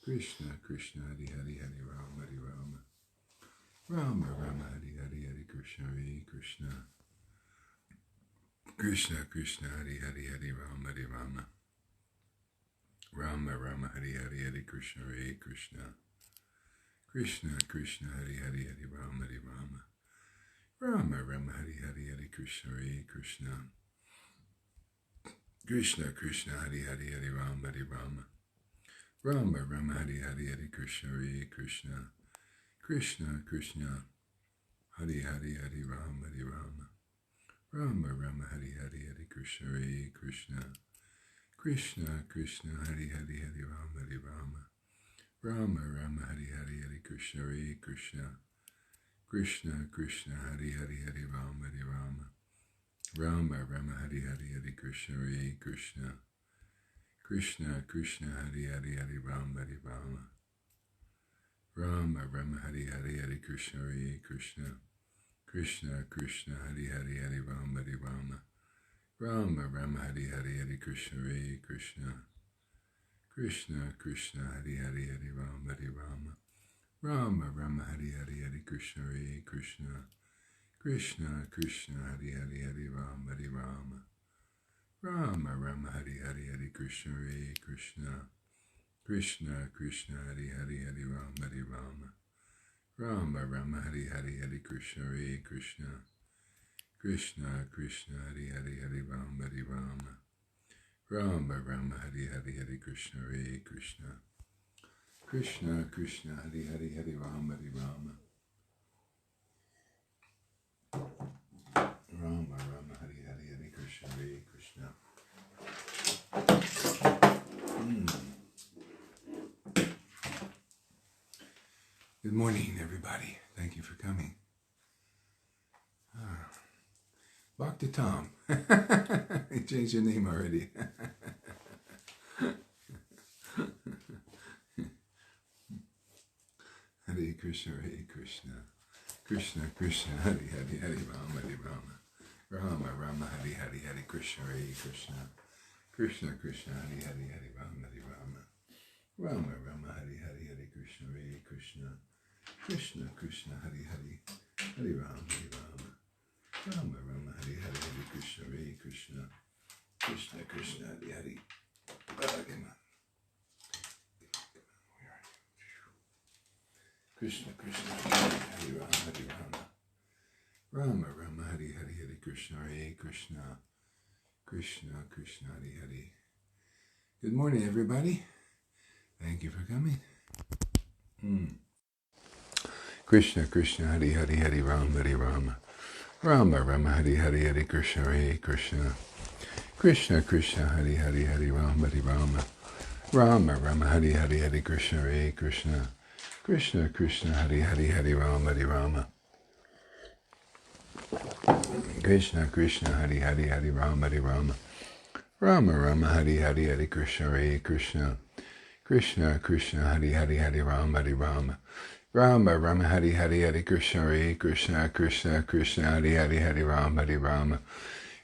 Krishna Krishna Hari Hari Hari Rama Hari Rama. Rama Rama Hari Hari Hari Krishna Hari Krishna. Krishna Krishna Hari Hari Hari Rama Hari Rama. Rama Rama Hari Hari Hari Krishna Hari Krishna. Krishna Krishna Hari Hari Hari Rama Hari Rama. Rama Rama Hari Hari Hari Krishna Hari Krishna. Krishna Krishna Hari Hari Hari Rama Hari Rama. Rama Rama Hari Hari Hari Krishna Hari Krishna. Krishna Krishna Hari Hari Hari Rama Hari Rama. Rama Rama Hari Hari Hari Krishna Hari Krishna. Krishna Krishna Hari Hari Hari Rama Hari Rama. Rama Rama Hari Hari Hari Krishna Hari Krishna. Krishna Krishna Hari Hari Hari Rama Hari Rama. Rama Rama Hari Hari Hari Krishna Hari Krishna. Krishna Krishna Hari Hari Hari Rama Hari Rama. Rama Rama Hari Hari Hari Krishna Hari Krishna. Krishna Krishna Hari Hari Hari Rama Hari Rama. Rama Rama Hari Hari Hari Krishna Hari Krishna. Krishna Krishna Hari Hari Hari Rama Hari Rama. Rama Rama Hari Hari Hari Krishna Hari Krishna. Krishna Krishna Hari Hari Hari Rama Hari Rama. Rama Rama Hari Hari Hari Krishna Hari Krishna. Krishna Krishna Hari Hari Hari Rama Hari Rama. Rama Rama Hari Hari Hari Krishna Hari Krishna. Krishna Krishna Hari Hari Hari Rama Hari Rama. Rama Rama Hari Hari Hari Krishna Hari Krishna. Krishna Krishna Hari Hari Hari Rama Hari Rama. Rama Rama Hari Hari Hari Krishna Hari Krishna. Good morning, everybody. Thank you for coming. Bhakti Tom. You changed your name already. Hare Krishna, Hare Krishna. Krishna Krishna, Hare Hare, Hare Rama, Hare Rama. Rama Rama, Hare Hare, Hare Krishna, Hare Krishna. Krishna Krishna, Hare Hare, Hare Rama, Hare Rama. Rama Rama, Hare Hare, Hare Krishna, Hare Krishna. Krishna Krishna, Hare Hare, Hare Rama, Hare Rama. Rama Rama, Hare Hare, Hare Krishna, Hare Krishna. Krishna Krishna, Hare Hare. Come on. Where are you? Krishna Krishna, Hare Hare, Rama, Hare Rama. Rama Rama, Hare Hare, Hare Krishna, Hare Krishna. Krishna Krishna, Hare Hare. Good morning, everybody. Thank you for coming. Krishna Krishna, Hare Hare, Hare Rama, Hare Rama. Rama Rama, Hare Hare, Hare Krishna, Hare Krishna. Krishna Krishna, Hare Hare, Hare Rama, Hare Rama. Rama Rama, Hare Hare, Hare Krishna, Hare Krishna. Krishna Krishna, Hare Hare, Hare Rama, Hare Rama. Krishna Krishna, Hare Hare, Hare Rama, Hare Rama. Rama Rama, Hare Hare, Hare Krishna, Hare Krishna. Krishna Krishna, Hare Hare, Hare Rama, Hare Rama. Rama Rama, Hare Hare, Hare Krishna, Hare Krishna. Krishna Krishna, Hare Hare, Hare Rama, Hare Rama.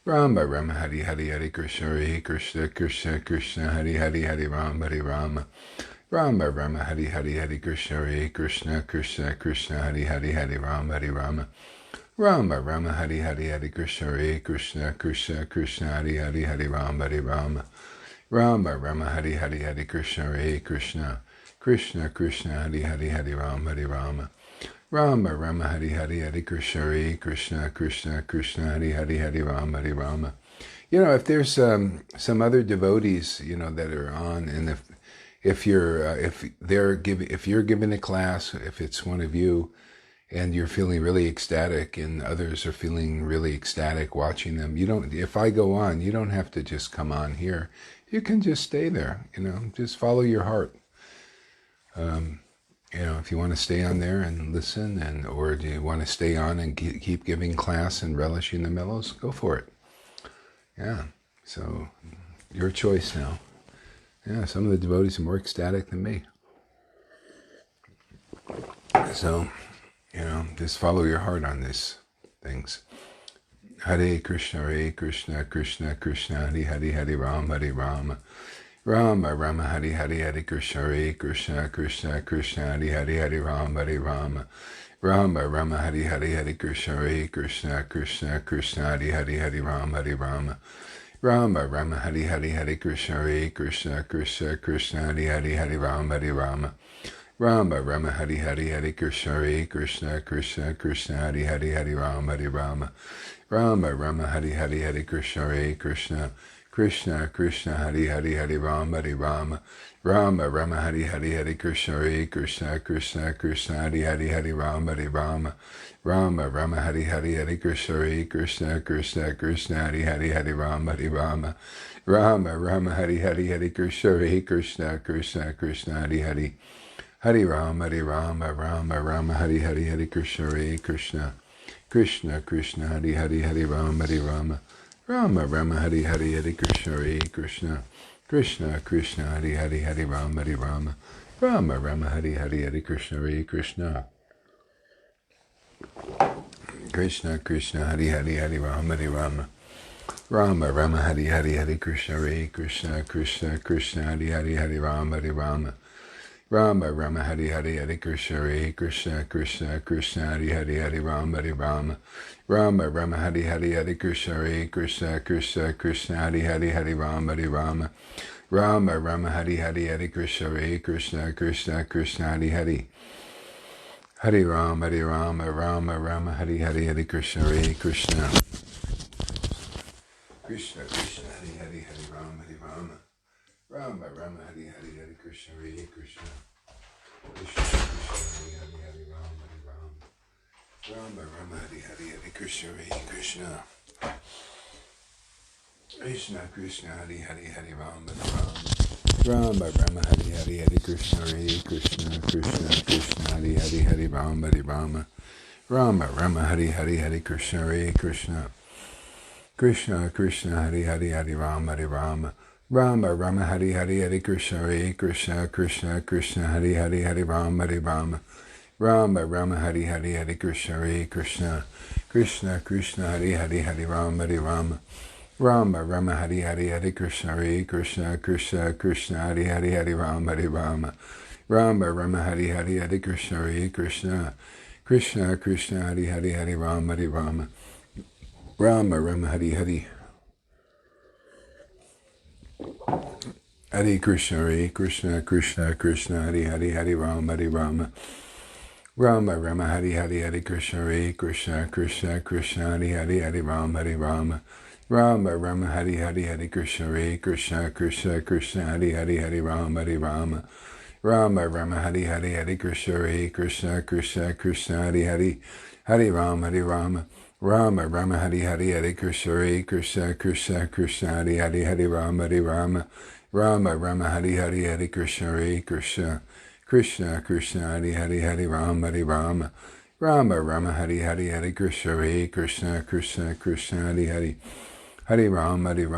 Rama Rama, Hare Hare, Hare Krishna, Hare Krishna. Krishna Krishna, Hare Hare, Hare Rama, Hare Rama. Rama Rama, Hare Hare, Hare Krishna, Hare Krishna. Krishna Krishna, Hare Hare, Hare Rama, Hare Rama. Rama Rama, Hare Hare, Hare Krishna, Hare Krishna. Krishna Krishna, Hare Hare, Hare Rama, Hare Rama. Rama Rama, Hare Hare, Hare Krishna, Hare Krishna. Krishna Krishna, Hare Hare, Hare Rama, Hare Rama. Rama Rama, Hare Hare, Hare Krishna, Hare Krishna. Krishna Krishna, Hare Hare, Hare Rama, Hare Rama. You know, if there's some other devotees, that are on, and if you're giving a class, if it's one of you, and you're feeling really ecstatic, and others are feeling really ecstatic watching them, if I go on, you don't have to just come on here. You can just stay there, just follow your heart. If you want to stay on there and listen, or do you want to stay on and keep giving class and relishing the mellows, go for it. Yeah, so your choice now. Yeah, some of the devotees are more ecstatic than me. So, just follow your heart on these things. Hare Krishna, Krishna Krishna, Hare Hare, Hare Rama, Hare Rama. Rama Rama Hari Hari Hari Krishna Hare Krishna Krishna Krishna Hari Hari Hari Rama Hari Rama Rama Rama Hari Hari Hari Krishna Hare Krishna Krishna Krishna Hari Hari Hari Rama Hari Rama Rama Rama Hari Hari Hari Krishna Hare Krishna Krishna Krishna Hari Hari Hari Rama Hari Rama Rama Rama Hari Hari Hari Krishna Hare Krishna Krishna Krishna Hari Hari Hari Rama Hari Rama Rama Rama Hari Hari Hari Krishna Hare Krishna Krishna Krishna Hari Hari Hari Rama Hari Rama Rama Rama Hari Hari Hari Krishna Hare Krishna Krishna Krishna Hari Hari Hari Rama Hari Rama Rama Rama Hari Hari Hari Krishna Hare Krishna Krishna Krishna Hari Hari Hari Rama Hari Rama Rama Rama Hari Hari Hari Krishna Hare Krishna Krishna Krishna Hari Hari Hari Rama Rama Rama Hari Hari Hari Krishna Hare Krishna Krishna Krishna Hari Hari Hari Rama Hari Rama Rama Rama Hari Hari Hari Krishna Hare Krishna Krishna Krishna Hari Hari Hari Rama Hari Rama Rama Rama Hari Hari Hari Krishna Hare Krishna Krishna Krishna Hari Hari Hari Rama Hari Rama Rama Rama Hari Hari Hari Krishna Hare Krishna Krishna Krishna Hari Hari Hari Rama Hari Rama Rama Rama Hari Hari Hari Krishna Hare Krishna Krishna Krishna Hari Hari Hari Rama Hari Rama Rama Rama Hari Hari Hari Krishna Hare Krishna Krishna Krishna Hari Hari Hari Rama Hari Rama Rama Rama Hari Hari Hari Krishna Hare Krishna Krishna Krishna Hari Hari Hari Rama Rama Rama Hari Hari Hari Krishna Hare Krishna Krishna Krishna Hari Hari Hari Rama Hari Rama Rama Rama Hari Hari Hari Krishna Hare Krishna Krishna Krishna Hari Hari Hari Rama Hari Rama Rama Rama Hari Hari Hari Krishna Hare Krishna Krishna Krishna Hari Hari Hari Rama Hari Rama Rama Rama Hari Hari Hari Krishna Hare Krishna Krishna Krishna Hari Hari Hari Rama Hari Rama Rama Rama Hari Hari Hari Krishna Hare Krishna Krishna Krishna Hari Hari Hari Rama Hari Rama Rama Rama Hari Hari Hari Krishna Hare Krishna Krishna Krishna Hari Hari Hari Rama Hari Rama Rama Rama Hari Hari Hari Krishna Hare Krishna Krishna Krishna Hari Hari Hari Rama Hari Rama Rama Rama Hari Hari Hari Krishna Hare Krishna Krishna Krishna Hari Hari Hari Rama Hari Rama Rama Rama Hari Hari Hari Krishna Hare Krishna Krishna Krishna Hari Hari Hari Rama Hari Rama Rama Rama Hari Hari Hare Krishna Hare Krishna Krishna Krishna Hari Hari Hari Rama Hari Rama Rama Rama Hari Hari Hari Krishna Hare Krishna Krishna Krishna Hari Hari Hari Rama Hari Rama Rama Rama Hari Hari Hari Krishna Hare Krishna Krishna Krishna Hari Hari Hari Rama Hari Rama Rama Rama Hari Hari Hari Krishna Hare Krishna Krishna Krishna Hari Hari Hari Rama Hari Rama Rama Rama Hari Hari Hari Krishna Hare Krishna Krishna Krishna Hari Hari Hari Rama Hari Rama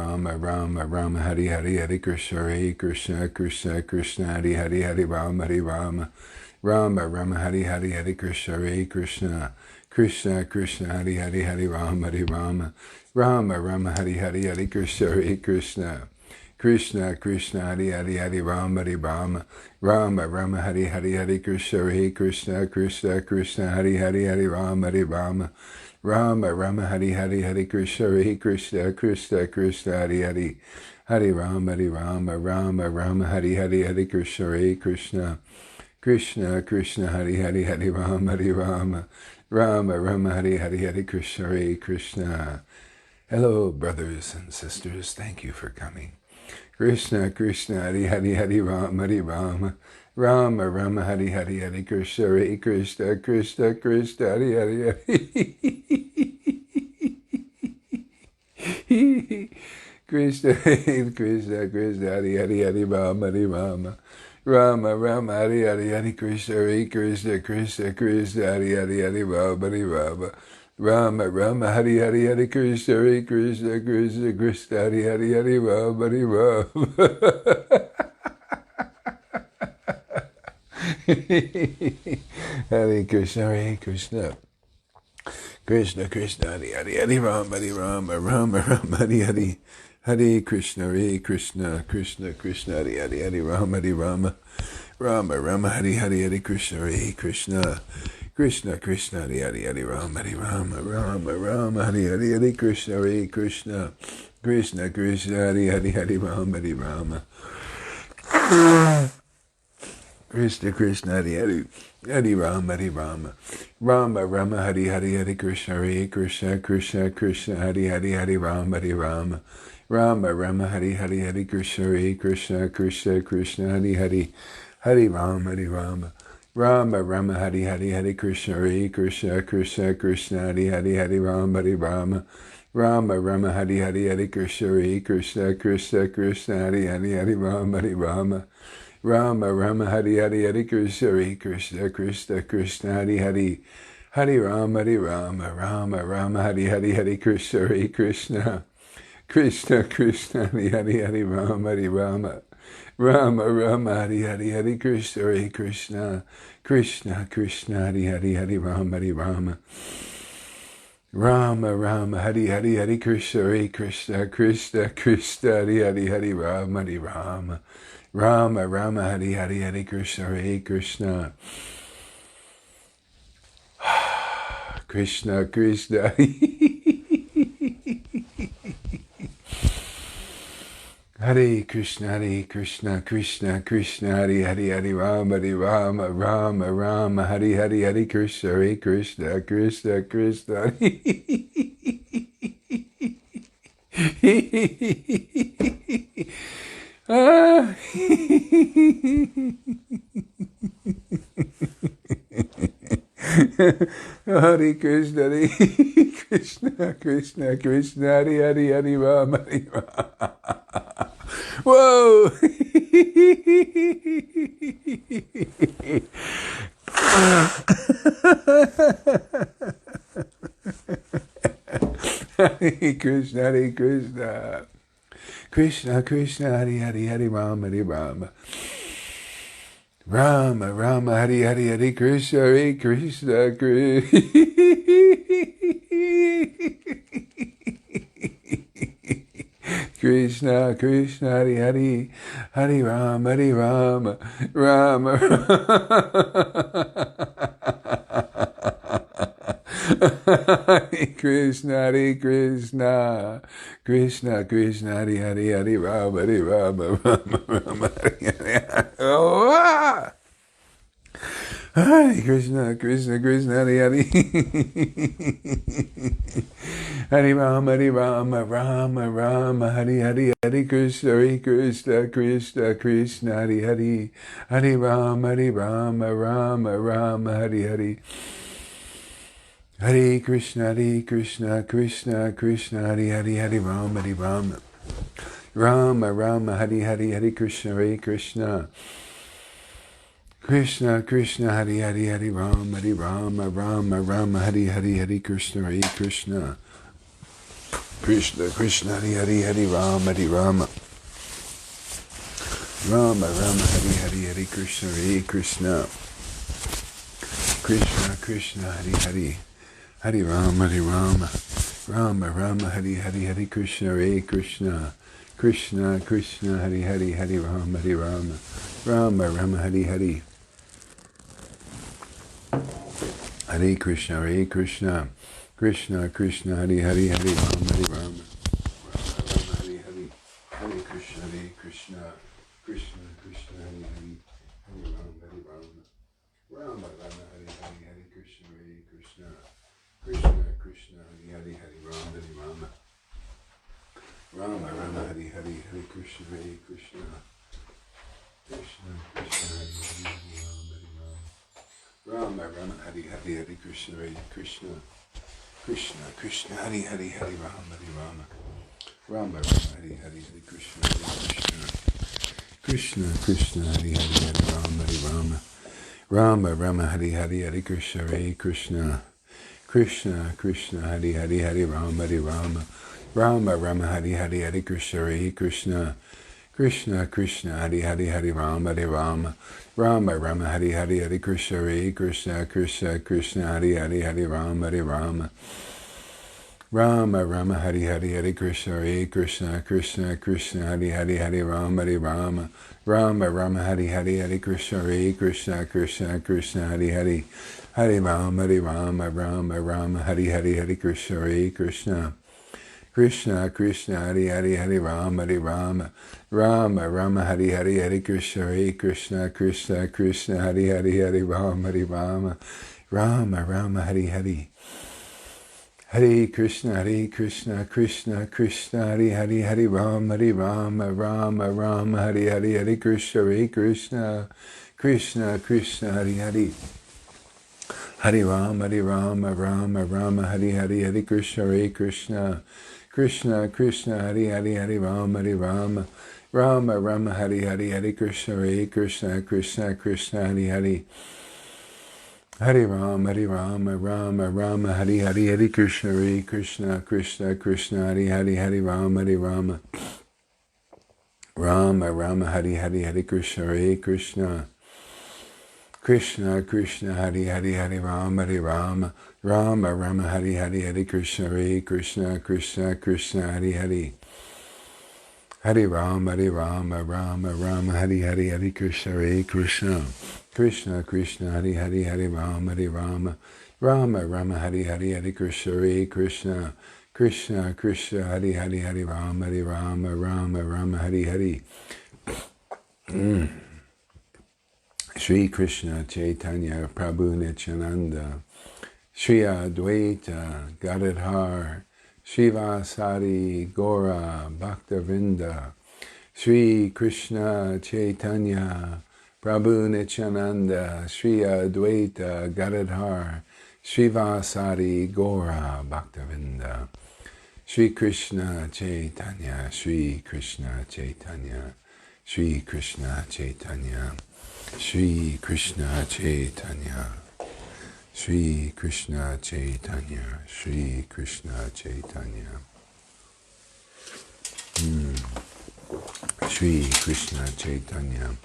Rama Rama Hari Hari Hari Krishna Hare Krishna Krishna Krishna Hari Hari Hari Rama Hari Rama Rama Rama Hari Hari Hari Krishna Hare Krishna Krishna Krishna Hari Hari Hari Rama Hari Rama Rama Rama Hari Hari Hari Krishna Hare Krishna Krishna Krishna Hari Hari Hari Rama Hari Rama Rama Rama Hari Hari Hari Krishna Hare Krishna Krishna Krishna Hari Hari Hari Rama Hari Rama Rama Rama Hari Hari Hari Krishna Hare Krishna Krishna Krishna Hari Hari Hari Rama Hari Rama Rama Rama Hari Hari Hari Krishna Hare Krishna Krishna Krishna Hari Hari Hari Rama Hari Rama Rama Rama Hari Hari Hari Krishna Hare Krishna Krishna Krishna Hari Hari Hari Rama Hari Rama Rama Rama Hari Hari Hari Krishna Hare Krishna Krishna Krishna Hari Hari Hari Rama Hari Rama Rama Rama Hari Hari Hari Krishna Hare Krishna. Hello, brothers and sisters. Thank you for coming. Krishna Krishna Hari Hari Hari Rama Hari Rama Rama Rama Hari Hari Hari Krishna Hare Krishna Krishna Krishna Hari Hari Hari Krishna Krishna Krishna Hari Hari Hari Rama Hari Rama Rama Rama Hari Hari Hari Krishna Hare Krishna Krishna Krishna Hari Hari Hari Rama Hari Rama Rama Rama Hari Hari Hari Krishna Hare Krishna Krishna Krishna Hari Hari Hari Rama Hari Rama Hare Krishna Hare Krishna Krishna Krishna Hari Hari Hari Rama Hari Rama Rama Rama Hari Hari Hare Krishna, Krishna Krishna, Hare Rama, Rama Rama, Hare Krishna, Krishna Krishna Krishna, Hare Rama, Rama Rama, Hare Krishna, Krishna Krishna Krishna, Hare Rama, Krishna Krishna, Hare Rama, Rama Rama, Hare Krishna, Krishna Krishna Krishna, Hare Rama, Rama Rama, Hare Krishna, Krishna Krishna Krishna, Hare Rama, Rama Rama, Hare Krishna, Krishna Krishna Krishna, Hare Rama, Rama Rama, Hare Krishna, Krishna Krishna Krishna, Hare Rama, Rama Rama, Hare Krishna, Krishna Krishna Krishna, Hare Rama, Rama Rama, Hare Krishna, Krishna Krishna Krishna, Hare Rama, Rama Rama, Hare Krishna, Krishna Krishna Krishna, Hare Rama, Rama Rama, Hare Krishna, Krishna Krishna Krishna, Hare Rama, Rama Rama, Hare Krishna, Krishna Krishna Krishna, Hare Krishna, Krishna Krishna, Hare Rama, Rama Rama, Hare Krishna, Krishna Krishna Krishna, Hare Krishna, Krishna Krishna Krishna, Hare Rama, Whoa! Hare Krishna, Krishna Krishna, Hare Rama, Rama Rama, Hare Krishna, Krishna Krishna Krishna, Hare Rama, Rama Hare Krishna, Krishna Krishna, Hare Rama, Rama Hare. Oh, Hare Krishna, Krishna Hare Hare Rama, Rama Hare Krishna, Krishna Krishna, Hare Rama, Rama Hare. Hare Krishna, Krishna Krishna, Hare Rama, Rama Hare Krishna, Krishna Krishna, Hare Rama, Hare Krishna, Krishna Krishna, Hare Rama, Rama Hare Krishna, Krishna Krishna, Hare Rama, Rama Hare Krishna, Krishna Krishna, Hare Rama, Rama Hare. Hare Krishna, Krishna Krishna, Hare Rama, Rama Hare Krishna, Krishna Krishna, Hare Rama, Rama Hare Krishna, Krishna Rama, Rama Hare Krishna, Krishna Rama Hare Krishna, Krishna Hare Rama, Rama Hare Krishna, Hare Rama, Hare Krishna, Krishna Hare Rama, Rama Hare Krishna, Krishna Hare Rama, Rama Hare Krishna, Krishna Krishna, Hare Rama, Rama Rama Hari Hari Hari Krishna Hare Krishna Krishna Krishna Hari Hari Hari Rama Hari Rama Rama Rama Hari Hari Hari Krishna Hare Krishna Krishna Krishna Hari Hari Hari Rama Hari Rama Rama Rama Hari Hari Hari Krishna Hare Krishna Krishna Krishna Hari Hari Hari Rama Hari Rama Rama Rama Hari Hari Hari Krishna Hare Krishna Krishna Krishna Hari Hari Hari Rama Hari Rama Rama Rama Hari Hari Hare Krishna Krishna Krishna Hare Hare Hare Rama Rama Rama Hare Hare Hare Krishna Krishna Krishna Krishna Hare Hare Hare Rama Rama Rama Hare Hare Hare Krishna Krishna Krishna Krishna Hare Hare Hare Rama Rama Rama Hare Hare Hare Krishna Krishna Krishna Krishna Hare Hare Hare Rama Rama Rama Hare Hare Hare Krishna Krishna Krishna Krishna Hare Hare Hare Rama Rama Hare Hare Hare Krishna Krishna Krishna Krishna Hare Hare Hare Rama Rama Hare Hare Hare Krishna Krishna Krishna Krishna Hare Hare Hare Rama Rama Hare Hare Hare Krishna Krishna Krishna Krishna Hare Hare Hare Rama Rama Hare Hare Hare Krishna Krishna Krishna Krishna Hare Hare Hare Rama Hare Hare Shri Krishna Chaitanya Prabhu Nityananda Shri Advaita Gadadhar Shivasari Gora Bhaktavinda Shri Krishna Chaitanya Prabhu Nityananda Shri Advaita Gadadhar Shivasari Gora Bhaktavinda Shri Krishna Chaitanya Shri Krishna Chaitanya Shri Krishna Chaitanya Shri Krishna Chaitanya Shri Krishna Chaitanya Shri Krishna Chaitanya Shri Krishna Chaitanya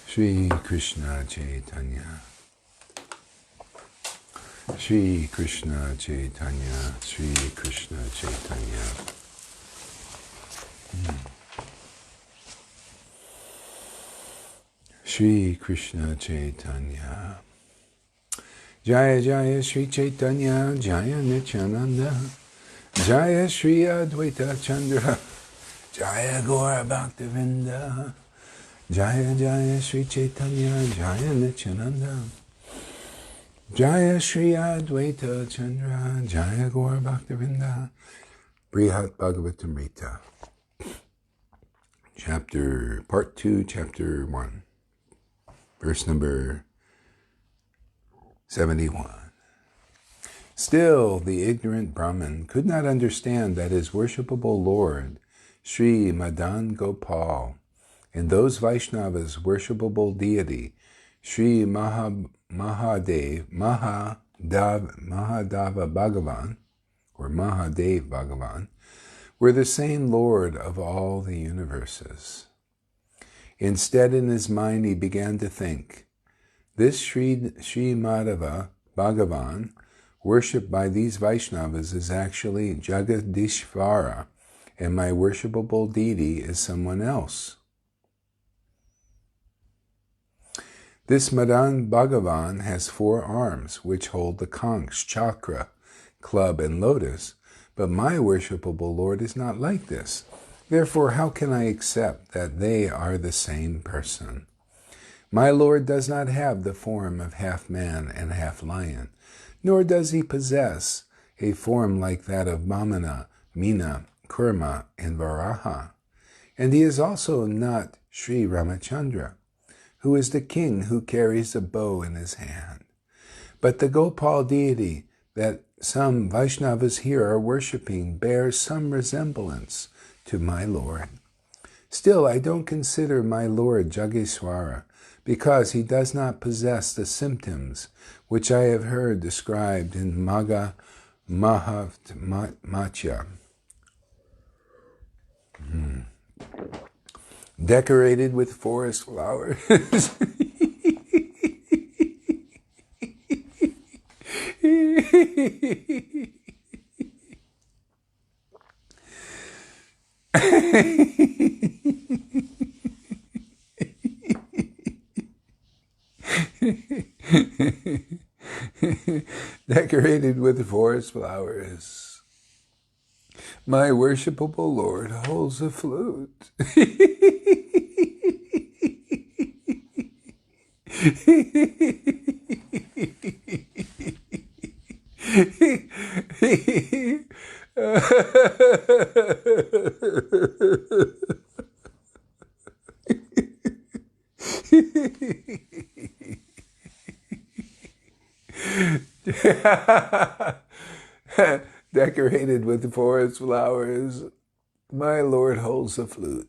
Shri Krishna Chaitanya Shri Krishna Chaitanya Shri Krishna Chaitanya Shri Krishna Chaitanya Jaya Jaya Shri Chaitanya Jaya Nityananda Jaya Shri Advaita Chandra Jaya Gaura Bhaktavinda Jaya Jaya Shri Chaitanya Jaya Nityananda Jaya Shri Advaita Chandra Jaya Gaura Bhaktavinda Brihat Bhagavatamrita Part 2, Chapter 1 Verse number 71. Still, the ignorant Brahmin could not understand that his worshipable Lord, Sri Madan Gopal, and those Vaishnavas' worshipable deity, Sri Mahadeva Bhagavan, or Mahadev Bhagavan, were the same Lord of all the universes. Instead, in his mind, he began to think, this Sri Madhava Bhagavan, worshipped by these Vaishnavas, is actually Jagadishvara, and my worshipable deity is someone else. This Madan Bhagavan has 4 arms, which hold the conchs, chakra, club, and lotus, but my worshipable Lord is not like this. Therefore, how can I accept that they are the same person? My Lord does not have the form of half man and half lion, nor does he possess a form like that of Vamana, Mina, Kurma, and Varaha. And he is also not Sri Ramachandra, who is the king who carries a bow in his hand. But the Gopal deity that some Vaishnavas here are worshipping bears some resemblance to my Lord. Still, I don't consider my Lord Jagadishvara, because he does not possess the symptoms which I have heard described in Magga Mahatmya. Decorated with forest flowers. Decorated with forest flowers, my worshipable Lord holds a flute. Decorated with forest flowers, my Lord holds a flute.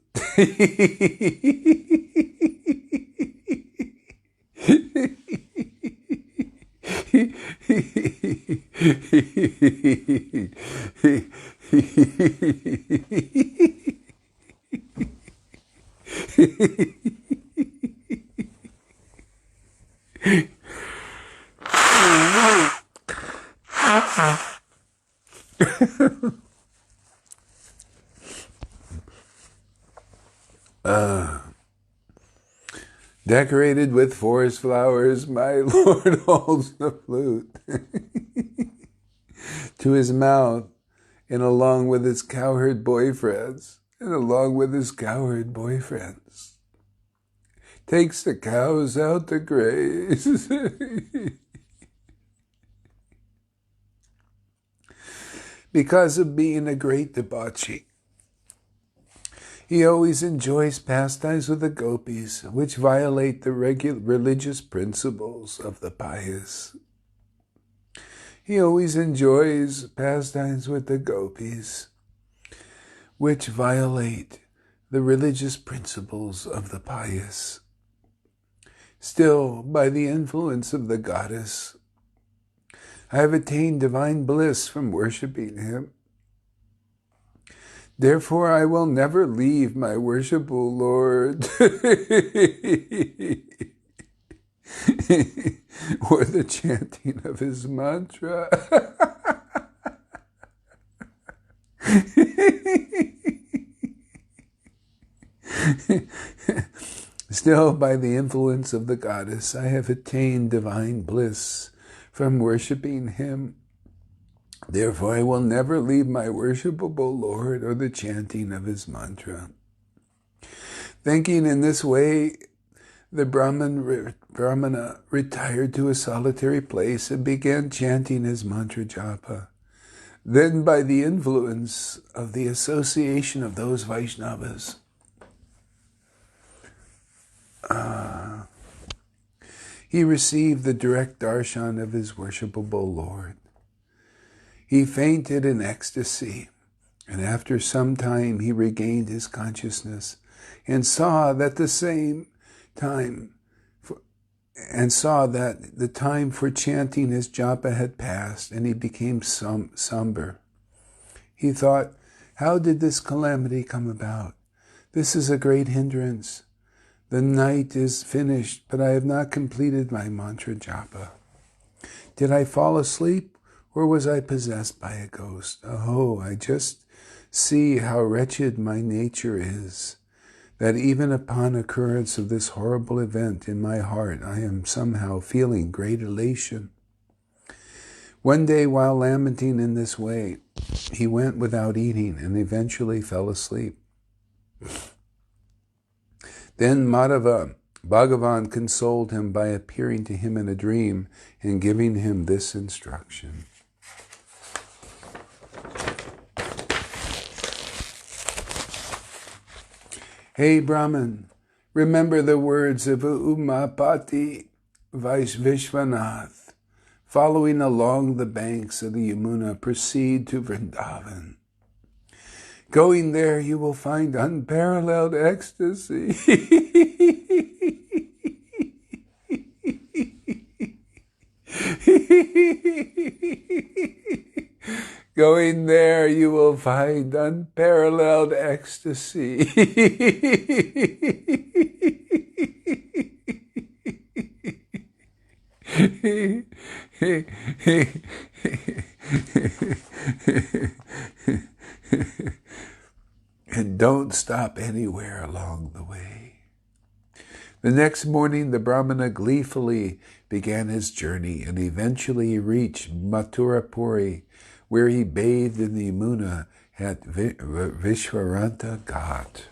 Decorated with forest flowers, my Lord holds the flute to his mouth, and along with his cowherd boyfriends, takes the cows out to graze. Because of being a great debauchee, he always enjoys pastimes with the gopis, which violate the religious principles of the pious. He always enjoys pastimes with the gopis, which violate the religious principles of the pious. Still, by the influence of the goddess, I have attained divine bliss from worshiping him. Therefore, I will never leave my worshipable Lord or the chanting of his mantra. Still, by the influence of the goddess, I have attained divine bliss from worshiping him. Therefore, I will never leave my worshipable Lord or the chanting of his mantra. Thinking in this way, the Brahmana retired to a solitary place and began chanting his mantra japa. Then, by the influence of the association of those Vaishnavas, he received the direct darshan of his worshipable Lord. He fainted in ecstasy, and after some time he regained his consciousness and saw that the time for chanting his japa had passed, and he became somber. He thought, how did this calamity come about? This is a great hindrance. The night is finished, but I have not completed my mantra japa. Did I fall asleep? Or was I possessed by a ghost? Oh, I just see how wretched my nature is, that even upon occurrence of this horrible event in my heart, I am somehow feeling great elation. One day, while lamenting in this way, he went without eating and eventually fell asleep. Then Madhava, Bhagavan, consoled him by appearing to him in a dream and giving him this instruction. Hey Brahman, remember the words of Umapati Vishwanath. Following along the banks of the Yamuna, proceed to Vrindavan. Going there, you will find unparalleled ecstasy. Going there, you will find unparalleled ecstasy. and don't stop anywhere along the way. The next morning, the Brahmana gleefully began his journey and eventually reached Mathurapuri, where he bathed in the Yamuna at Vishvaranta Ghat.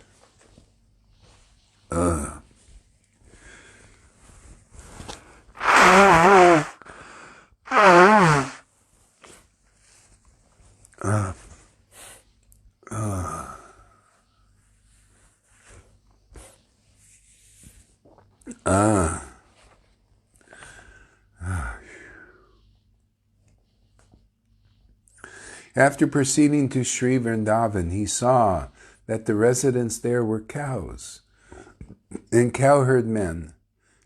After proceeding to Sri Vrindavan, he saw that the residents there were cows and cowherd men,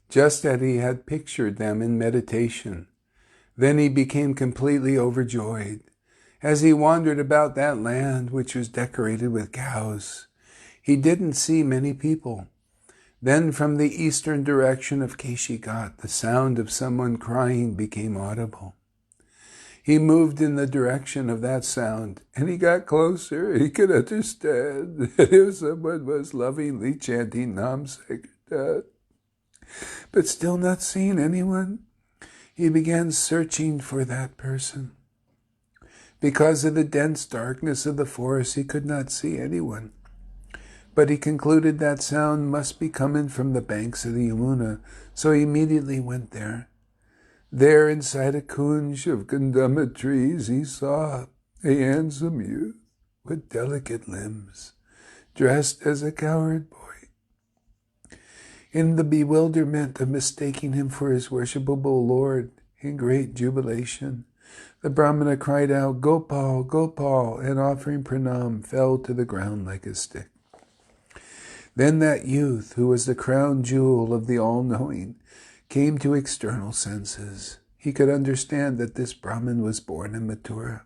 just as he had pictured them in meditation. Then he became completely overjoyed. As he wandered about that land, which was decorated with cows, he didn't see many people. Then from the eastern direction of Keshi Ghat, the sound of someone crying became audible. He moved in the direction of that sound, and he got closer. He could understand that if someone was lovingly chanting Nam Sankirtan, but still not seeing anyone, he began searching for that person. Because of the dense darkness of the forest, he could not see anyone. But he concluded that sound must be coming from the banks of the Yamuna, so he immediately went there. There, inside a kunj of gandama trees, he saw a handsome youth with delicate limbs, dressed as a cowherd boy. In the bewilderment of mistaking him for his worshipable lord, in great jubilation, the Brahmana cried out, "Gopal, Gopal," and offering pranam, fell to the ground like a stick. Then that youth, who was the crown jewel of the all-knowing, came to external senses. He could understand that this Brahmin was born in Mathura,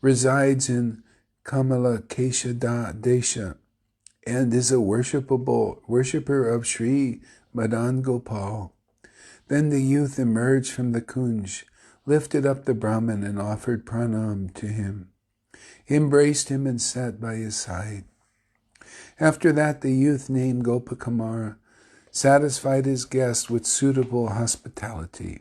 resides in Kamala Kesha Desha, and is a worshipper of Sri Madan Gopal. Then the youth emerged from the kunj, lifted up the Brahmin and offered pranam to him. He embraced him and sat by his side. After that, the youth named Gopakumara satisfied his guest with suitable hospitality.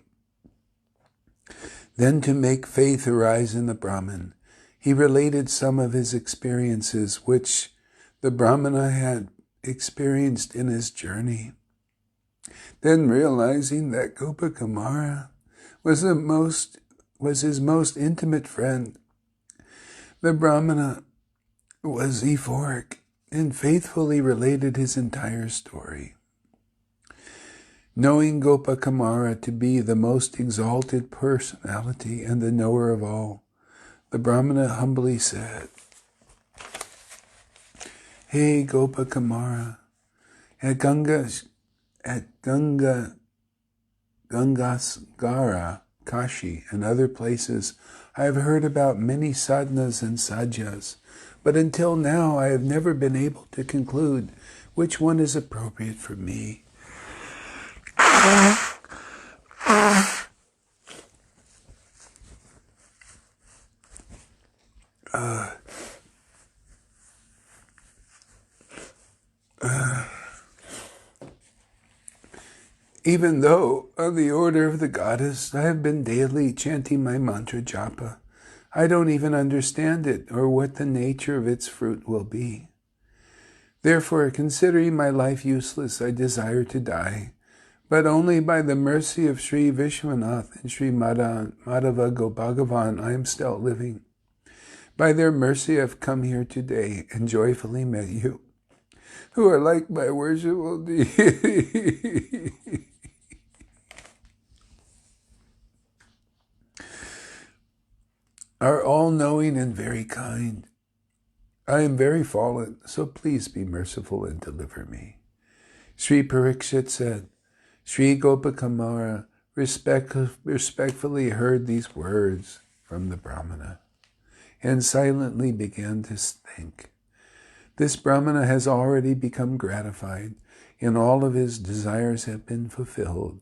Then, to make faith arise in the Brahmin, he related some of his experiences which the Brahmana had experienced in his journey. Then, realizing that Gopakumara was his most intimate friend, the Brahmana was euphoric and faithfully related his entire story. Knowing Gopakumara to be the most exalted personality and the knower of all, the Brahmana humbly said, "Hey Gopakumara, at Gangasgara, Kashi, and other places, I have heard about many sadhanas and sadhya's, but until now I have never been able to conclude which one is appropriate for me. Even though, on the order of the goddess, I have been daily chanting my mantra japa, I don't even understand it or what the nature of its fruit will be. Therefore, considering my life useless, I desire to die, but only by the mercy of Sri Vishwanath and Sri Madhava Gopagavan I am still living. By their mercy I have come here today and joyfully met you, who are like my worshipful deity." Are all-knowing and very kind. I am very fallen, so please be merciful and deliver me. Sri Parikshit said, Sri Gopakumara respectfully heard these words from the Brahmana and silently began to think. This Brahmana has already become gratified, and all of his desires have been fulfilled.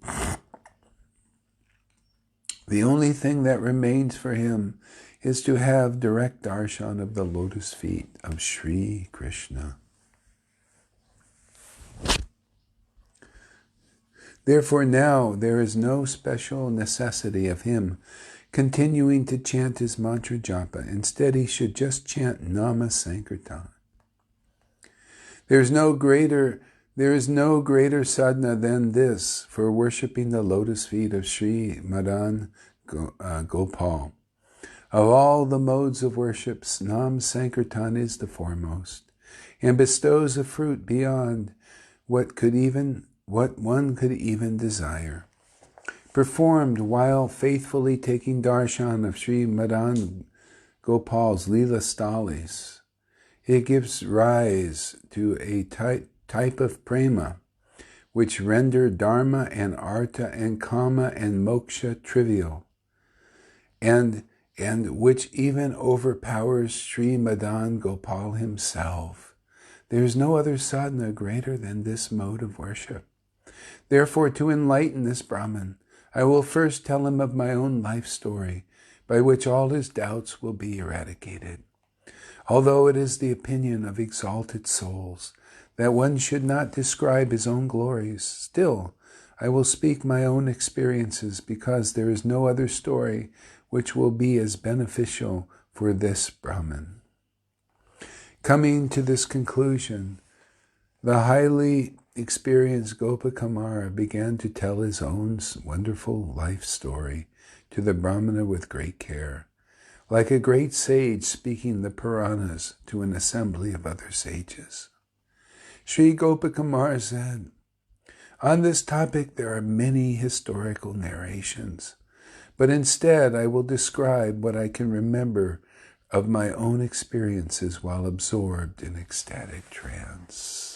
The only thing that remains for him is to have direct darshan of the lotus feet of Sri Krishna. Therefore now there is no special necessity of him continuing to chant his mantra japa. Instead, he should just chant Nama Sankirtan. There is no greater sadhana than this for worshipping the lotus feet of Sri Madan Gopal. Of all the modes of worship, Nam Sankirtan is the foremost, and bestows a fruit beyond what one could even desire. Performed while faithfully taking darshan of Sri Madan Gopal's Leela Stalis, it gives rise to a type of prema which render dharma and artha and kama and moksha trivial, and which even overpowers Sri Madan Gopal himself. There is no other sadhana greater than this mode of worship. Therefore, to enlighten this Brahmin, I will first tell him of my own life story, by which all his doubts will be eradicated. Although it is the opinion of exalted souls that one should not describe his own glories, still I will speak my own experiences, because there is no other story which will be as beneficial for this Brahmin. Coming to this conclusion, the highly experienced Gopakumara began to tell his own wonderful life story to the Brahmana with great care, like a great sage speaking the Puranas to an assembly of other sages. Sri Gopakumara said, "On this topic there are many historical narrations, but instead I will describe what I can remember of my own experiences while absorbed in ecstatic trance."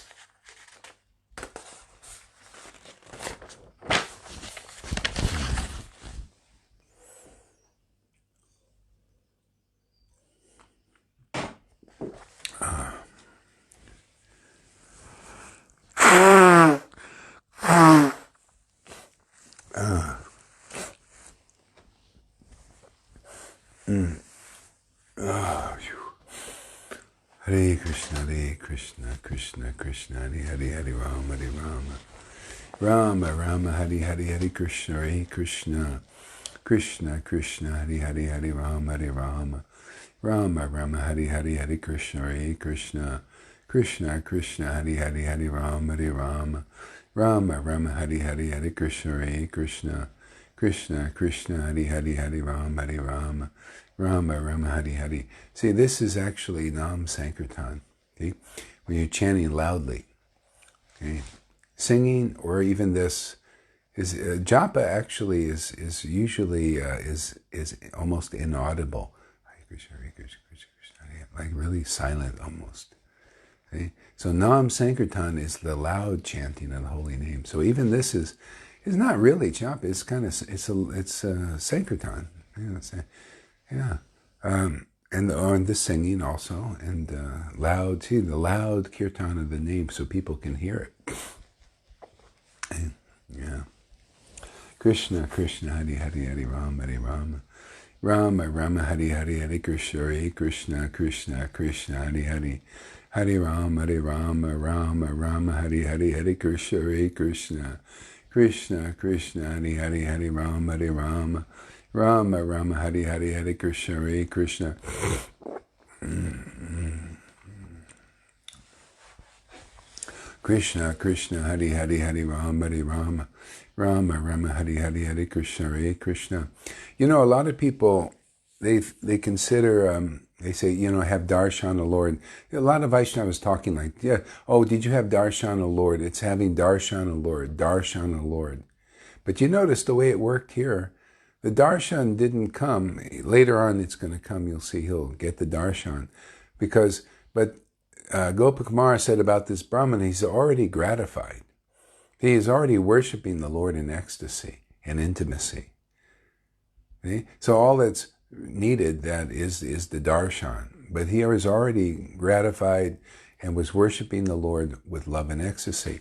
Hare Krishna, Krishna Krishna, Hare Hare, Rama, Rama Rama, Hare Krishna, Krishna Krishna, Hare Rama, Rama Rama, Hare Krishna, Krishna Krishna, Hare Rama, Rama Rama, Hare Krishna, Krishna Krishna, Hare Rama, Rama Rama, Hare. See, this is actually Nam Sankirtan. Okay? When you're chanting loudly, okay? Singing, or even this is japa. Actually, is usually is almost inaudible, like really silent almost. Okay? So Nam Sankirtan is the loud chanting of the holy name. So even this is not really japa. It's kind of it's Sankirtan. And the singing also, and loud too, the loud kirtan of the name, so people can hear it. Yeah. Krishna Krishna, Hare Rama, Rama Rama, Hare Krishna, Krishna Krishna, Hare Rama, Rama Rama, Hare Krishna, Krishna Krishna, Hare Rama, Rama Rama, Hare Krishna, Krishna Krishna, Hare Rama, Rama Rama, Hare Krishna. You know, a lot of people, they consider, they say, have darshan of Lord. A lot of Vaishnavas talking like, yeah, oh, did you have darshan of Lord? It's having darshan of Lord, darshan of Lord. But you notice the way it worked here. The darshan didn't come. Later on it's going to come. You'll see he'll get the darshan. But Gopakumara said about this Brahman, he's already gratified. He is already worshiping the Lord in ecstasy and intimacy. Okay? So all that's needed, that is the darshan. But he was already gratified and was worshiping the Lord with love and ecstasy.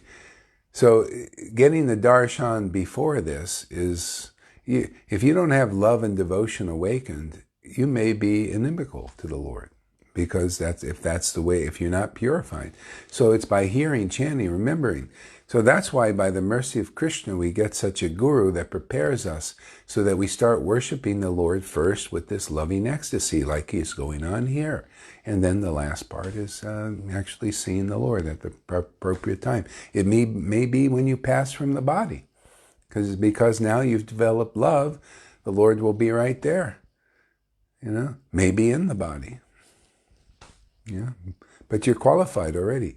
So getting the darshan before this is... If you don't have love and devotion awakened, you may be inimical to the Lord, because if you're not purified. So it's by hearing, chanting, remembering. So that's why by the mercy of Krishna we get such a guru that prepares us so that we start worshiping the Lord first with this loving ecstasy like is going on here. And then the last part is actually seeing the Lord at the appropriate time. It may be when you pass from the body, because now you've developed love, the Lord will be right there. Maybe in the body. Yeah, but you're qualified already.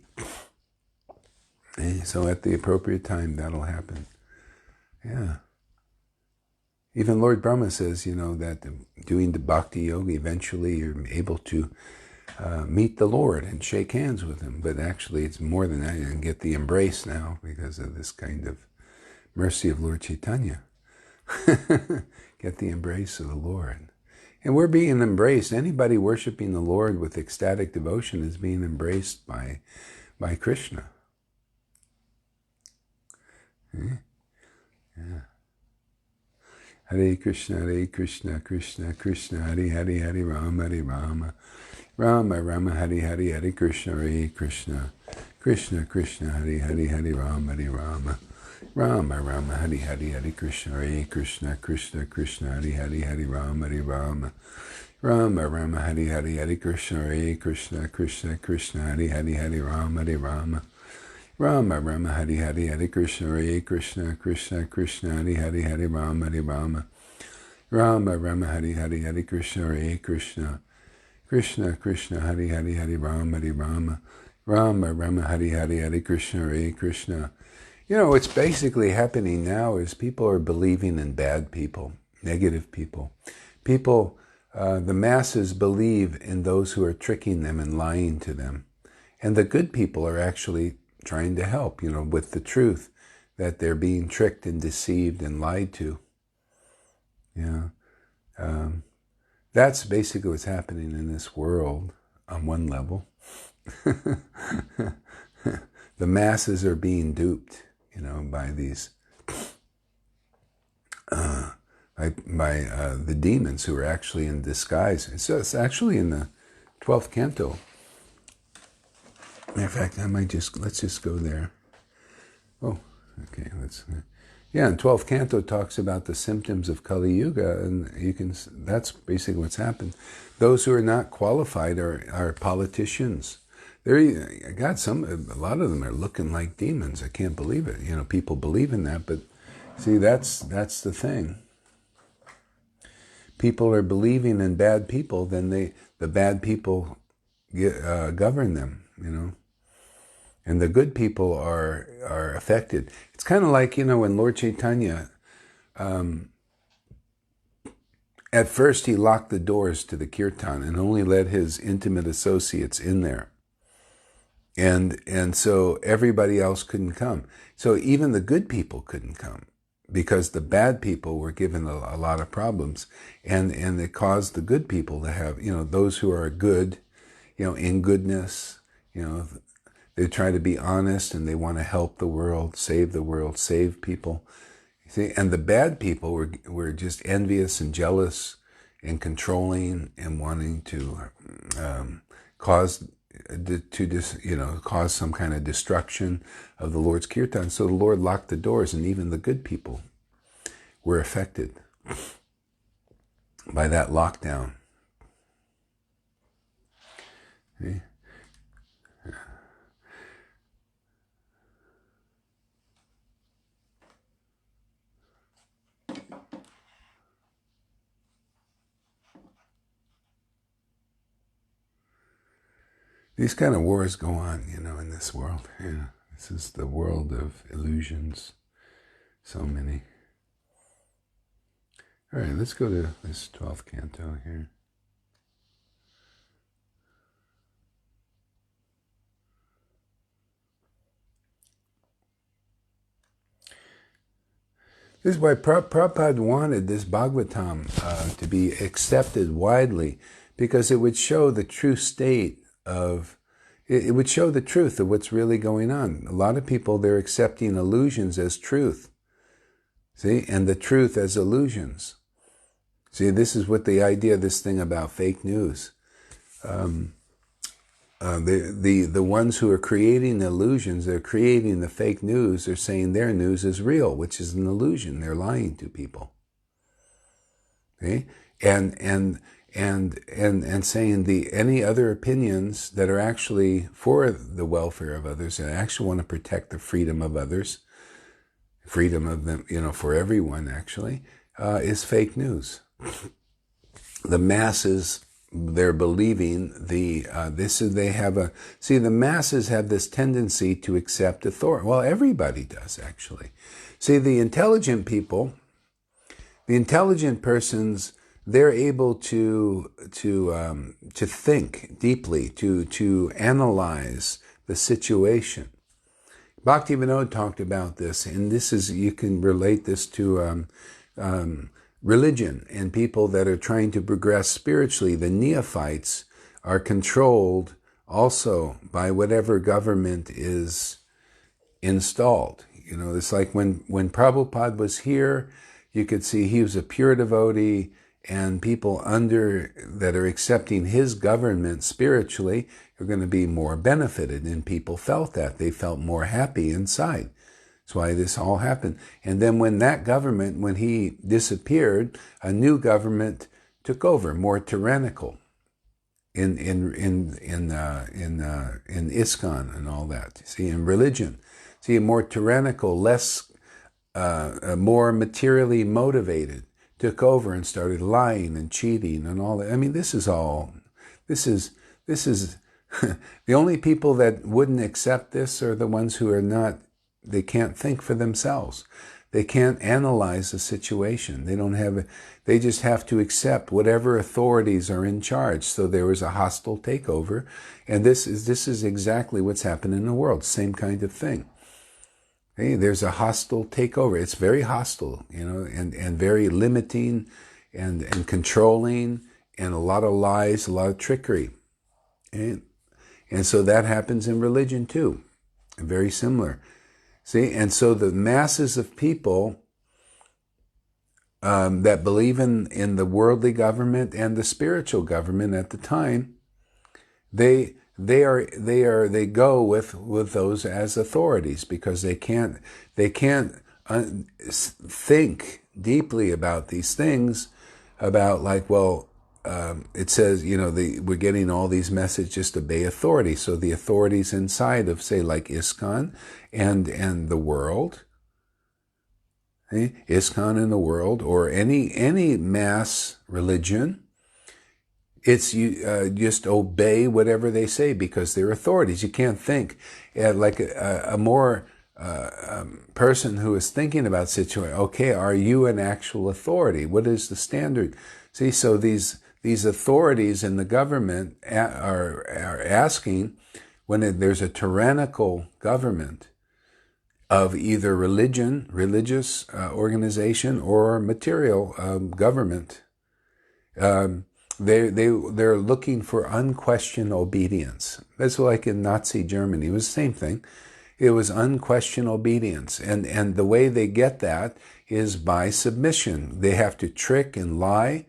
So at the appropriate time, that'll happen. Yeah. Even Lord Brahma says, that doing the bhakti yoga, eventually you're able to meet the Lord and shake hands with him. But actually, it's more than that. You can get the embrace now because of this kind of mercy of Lord Chaitanya. Get the embrace of the Lord. And we're being embraced. Anybody worshiping the Lord with ecstatic devotion is being embraced by Krishna. Yeah. Hare Krishna, Krishna Krishna, Hare Hare, Hare Rama, Rama Rama, Hare Hare, Hare Krishna, Krishna Krishna, Hare Hare, Hare Rama, Rama Rama, Hare Hare, Hare Krishna, Krishna Krishna, Hare Hare, Hare Rama, Rama Rama, Hare Hare, Hare Krishna, Krishna Hare Hare, Hare Rama, Rama Rama, Hare Hare, Hare Krishna, Krishna Hare Hare, Hare Rama, Rama Rama, Hare Hare, Hare Krishna, Krishna Hare Hare, Hare Rama, Rama Rama, Hare Hare, Hare Krishna. What's basically happening now is people are believing in bad people, negative people. People, the masses believe in those who are tricking them and lying to them. And the good people are actually trying to help, with the truth that they're being tricked and deceived and lied to. That's basically what's happening in this world on one level. The masses are being duped, by these, by the demons who are actually in disguise. It's actually in the 12th canto. Matter of fact, let's just go there. Oh, okay, in 12th canto talks about the symptoms of Kali Yuga, and that's basically what's happened. Those who are not qualified are politicians. A lot of them are looking like demons. I can't believe it. People believe in that, but see, that's the thing. People are believing in bad people, then the bad people govern them, and the good people are affected. It's kind of like, when Lord Chaitanya, at first he locked the doors to the kirtan and only let his intimate associates in there. And so everybody else couldn't come. So even the good people couldn't come because the bad people were given a lot of problems. And it caused the good people to have, those who are good, in goodness, they try to be honest and they want to help the world, save people. See, and the bad people were just envious and jealous and controlling and wanting to cause some kind of destruction of the Lord's kirtan. So the Lord locked the doors, and even the good people were affected by that lockdown. See? These kind of wars go on, in this world. Yeah, this is the world of illusions. So many. All right, let's go to this 12th canto here. This is why Prabhupada wanted this Bhagavatam to be accepted widely, because it would show the true state it would show the truth of what's really going on. A lot of people, they're accepting illusions as truth. See? And the truth as illusions. See, this is what the idea, this thing about fake news. The ones who are creating illusions, they're creating the fake news, they're saying their news is real, which is an illusion. They're lying to people. Okay? And saying any other opinions that are actually for the welfare of others, and actually want to protect the freedom of others, freedom of them, for everyone actually, is fake news. The masses, they're believing the masses have this tendency to accept authority. Well, everybody does actually. See, the intelligent people, the intelligent persons, they're able to think deeply, to analyze the situation. Bhaktivinoda talked about this, and you can relate this to religion and people that are trying to progress spiritually. The neophytes are controlled also by whatever government is installed. It's like when Prabhupada was here, you could see he was a pure devotee, and people that are accepting his government spiritually are going to be more benefited, and people felt that. They felt more happy inside. That's why this all happened. And then when he disappeared, a new government took over, more tyrannical, in ISKCON and all that. See, in religion, more tyrannical, less, more materially motivated, took over and started lying and cheating and all that. I mean, this is the only people that wouldn't accept this are the ones who are not. They can't think for themselves. They can't analyze the situation. They just have to accept whatever authorities are in charge. So there was a hostile takeover, and this is exactly what's happened in the world. Same kind of thing. Hey, there's a hostile takeover. It's very hostile, and very limiting, and controlling, and a lot of lies, a lot of trickery, and so that happens in religion too. Very similar. See, and so the masses of people that believe in the worldly government and the spiritual government at the time, they go with those as authorities, because they can't think deeply about these things, about it says, we're getting all these messages, just obey authority. So the authorities inside of, say, like ISKCON and the world, ISKCON and the world, or any mass religion, it's you just obey whatever they say, because they're authorities. You can't think like a more person who is thinking about situation. Okay, are you an actual authority? What is the standard? See, so these authorities in the government are asking, when there's a tyrannical government of either religious organization, or material government, they're looking for unquestioned obedience. That's like in Nazi Germany. It was the same thing. It was unquestioned obedience, and the way they get that is by submission. They have to trick and lie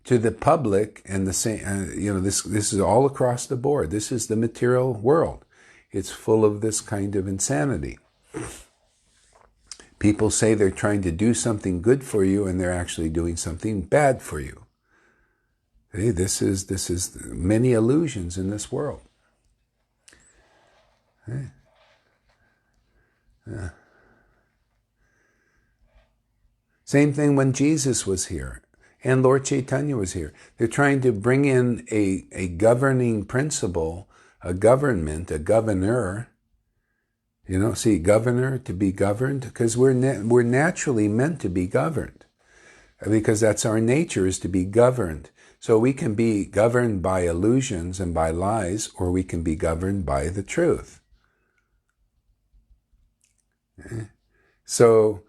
to the public, and the same. This is all across the board. This is the material world. It's full of this kind of insanity. People say they're trying to do something good for you, and they're actually doing something bad for you. Hey, this is many illusions in this world. Hey. Yeah. Same thing when Jesus was here and Lord Chaitanya was here. They're trying to bring in a governing principle, a government, a governor. Governor, to be governed, because we're naturally meant to be governed, because that's our nature, is to be governed. So we can be governed by illusions and by lies, or we can be governed by the truth. So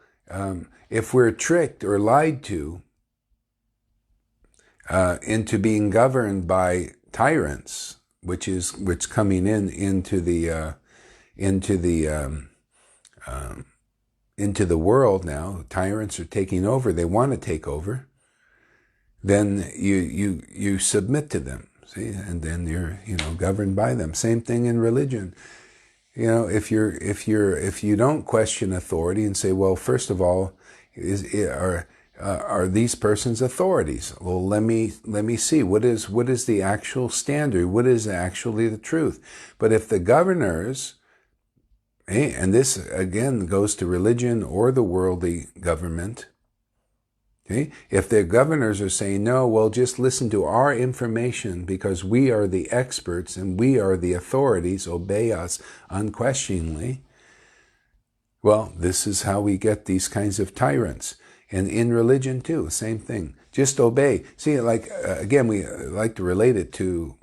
if we're tricked or lied to into being governed by tyrants, which coming into the world now, tyrants are taking over. They want to take over. then you submit to them. See, and then you're governed by them. Same thing in religion. If you don't question authority and say, well, first of all, are these persons authorities? Well, let me see what is the actual standard. What is actually the truth? But if the governors, and this again goes to religion or the worldly government. Okay? If the governors are saying, no, well, just listen to our information because we are the experts and we are the authorities, obey us unquestioningly. Well, this is how we get these kinds of tyrants. And in religion too, same thing. Just obey. See, again, we like to relate it to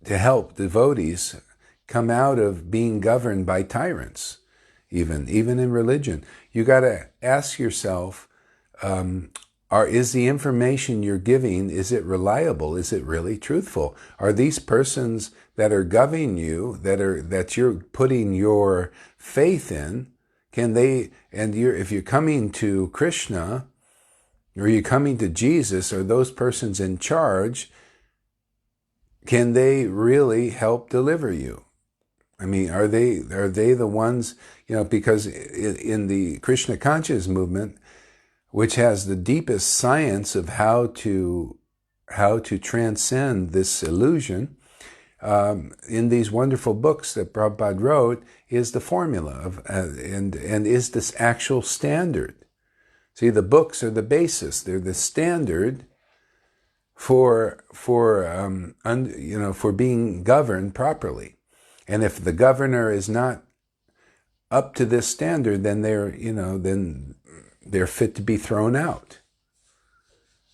help devotees come out of being governed by tyrants, even in religion. You got to ask yourself, is the information you're giving, is it reliable? Is it really truthful? Are these persons that are governing you, that you're putting your faith in, if you're coming to Krishna, or you're coming to Jesus, or those persons in charge, can they really help deliver you? I mean, are they the ones, because in the Krishna conscious movement, which has the deepest science of how to transcend this illusion, in these wonderful books that Prabhupada wrote, is the formula of and is this actual standard. See, the books are the basis; they're the standard for being governed properly. And if the governor is not up to this standard, then they're fit to be thrown out.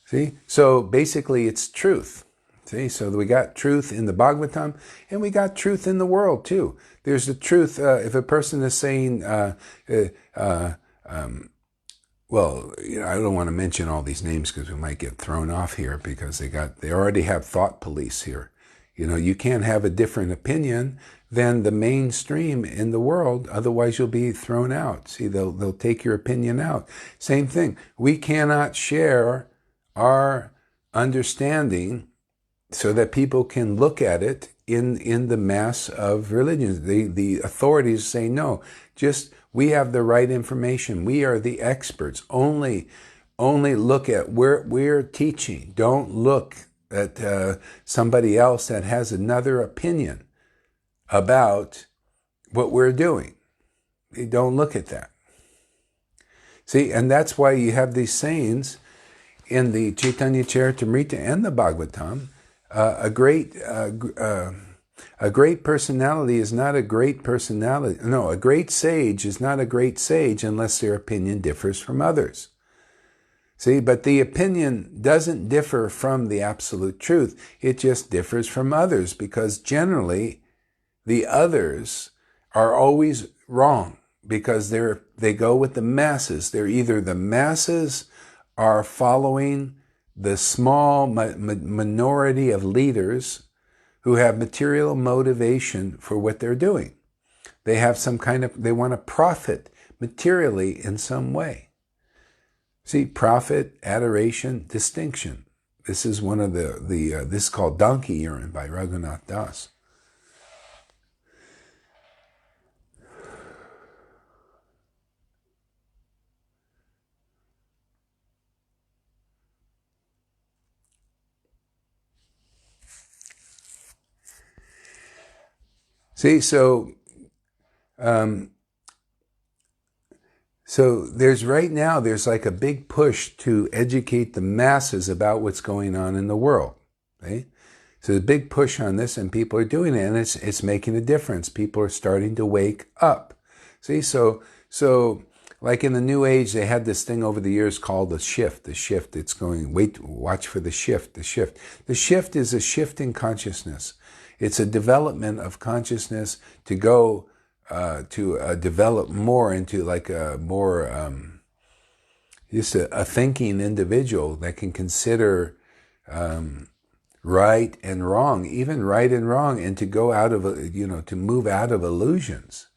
See? So basically it's truth. See? So we got truth in the Bhagavatam, and we got truth in the world too. There's the truth, if a person is saying, well, I don't want to mention all these names because we might get thrown off here because they already have thought police here. You can't have a different opinion than the mainstream in the world, otherwise you'll be thrown out. See, they'll take your opinion out. Same thing. We cannot share our understanding so that people can look at it in the mass of religions. The authorities say, no, just we have the right information. We are the experts. Only look at where we're teaching. Don't look at somebody else that has another opinion about what we're doing. Don't look at that. See, and that's why you have these sayings in the Chaitanya Charitamrita and the Bhagavatam. A great personality is not a great personality. No, a great sage is not a great sage unless their opinion differs from others. See, but the opinion doesn't differ from the absolute truth. It just differs from others because generally the others are always wrong because they go with the masses. They're either the masses are following the small minority of leaders who have material motivation for what they're doing. They have they want to profit materially in some way. See, profit, adoration, distinction. This is one of this is called donkey urine by Raghunath Das. See, so there's like a big push to educate the masses about what's going on in the world. Okay? So there's a big push on this, and people are doing it, and it's making a difference. People are starting to wake up. See, so like in the New Age, they had this thing over the years called the shift. The shift. It's going. Watch for the shift. The shift. The shift is a shift in consciousness. It's a development of consciousness to go to develop more into like a more just a thinking individual that can consider right and wrong, even right and wrong, and to go out of to move out of illusions,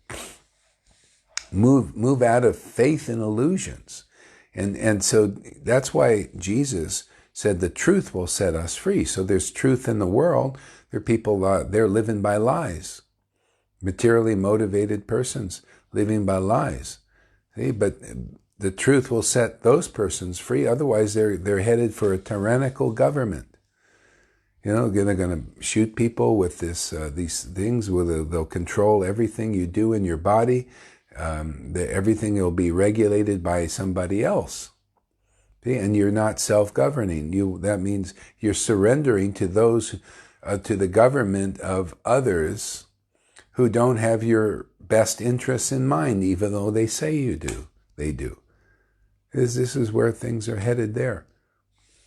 move out of faith in illusions, and so that's why Jesus said the truth will set us free. So there's truth in the world. There are people, they're living by lies. Materially motivated persons living by lies. See? But the truth will set those persons free. Otherwise, they're headed for a tyrannical government. They're going to shoot people with these things where they'll control everything you do in your body. Everything will be regulated by somebody else. See? And you're not self-governing. That means you're surrendering to those, to the government of others who don't have your best interests in mind, even though they say you do. They do. This is where things are headed there.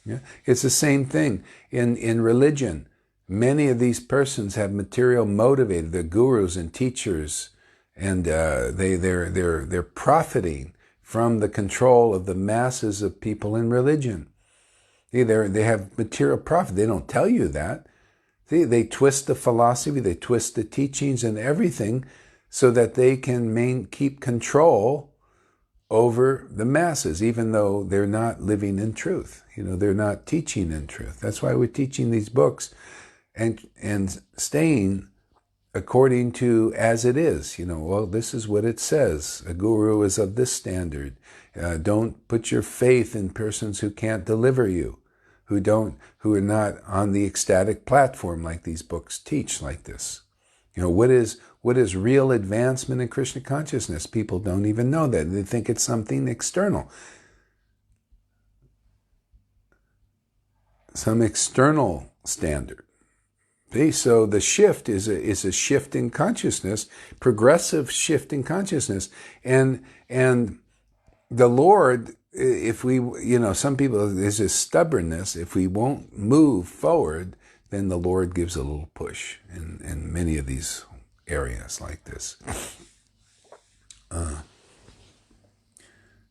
Yeah? It's the same thing in religion. Many of these persons have material motivated. They're gurus and teachers, and they're profiting from the control of the masses of people in religion. See, they have material profit. They don't tell you that. See, they twist the philosophy, they twist the teachings and everything so that they can keep control over the masses, even though they're not living in truth. They're not teaching in truth. That's why we're teaching these books and staying according to as it is. Well, this is what it says. A guru is of this standard. Don't put your faith in persons who can't deliver you, who are not on the ecstatic platform like these books teach like this. What is real advancement in Krishna consciousness? People don't even know that. They think it's something external. Some external standard. See? So the shift is a shift in consciousness, progressive shift in consciousness. And the Lord, if we, some people, there's this stubbornness. If we won't move forward, then the Lord gives a little push in many of these areas like this.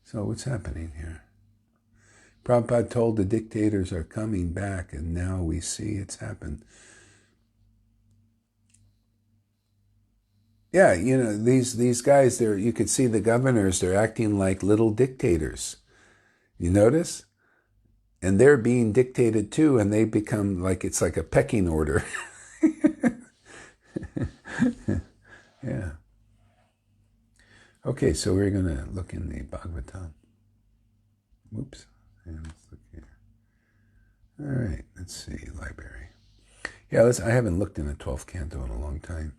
So what's happening here? Prabhupada told the dictators are coming back, and now we see it's happened. Yeah, these guys, you could see the governors, they're acting like little dictators. You notice? And they're being dictated too, and they become it's like a pecking order. Yeah. Okay, so we're going to look in the Bhagavatam. Whoops. And let's look here. All right, let's see, library. Yeah, I haven't looked in the 12th canto in a long time.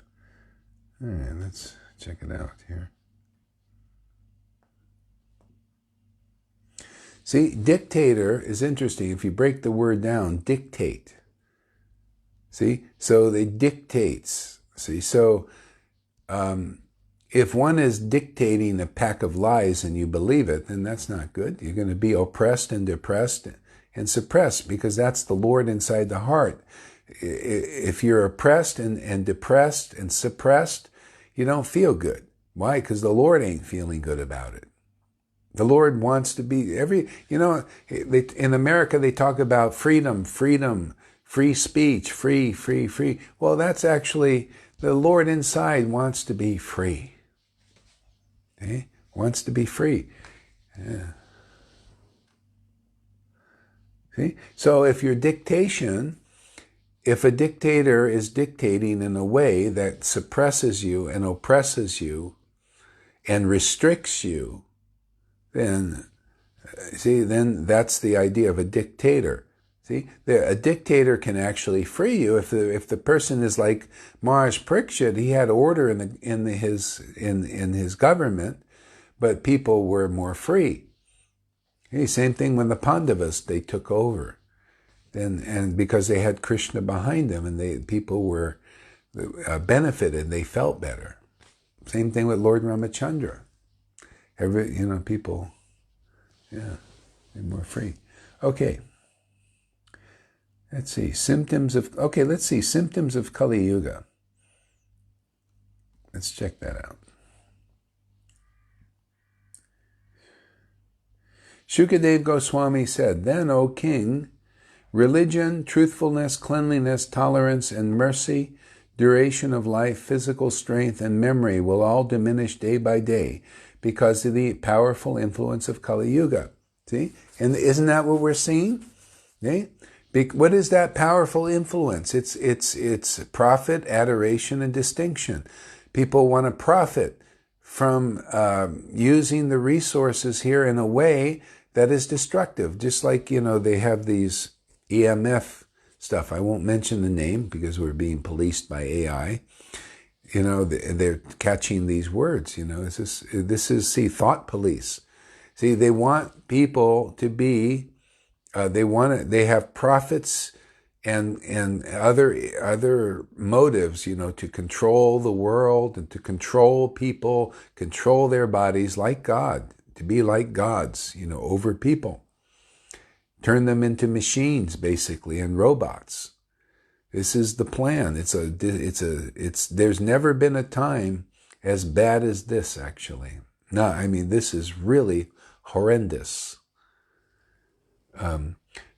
All right, let's check it out here. See, dictator is interesting. If you break the word down, dictate. See, so they dictates. See, so if one is dictating a pack of lies and you believe it, then that's not good. You're going to be oppressed and depressed and suppressed, because that's the Lord inside the heart. If you're oppressed and depressed and suppressed, you don't feel good. Why? Because the Lord ain't feeling good about it. The Lord wants to be in America they talk about freedom, free speech, free. Well, that's actually, the Lord inside wants to be free. Okay? Wants to be free. Yeah. See? So if a dictator is dictating in a way that suppresses you and oppresses you and restricts you, then that's the idea of a dictator. See, a dictator can actually free you if the person is like Maharaj Parikshit. He had order in his government, but people were more free. Okay, same thing when the Pandavas, they took over, and because they had Krishna behind them, and people were benefited, they felt better. Same thing with Lord Ramachandra. People, they're more free. Okay. Let's see, symptoms of Kali Yuga. Let's check that out. Shukadev Goswami said, "Then, O king, religion, truthfulness, cleanliness, tolerance, and mercy, duration of life, physical strength, and memory will all diminish day by day because of the powerful influence of Kali Yuga." See? And isn't that what we're seeing? Okay? What is that powerful influence? It's profit, adoration, and distinction. People want to profit from using the resources here in a way that is destructive. Just like, they have these EMF stuff. I won't mention the name because we're being policed by AI. They're catching these words. This is thought police. See, they want people to be. They have profits and other motives, to control the world and to control people, control their bodies like God, to be like gods, over people. Turn them into machines, basically, and robots. This is the plan. There's never been a time as bad as this, actually. No, this is really horrendous.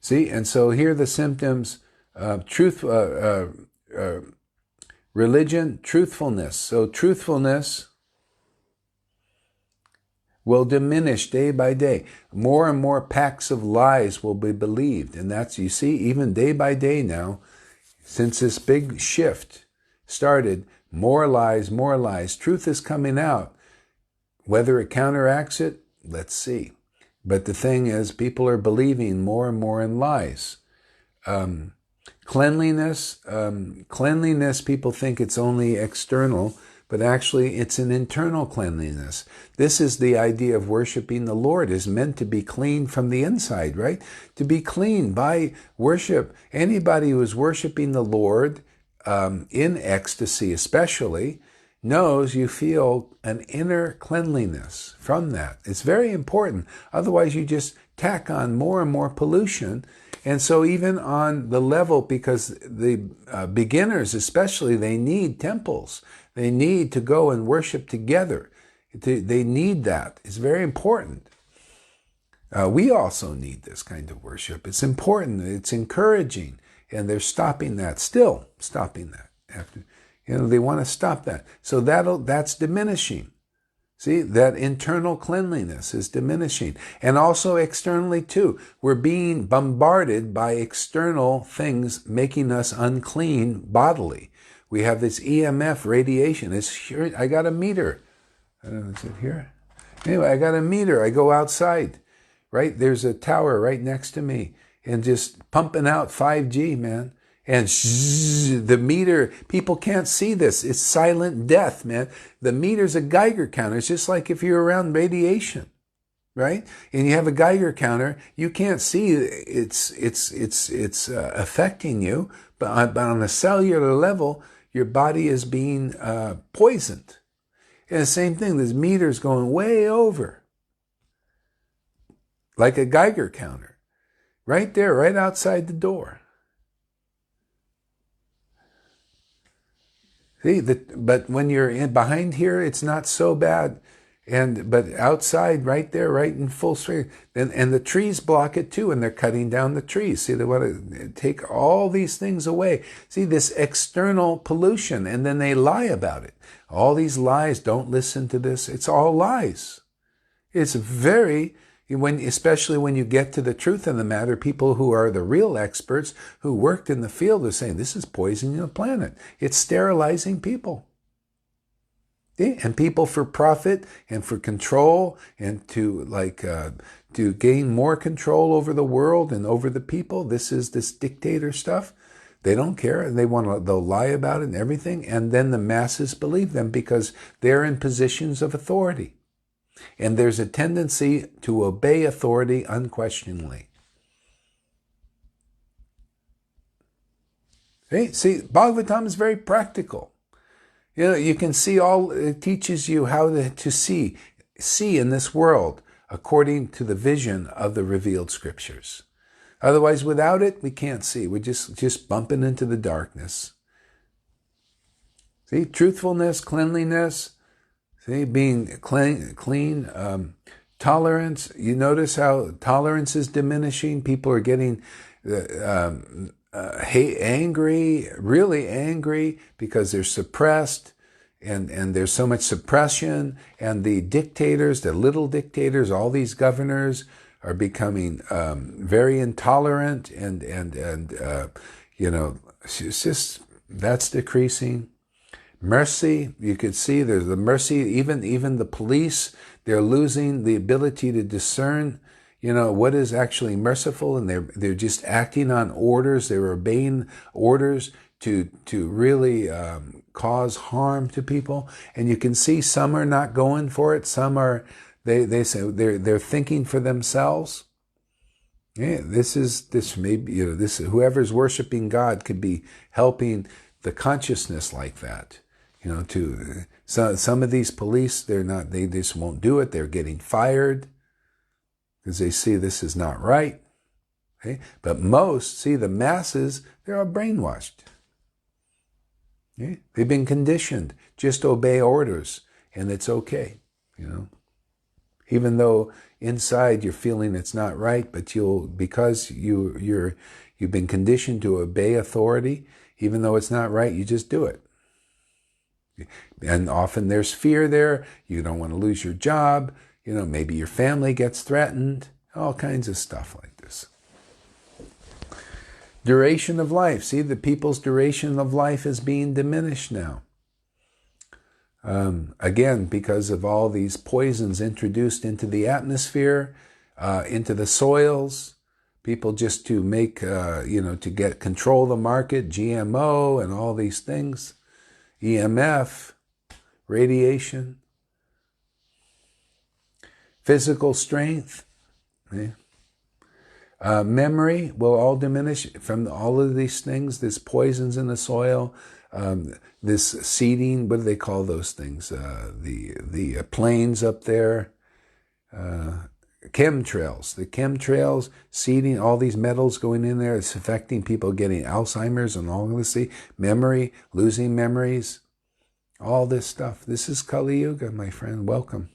See, and so here are the symptoms: religion, truthfulness. So truthfulness will diminish day by day. More and more packs of lies will be believed, and that's, you see, even day by day now, since this big shift started, more lies, more lies. Truth is coming out. Whether it counteracts it, let's see. But the thing is, people are believing more and more in lies. Cleanliness, people think it's only external, but actually it's an internal cleanliness. This is the idea of worshiping the Lord, is meant to be clean from the inside, right? To be clean by worship. Anybody who is worshiping the Lord in ecstasy especially, knows you feel an inner cleanliness from that. It's very important. Otherwise, you just tack on more and more pollution. And so even on the level, because the beginners especially, they need temples. They need to go and worship together. They need that. It's very important. We also need this kind of worship. It's important. It's encouraging. And they're stopping that, still stopping that. They want to stop that. So that's diminishing. See, that internal cleanliness is diminishing. And also externally too. We're being bombarded by external things making us unclean bodily. We have this EMF radiation. I got a meter. I don't know, is it here? Anyway, I got a meter. I go outside, right? There's a tower right next to me and just pumping out 5G, man. And the meter, people can't see this. It's silent death, man. The meter's a Geiger counter. It's just like if you're around radiation, right? And you have a Geiger counter, you can't see it's affecting you, but on a cellular level, your body is being poisoned. And the same thing, this meter's going way over, like a Geiger counter, right there, right outside the door. See, but when you're behind here, it's not so bad. But outside, right there, right in full swing, and the trees block it too, and they're cutting down the trees. See, they want to take all these things away. See, this external pollution, and then they lie about it. All these lies, don't listen to this. It's all lies. It's especially when you get to the truth of the matter, people who are the real experts who worked in the field are saying, this is poisoning the planet. It's sterilizing people. And people for profit and for control and to gain more control over the world and over the people. This is this dictator stuff. They don't care. They'll lie about it and everything. And then the masses believe them because they're in positions of authority. And there's a tendency to obey authority unquestioningly. See, Bhagavatam is very practical. You can see it teaches you how to see in this world according to the vision of the revealed scriptures. Otherwise, without it, we can't see. We're just bumping into the darkness. See, truthfulness, cleanliness, see, being clean, tolerance. You notice how tolerance is diminishing. People are getting angry, really angry, because they're suppressed, and there's so much suppression. And the dictators, the little dictators, all these governors are becoming very intolerant, and it's just, that's decreasing. Mercy, you could see there's the mercy, even the police, they're losing the ability to discern, what is actually merciful, and they're just acting on orders. They're obeying orders to really cause harm to people. And you can see some are not going for it. Some are, they say they're thinking for themselves. Yeah, this maybe, whoever's worshiping God could be helping the consciousness like that. Some of these police, they just won't do it. They're getting fired because they see this is not right. Okay? But the masses, they're all brainwashed. Okay? They've been conditioned. Just obey orders and it's okay. Even though inside you're feeling it's not right, but because you've been conditioned to obey authority, even though it's not right, you just do it. And often there's fear there. You don't want to lose your job. Maybe your family gets threatened. All kinds of stuff like this. Duration of life. See, the people's duration of life is being diminished now. Again, because of all these poisons introduced into the atmosphere, into the soils, people just to make, to control the market, GMO and all these things, EMF, radiation, physical strength, memory will all diminish from all of these things, this poisons in the soil, this seeding, what do they call those things? The planes up there, chemtrails. The chemtrails, seeding, all these metals going in there, it's affecting people getting Alzheimer's and all this, memory, losing memories, all this stuff. This is Kali Yuga, my friend. Welcome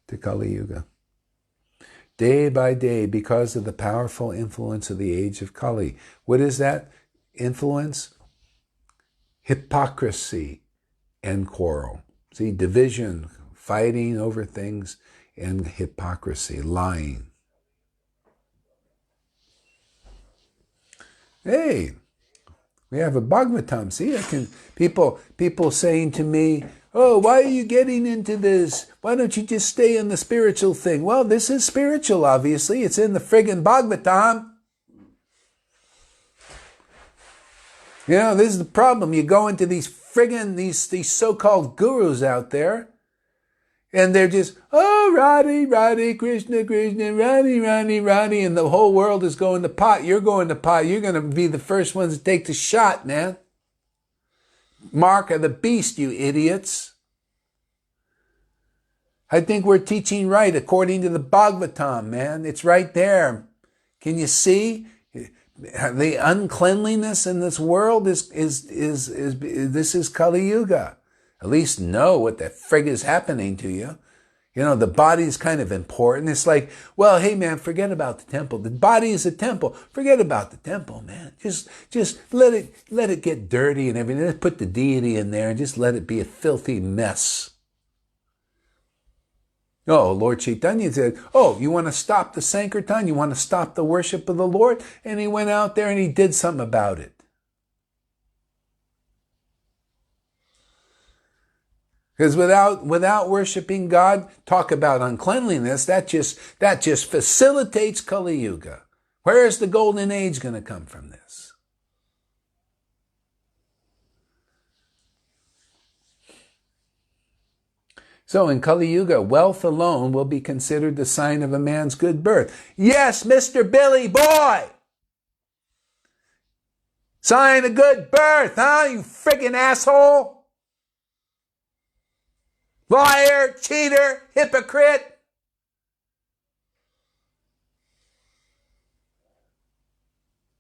to Kali Yuga. Day by day, because of the powerful influence of the age of Kali. What is that influence? Hypocrisy and quarrel. See, division, fighting over things, and hypocrisy, lying. Hey, we have a Bhagavatam. See, people saying to me, oh, why are you getting into this? Why don't you just stay in the spiritual thing? Well, this is spiritual, obviously. It's in the friggin' Bhagavatam. This is the problem. You go into these these so-called gurus out there, and they're just, oh, Radhe, Krishna, Krishna, Radhe, and the whole world is going to pot. You're going to pot. You're going to be the first ones to take the shot, man. Mark of the beast, you idiots. I think we're teaching right according to the Bhagavatam, man. It's right there. Can you see? The uncleanliness in this world is this is Kali Yuga. At least know what the frig is happening to you. The body is kind of important. It's like, well, hey man, forget about the temple. The body is a temple. Forget about the temple, man. Just let it get dirty and everything. Let's put the deity in there and just let it be a filthy mess. Oh, Lord Chaitanya said, oh, you want to stop the Sankirtan? You want to stop the worship of the Lord? And he went out there and he did something about it. Because without worshiping God, talk about uncleanliness, that just facilitates Kali Yuga. Where is the golden age going to come from this? So in Kali Yuga, wealth alone will be considered the sign of a man's good birth. Yes, Mr. Billy Boy! Sign of good birth, huh, you friggin' asshole? Liar, cheater, hypocrite.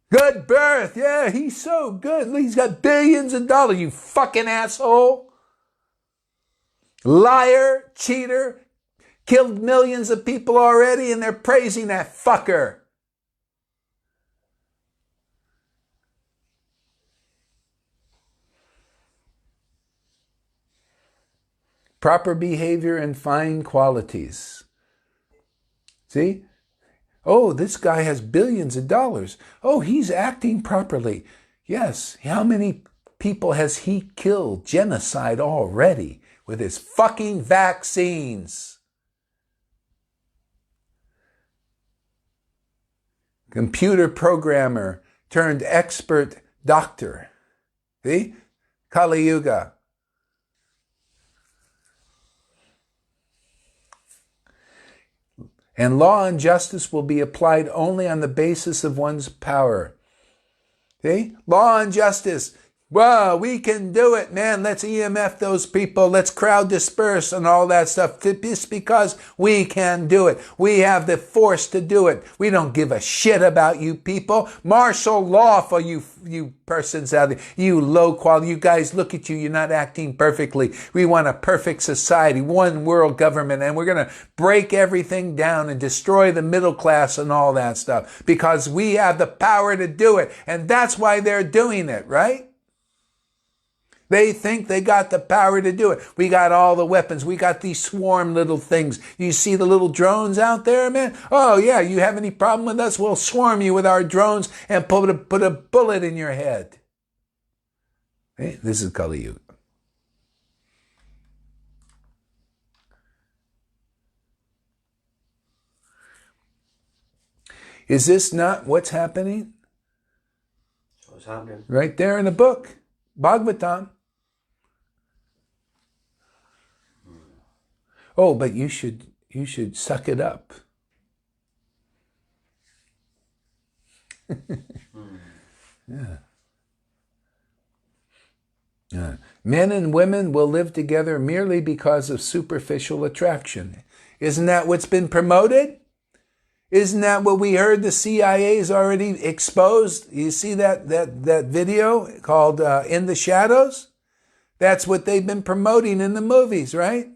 Good birth. Yeah, he's so good. He's got billions of dollars, you fucking asshole. Liar, cheater, killed millions of people already and they're praising that fucker. Proper behavior and fine qualities. See? Oh, this guy has billions of dollars. Oh, he's acting properly. Yes, how many people has he killed? Genocide already with his fucking vaccines. Computer programmer turned expert doctor. See? Kali Yuga. And law and justice will be applied only on the basis of one's power. See? Law and justice. Wow, we can do it, man. Let's EMF those people. Let's crowd disperse and all that stuff. Just because we can do it. We have the force to do it. We don't give a shit about you people. Martial law for you persons out there. You low quality. You guys, look at you. You're not acting perfectly. We want a perfect society, one world government, and we're going to break everything down and destroy the middle class and all that stuff because we have the power to do it. And that's why they're doing it, right? They think they got the power to do it. We got all the weapons. We got these swarm little things. You see the little drones out there, man? Oh, yeah, you have any problem with us? We'll swarm you with our drones and put a bullet in your head. Hey, this is Kali Yuga. Is this not what's happening? What's happening? Right there in the book, Bhagavatam. Oh, but you should suck it up. Yeah. Men and women will live together merely because of superficial attraction. Isn't that what's been promoted? Isn't that what we heard the CIA's already exposed? You see that video called In the Shadows? That's what they've been promoting in the movies, right?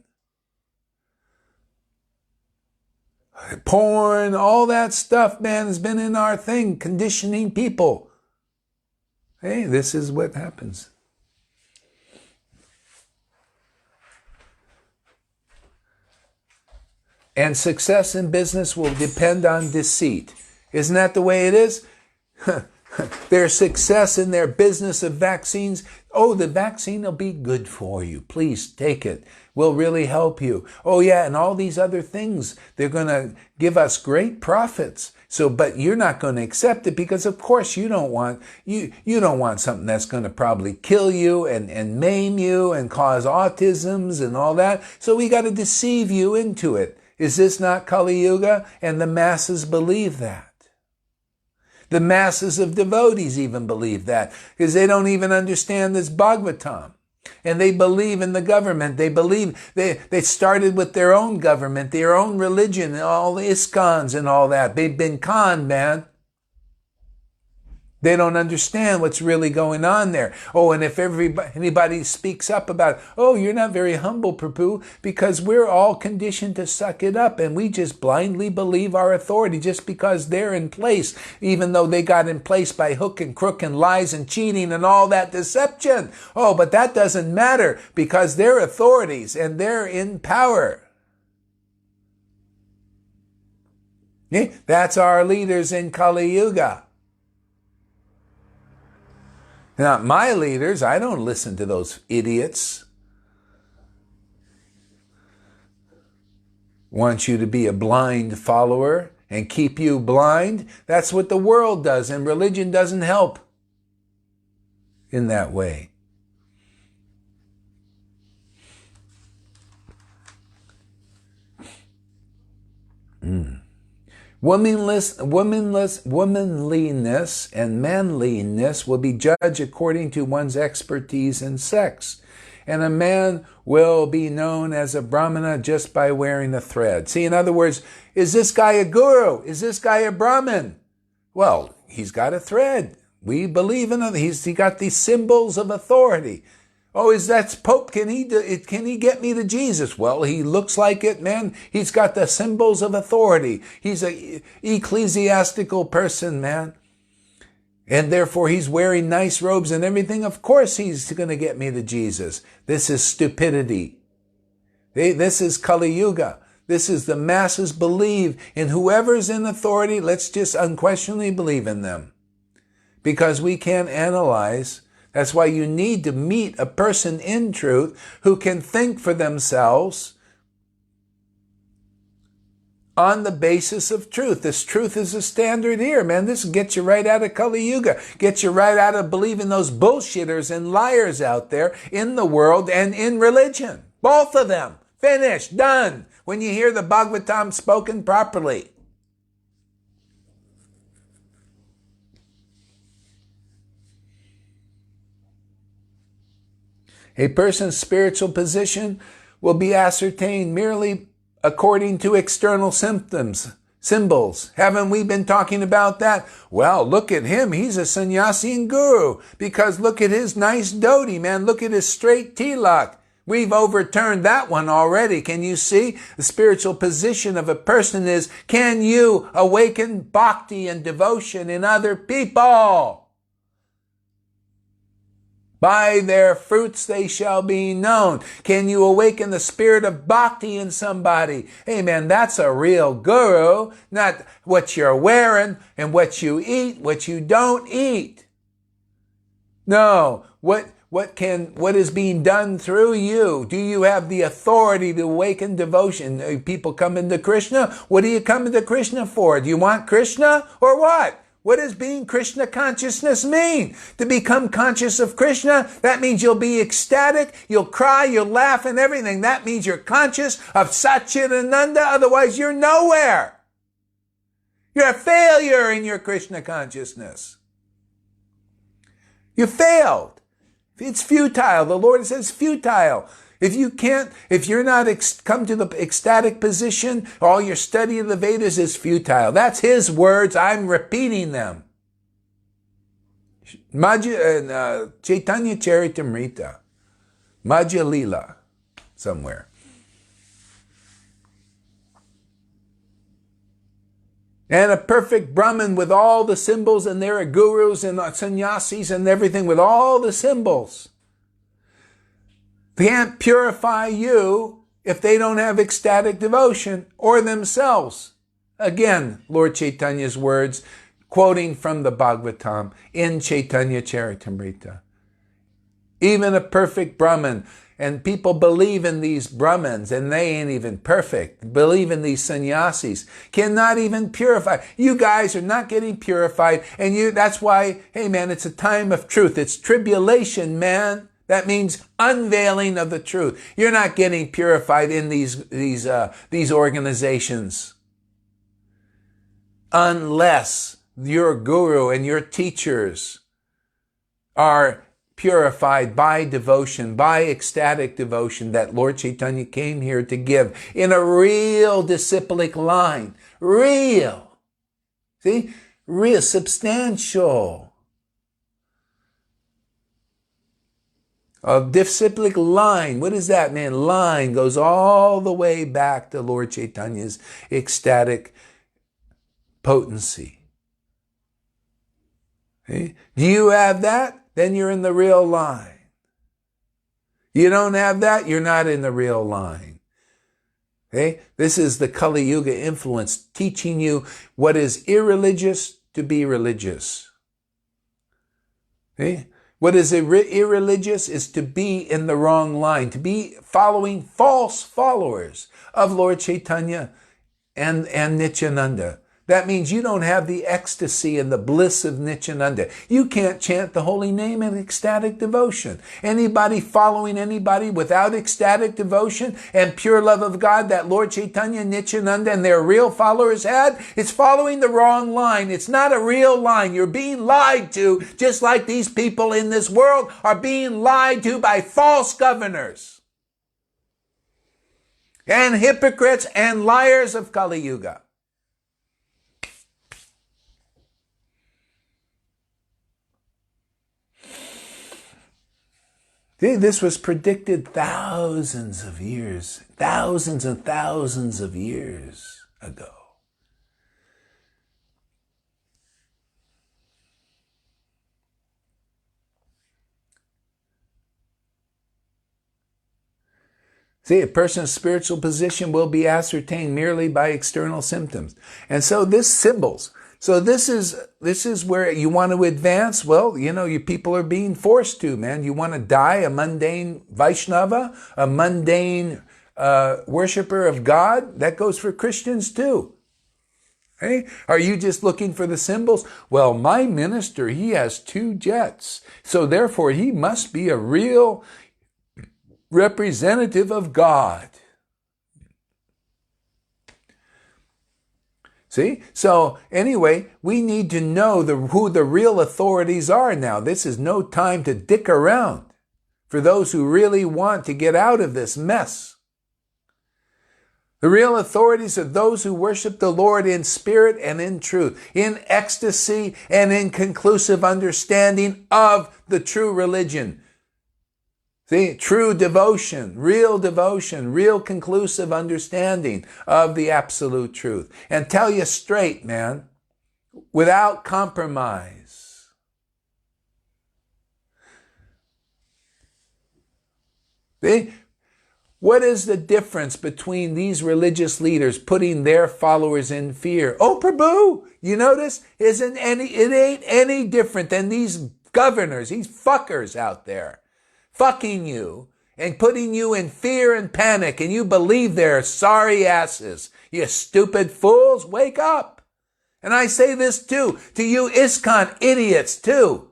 Porn, all that stuff, man, has been in our thing, conditioning people. Hey, this is what happens. And success in business will depend on deceit. Isn't that the way it is? Their success in their business of vaccines. Oh, the vaccine will be good for you. Please take it. Will really help you. Oh yeah, and all these other things. They're going to give us great profits. So, but you're not going to accept it because of course you don't want something that's going to probably kill you and maim you and cause autisms and all that. So we got to deceive you into it. Is this not Kali Yuga? And the masses believe that. The masses of devotees even believe that because they don't even understand this Bhagavatam. And they believe in the government. They believe they started with their own government, their own religion, all the ISKCONs and all that. They've been conned, man. They don't understand what's really going on there. Oh, and if anybody speaks up about, oh, you're not very humble, Prabhu, because we're all conditioned to suck it up and we just blindly believe our authority just because they're in place, even though they got in place by hook and crook and lies and cheating and all that deception. Oh, but that doesn't matter because they're authorities and they're in power. That's our leaders in Kali Yuga. Not my leaders. I don't listen to those idiots. Want you to be a blind follower and keep you blind. That's what the world does, and religion doesn't help in that way. Womanliness and manliness will be judged according to one's expertise in sex. And a man will be known as a Brahmana just by wearing a thread. See, in other words, is this guy a guru? Is this guy a Brahmin? Well, he's got a thread. We believe in it. He got these symbols of authority. Oh, is that Pope? Can he get me to Jesus? Well, he looks like it, man. He's got the symbols of authority. He's a ecclesiastical person, man. And therefore he's wearing nice robes and everything. Of course he's going to get me to Jesus. This is stupidity. This is Kali Yuga. This is the masses believe in whoever's in authority. Let's just unquestionably believe in them. Because we can't analyze. That's why you need to meet a person in truth who can think for themselves on the basis of truth. This truth is a standard here, man. This gets you right out of Kali Yuga. Gets you right out of believing those bullshitters and liars out there in the world and in religion. Both of them. Finished. Done. When you hear the Bhagavatam spoken properly. A person's spiritual position will be ascertained merely according to external symbols. Haven't we been talking about that? Well, look at him. He's a sannyasi and guru. Because look at his nice dhoti, man. Look at his straight tilak. We've overturned that one already. Can you see? The spiritual position of a person is, can you awaken bhakti and devotion in other people? By their fruits they shall be known. Can you awaken the spirit of bhakti in somebody? Hey man, that's a real guru, not what you're wearing and what you eat, what you don't eat. No, what is being done through you? Do you have the authority to awaken devotion? People come into Krishna. What are you coming to Krishna for? Do you want Krishna or what? What does being Krishna consciousness mean? To become conscious of Krishna, that means you'll be ecstatic, you'll cry, you'll laugh and everything. That means you're conscious of Satchidananda, otherwise you're nowhere. You're a failure in your Krishna consciousness. You failed. It's futile. The Lord says futile. If you're not come to the ecstatic position, all your study of the Vedas is futile. That's His words. I'm repeating them. Chaitanya Charitamrita. Madhya Lila. Somewhere. And a perfect Brahmin with all the symbols, and there are gurus and sannyasis and everything with all the symbols. They can't purify you if they don't have ecstatic devotion or themselves. Again, Lord Chaitanya's words, quoting from the Bhagavatam in Chaitanya Charitamrita. Even a perfect Brahmin, and people believe in these Brahmins, and they ain't even perfect, believe in these sannyasis, cannot even purify. You guys are not getting purified, and that's why, hey man, it's a time of truth. It's tribulation, man. That means unveiling of the truth. You're not getting purified in these organizations unless your guru and your teachers are purified by devotion, by ecstatic devotion that Lord Chaitanya came here to give in a real disciplic line. Real. See? Real, substantial. A disciplic line. What does that mean? Line goes all the way back to Lord Chaitanya's ecstatic potency. Okay? Do you have that? Then you're in the real line. You don't have that? You're not in the real line. Okay? This is the Kali Yuga influence teaching you what is irreligious to be religious. Okay? What is irreligious is to be in the wrong line, to be following false followers of Lord Chaitanya and Nityananda. That means you don't have the ecstasy and the bliss of Nityananda. You can't chant the holy name in ecstatic devotion. Anybody following anybody without ecstatic devotion and pure love of God that Lord Chaitanya, Nityananda, and their real followers had, it's following the wrong line. It's not a real line. You're being lied to, just like these people in this world are being lied to by false governors and hypocrites and liars of Kali Yuga. This was predicted thousands and thousands of years ago. See, a person's spiritual position will be ascertained merely by external symptoms. And so this symbols. So this is where you want to advance. Well, you people are being forced to, man. You want to die a mundane Vaishnava, a mundane worshiper of God? That goes for Christians too. Hey, are you just looking for the symbols? Well, my minister, he has 2 jets. So therefore, he must be a real representative of God. See? So anyway, we need to know who the real authorities are now. This is no time to dick around for those who really want to get out of this mess. The real authorities are those who worship the Lord in spirit and in truth, in ecstasy and in conclusive understanding of the true religion. See, true devotion, real conclusive understanding of the absolute truth. And tell you straight, man, without compromise. See, what is the difference between these religious leaders putting their followers in fear? Oh, Prabhu, you notice? It ain't any different than these governors, these fuckers out there. Fucking you and putting you in fear and panic, and you believe they're sorry asses. You stupid fools, wake up. And I say this too, to you ISKCON idiots too.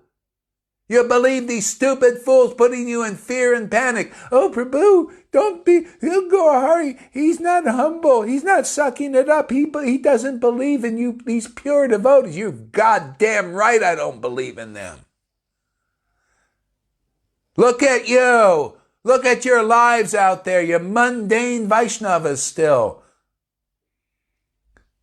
You believe these stupid fools putting you in fear and panic. Oh, Prabhu, he'll go hurry. He's not humble. He's not sucking it up. He doesn't believe in you, these pure devotees. You're goddamn right I don't believe in them. Look at you. Look at your lives out there. You're mundane Vaishnavas still.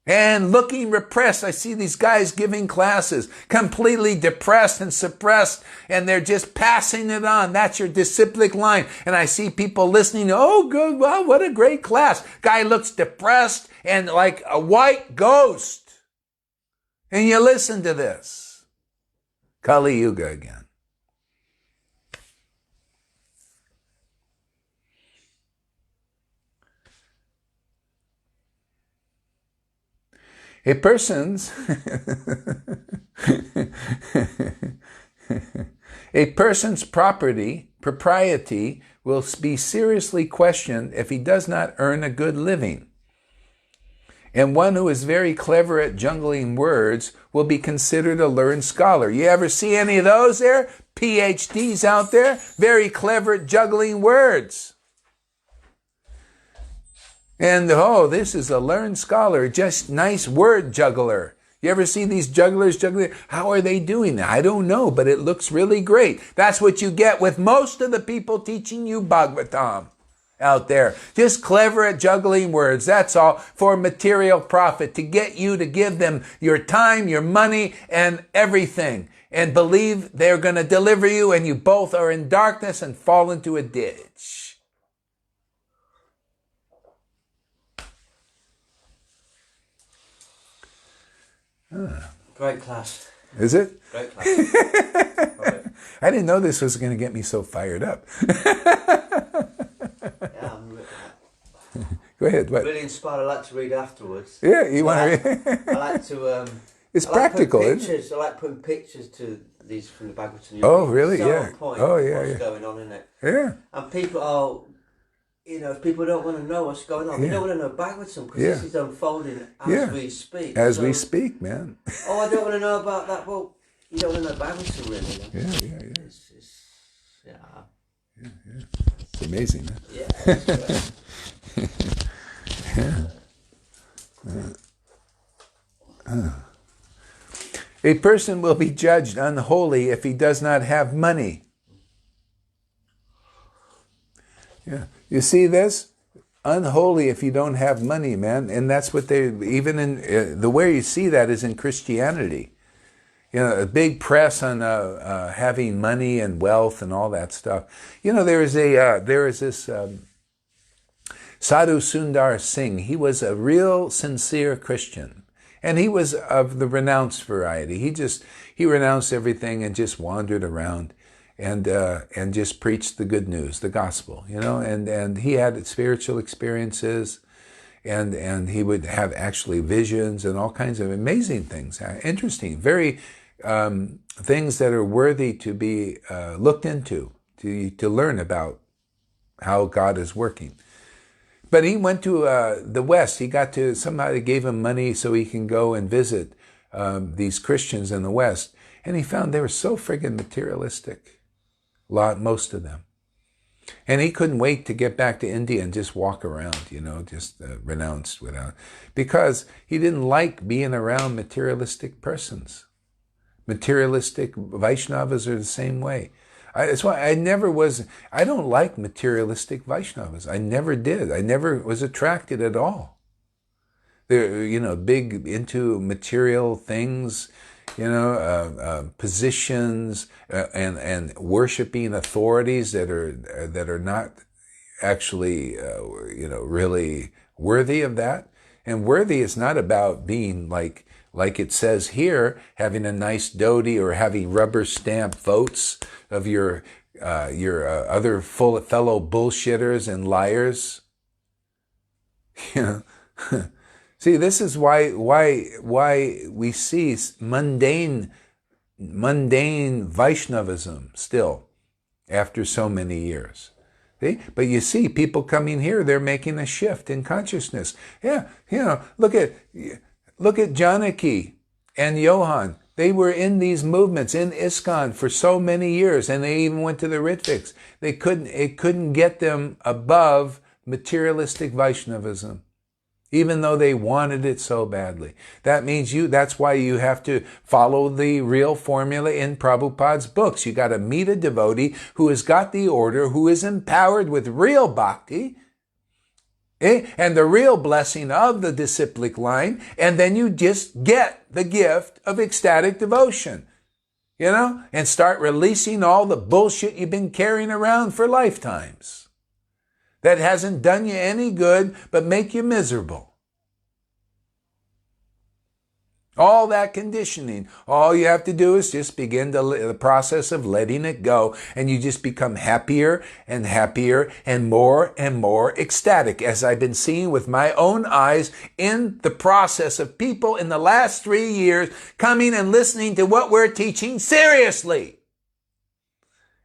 And looking repressed. I see these guys giving classes, completely depressed and suppressed, and they're just passing it on. That's your disciplic line. And I see people listening. Oh, good. Wow, what a great class. Guy looks depressed and like a white ghost. And you listen to this. Kali Yuga again. A person's propriety will be seriously questioned if he does not earn a good living. And one who is very clever at juggling words will be considered a learned scholar. You ever see any of those there? PhDs out there? Very clever at juggling words. And, this is a learned scholar, just nice word juggler. You ever see these jugglers juggling? How are they doing that? I don't know, but it looks really great. That's what you get with most of the people teaching you Bhagavatam out there. Just clever at juggling words. That's all for material profit, to get you to give them your time, your money, and everything. And believe they're going to deliver you, and you both are in darkness and fall into a ditch. Great class. Is it? Great class. Right. I didn't know this was going to get me so fired up. Go ahead. What? Really inspired. I like to read afterwards. Yeah, you want to read? I like to. It's practical, isn't it? I like putting pictures to these from the Bhagavatam. Oh, really? So Yeah. on point What's going on in it. Yeah. And people are, if people don't want to know what's going on, they don't want to know Bhagavatam because this is unfolding as we speak. As we speak, man. I don't want to know about that. Well, you don't want to know Bhagavatam, really. Yeah. Yeah. It's amazing, man. Yeah. That's yeah. A person will be judged unholy if he does not have money. Yeah. You see this? Unholy if you don't have money, man. And that's what even in, the way you see that is in Christianity. A big press on having money and wealth and all that stuff. There is this Sadhu Sundar Singh. He was a real sincere Christian. And he was of the renounced variety. He renounced everything and just wandered around. and just preached the good news, the gospel, and he had spiritual experiences, and he would have actually visions and all kinds of amazing things, interesting, very things that are worthy to be looked into, to learn about how God is working. But he went to the West. He got to, somebody gave him money so he can go and visit these Christians in the West. And he found they were so friggin' materialistic, most of them. And he couldn't wait to get back to India and just walk around, just renounced without, because he didn't like being around materialistic persons. Materialistic Vaishnavas are the same way. That's why I don't like materialistic Vaishnavas. I never did. I never was attracted at all. They're, big into material things, positions, and worshiping authorities that are not actually, really worthy of that. And worthy is not about being like it says here, having a nice dhoti or having rubber stamp votes of your other fellow bullshitters and liars. See, this is why we see mundane Vaishnavism still after so many years. See? But you see people coming here, they're making a shift in consciousness. Yeah, look at Janaki and Johan. They were in these movements, in ISKCON for so many years, and they even went to the Ritviks. It couldn't get them above materialistic Vaishnavism, even though they wanted it so badly. That means that's why you have to follow the real formula in Prabhupada's books. You got to meet a devotee who has got the order, who is empowered with real bhakti, and the real blessing of the disciplic line, and then you just get the gift of ecstatic devotion, and start releasing all the bullshit you've been carrying around for lifetimes that hasn't done you any good but make you miserable. All that conditioning, all you have to do is just begin the process of letting it go, and you just become happier and happier and more ecstatic, as I've been seeing with my own eyes in the process of people in the last 3 years coming and listening to what we're teaching seriously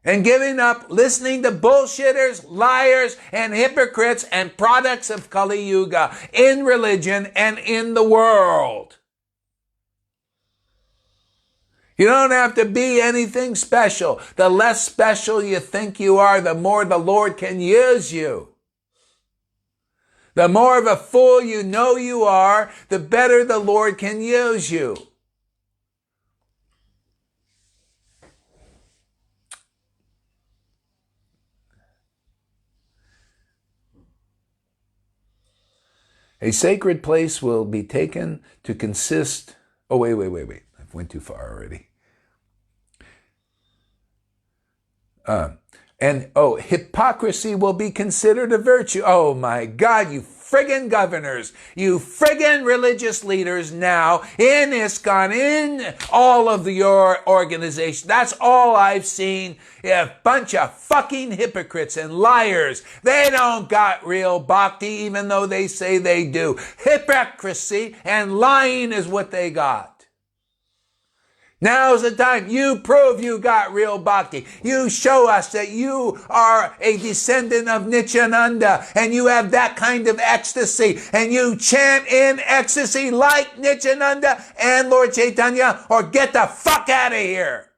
and giving up listening to bullshitters, liars, and hypocrites and products of Kali Yuga in religion and in the world. You don't have to be anything special. The less special you think you are, the more the Lord can use you. The more of a fool you know you are, the better the Lord can use you. A sacred place will be taken to consist... Oh, wait. I went too far already. Hypocrisy will be considered a virtue. Oh my God, you friggin' governors, you friggin' religious leaders now in ISKCON, in all of your organizations. That's all I've seen. A bunch of fucking hypocrites and liars. They don't got real bhakti, even though they say they do. Hypocrisy and lying is what they got. Now's the time. You prove you got real bhakti. You show us that you are a descendant of Nityananda and you have that kind of ecstasy and you chant in ecstasy like Nityananda and Lord Chaitanya, or get the fuck out of here.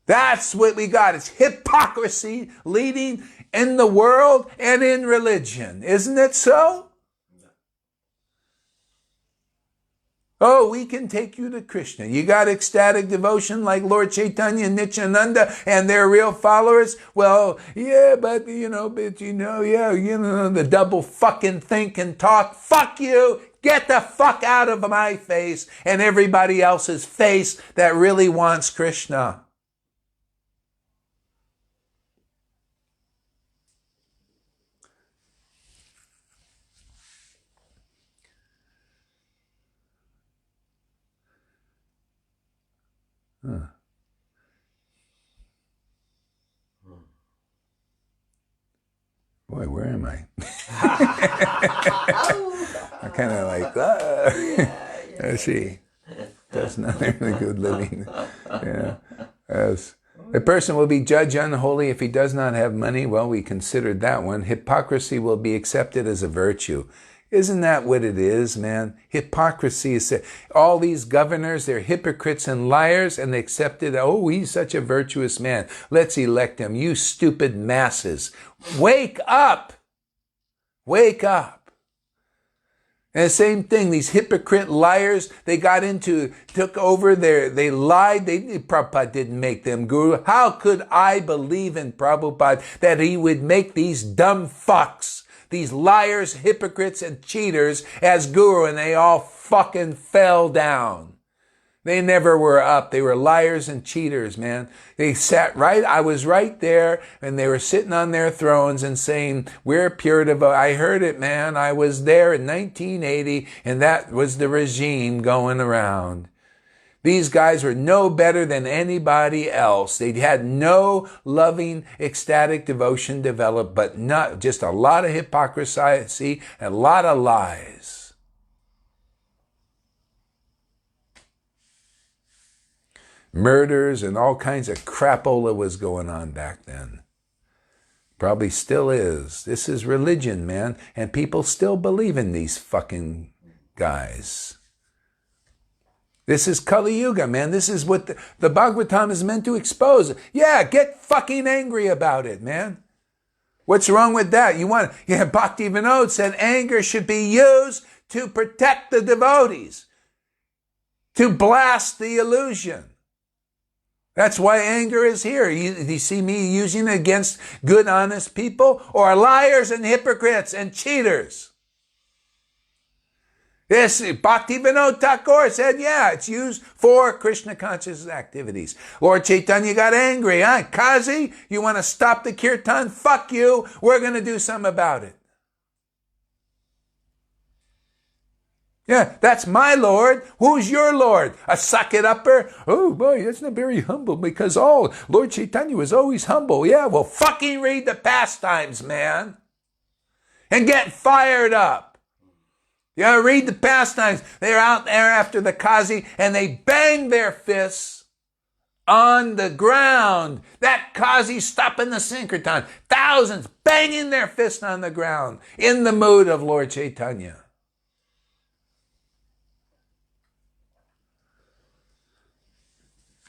That's what we got. It's hypocrisy leading in the world and in religion. Isn't it so? Oh, we can take you to Krishna. You got ecstatic devotion like Lord Chaitanya and Nityananda and their real followers? Well, yeah, but the double fucking think and talk. Fuck you. Get the fuck out of my face and everybody else's face that really wants Krishna. Huh. Boy, where am I? I'm kind of like, let's see. That's not really good living. Yeah. As a person will be judged unholy if he does not have money. Well, we considered that one. Hypocrisy will be accepted as a virtue. Isn't that what it is, man? Hypocrisy is all these governors, they're hypocrites and liars, and they accepted, oh, he's such a virtuous man. Let's elect him. You stupid masses. Wake up! Wake up! And the same thing, these hypocrite liars, they took over they lied. Prabhupada didn't make them guru. How could I believe in Prabhupada that he would make these dumb fucks, these liars, hypocrites, and cheaters as guru, and they all fucking fell down? They never were up. They were liars and cheaters, man. They sat right, I was right there, and they were sitting on their thrones and saying, we're pure devout. I heard it, man. I was there in 1980, and that was the regime going around. These guys were no better than anybody else. They had no loving, ecstatic devotion developed, but not just a lot of hypocrisy and a lot of lies. Murders and all kinds of crapola was going on back then. Probably still is. This is religion, man. And people still believe in these fucking guys. This is Kali Yuga, man. This is what the Bhagavatam is meant to expose. Yeah, get fucking angry about it, man. What's wrong with that? Bhakti Vinod said anger should be used to protect the devotees, to blast the illusion. That's why anger is here. You see me using it against good, honest people or liars and hypocrites and cheaters? Yes, Bhakti Vinod Thakur said, yeah, it's used for Krishna consciousness activities. Lord Chaitanya got angry. Kazi, you want to stop the kirtan? Fuck you. We're going to do something about it. Yeah, that's my Lord. Who's your Lord? A suck-it-upper? Oh, boy, that's not very humble because Lord Chaitanya was always humble. Yeah, well, fucking read the pastimes, man. And get fired up. Yeah, read the pastimes. They're out there after the Kazi and they bang their fists on the ground. That Kazi stopping the Sankirtan. Thousands banging their fists on the ground in the mood of Lord Chaitanya.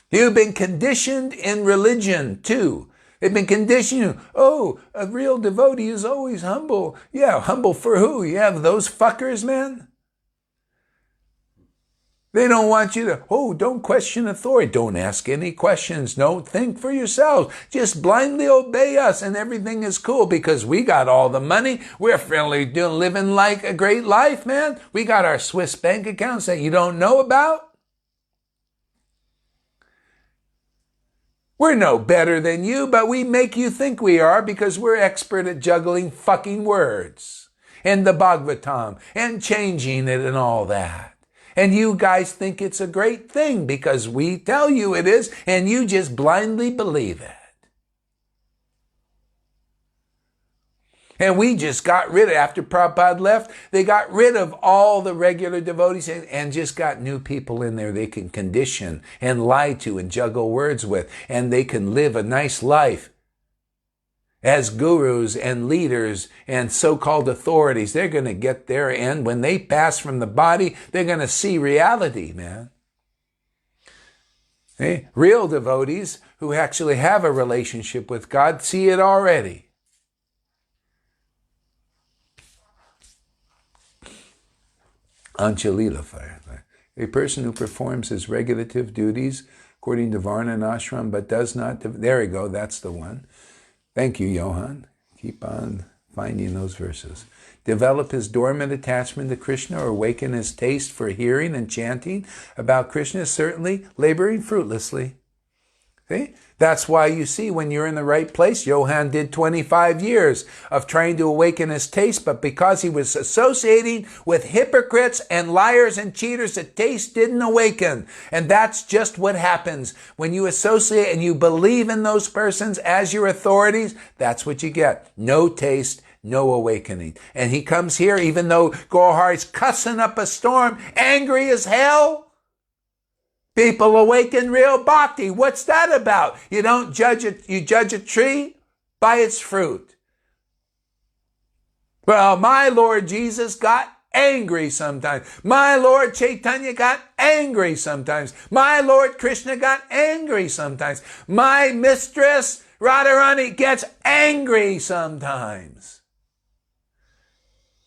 You've been conditioned in religion, too. They've been conditioned. Oh, a real devotee is always humble. Yeah, humble for who? You have those fuckers, man? They don't want you to, don't question authority. Don't ask any questions. Don't think for yourselves. Just blindly obey us and everything is cool because we got all the money. We're friendly, living like a great life, man. We got our Swiss bank accounts that you don't know about. We're no better than you, but we make you think we are because we're expert at juggling fucking words and the Bhagavatam and changing it and all that. And you guys think it's a great thing because we tell you it is and you just blindly believe it. And we just got rid of, after Prabhupada left, they got rid of all the regular devotees and just got new people in there they can condition and lie to and juggle words with. And they can live a nice life as gurus and leaders and so-called authorities. They're going to get their end. When they pass from the body, they're going to see reality, man. Real devotees who actually have a relationship with God see it already. Anchalila Firefly. A person who performs his regulative duties according to Varna and Ashram, but does not, there we go, that's the one. Thank you, Johan. Keep on finding those verses. Develop his dormant attachment to Krishna or awaken his taste for hearing and chanting about Krishna, certainly laboring fruitlessly. See? That's why you see when you're in the right place, Johann did 25 years of trying to awaken his taste, but because he was associating with hypocrites and liars and cheaters, the taste didn't awaken. And that's just what happens. When you associate and you believe in those persons as your authorities, that's what you get. No taste, no awakening. And he comes here, even though Gohar's cussing up a storm, angry as hell. People awaken real bhakti. What's that about? You don't judge it. You judge a tree by its fruit. Well, my Lord Jesus got angry sometimes. My Lord Chaitanya got angry sometimes. My Lord Krishna got angry sometimes. My mistress Radharani gets angry sometimes.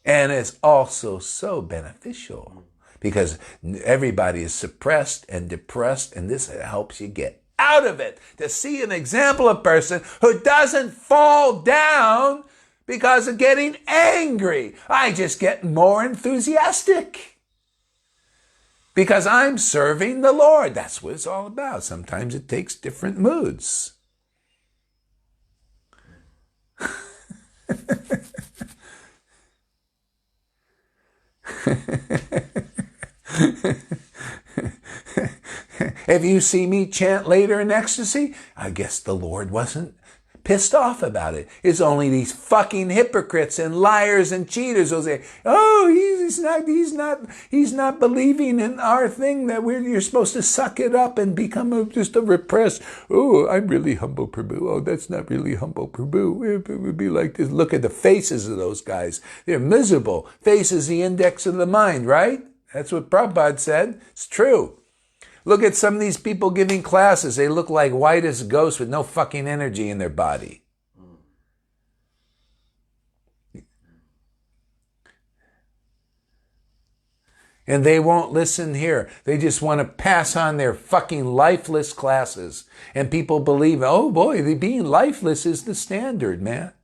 And it's also so beneficial. Because everybody is suppressed and depressed, and this helps you get out of it. To see an example of a person who doesn't fall down because of getting angry. I just get more enthusiastic. Because I'm serving the Lord. That's what it's all about. Sometimes it takes different moods. If you see me chant later in ecstasy, I guess the Lord wasn't pissed off about it. It's only these fucking hypocrites and liars and cheaters who'll say, "Oh, he's not believing in our thing that you're supposed to suck it up and become just a repressed. Oh, I'm really humble Prabhu. Oh, that's not really humble Prabhu. It would be like this." Look at the faces of those guys. They're miserable. Face is the index of the mind, right? That's what Prabhupada said. It's true. Look at some of these people giving classes. They look like white as ghosts with no fucking energy in their body. And they won't listen here. They just want to pass on their fucking lifeless classes. And people believe, oh boy, being lifeless is the standard, man.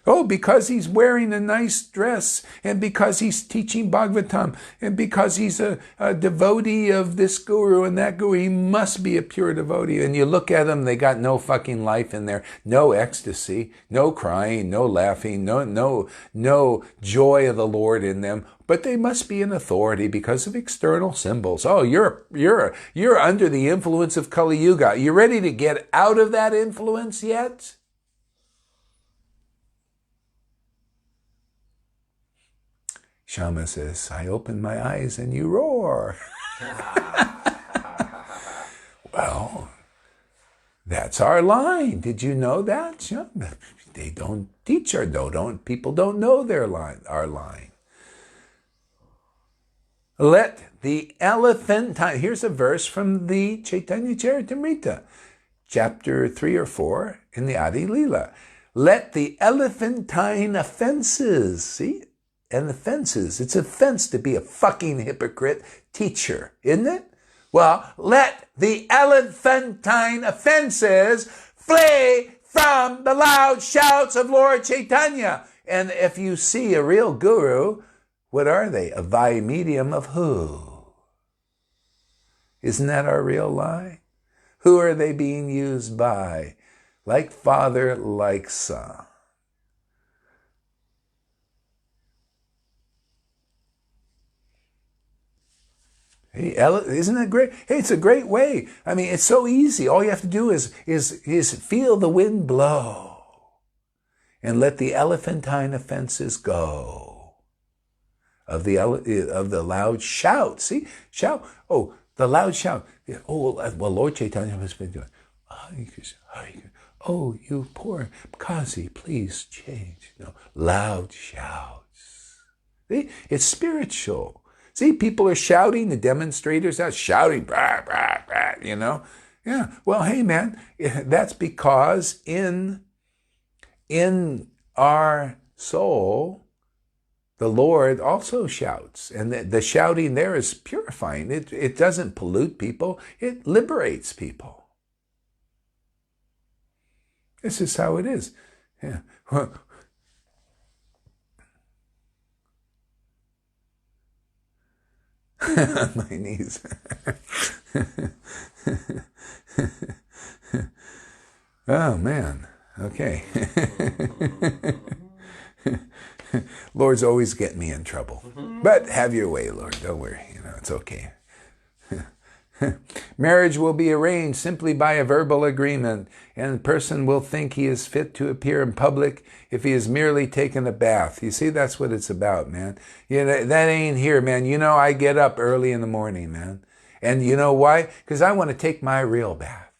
Oh, because he's wearing a nice dress, and because he's teaching Bhagavatam, and because he's a devotee of this guru and that guru, he must be a pure devotee. And you look at them, they got no fucking life in there, no ecstasy, no crying, no laughing, no joy of the Lord in them. But they must be an authority because of external symbols. Oh, you're under the influence of Kali Yuga. You ready to get out of that influence yet? Shama says, I open my eyes and you roar. Well, that's our line. Did you know that? They don't teach people don't know our line. Let the elephantine, here's a verse from the Chaitanya Charitamrita, chapter 3 or 4 in the Adi Leela. Let the elephantine offenses, see? And offenses. It's offense to be a fucking hypocrite teacher, isn't it? Well, let the elephantine offenses flee from the loud shouts of Lord Chaitanya. And if you see a real guru, what are they? A Vai medium of who? Isn't that our real lie? Who are they being used by? Like father, like son. Hey, isn't it great? Hey, it's a great way. I mean, it's so easy. All you have to do is feel the wind blow and let the elephantine offenses go of the loud shout. See, shout. Oh, the loud shout. Oh, well, Lord Chaitanya has been doing. Oh, you poor Kazi, please change. No, loud shouts. See, it's spiritual. See, people are shouting, the demonstrators are shouting, brah, brah, brah, you know? Yeah, well, hey, man, that's because in our soul, the Lord also shouts. And the shouting there is purifying. It doesn't pollute people. It liberates people. This is how it is. Yeah. My knees. Oh, man. Okay. Lord's always getting me in trouble. But have your way, Lord. Don't worry. It's okay. Marriage will be arranged simply by a verbal agreement, and the person will think he is fit to appear in public if he has merely taken a bath. You see, that's what it's about, man. That ain't here, man. I get up early in the morning, man. And you know why? Because I want to take my real bath.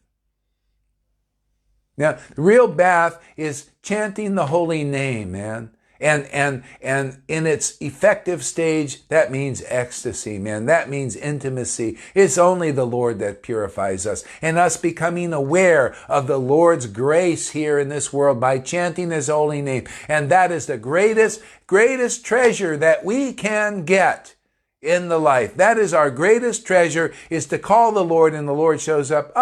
Now, the real bath is chanting the holy name, man. And in its effective stage, that means ecstasy, man. That means intimacy. It's only the Lord that purifies us. And us becoming aware of the Lord's grace here in this world by chanting His holy name. And that is the greatest treasure that we can get in the life. That is our greatest treasure, is to call the Lord and the Lord shows up.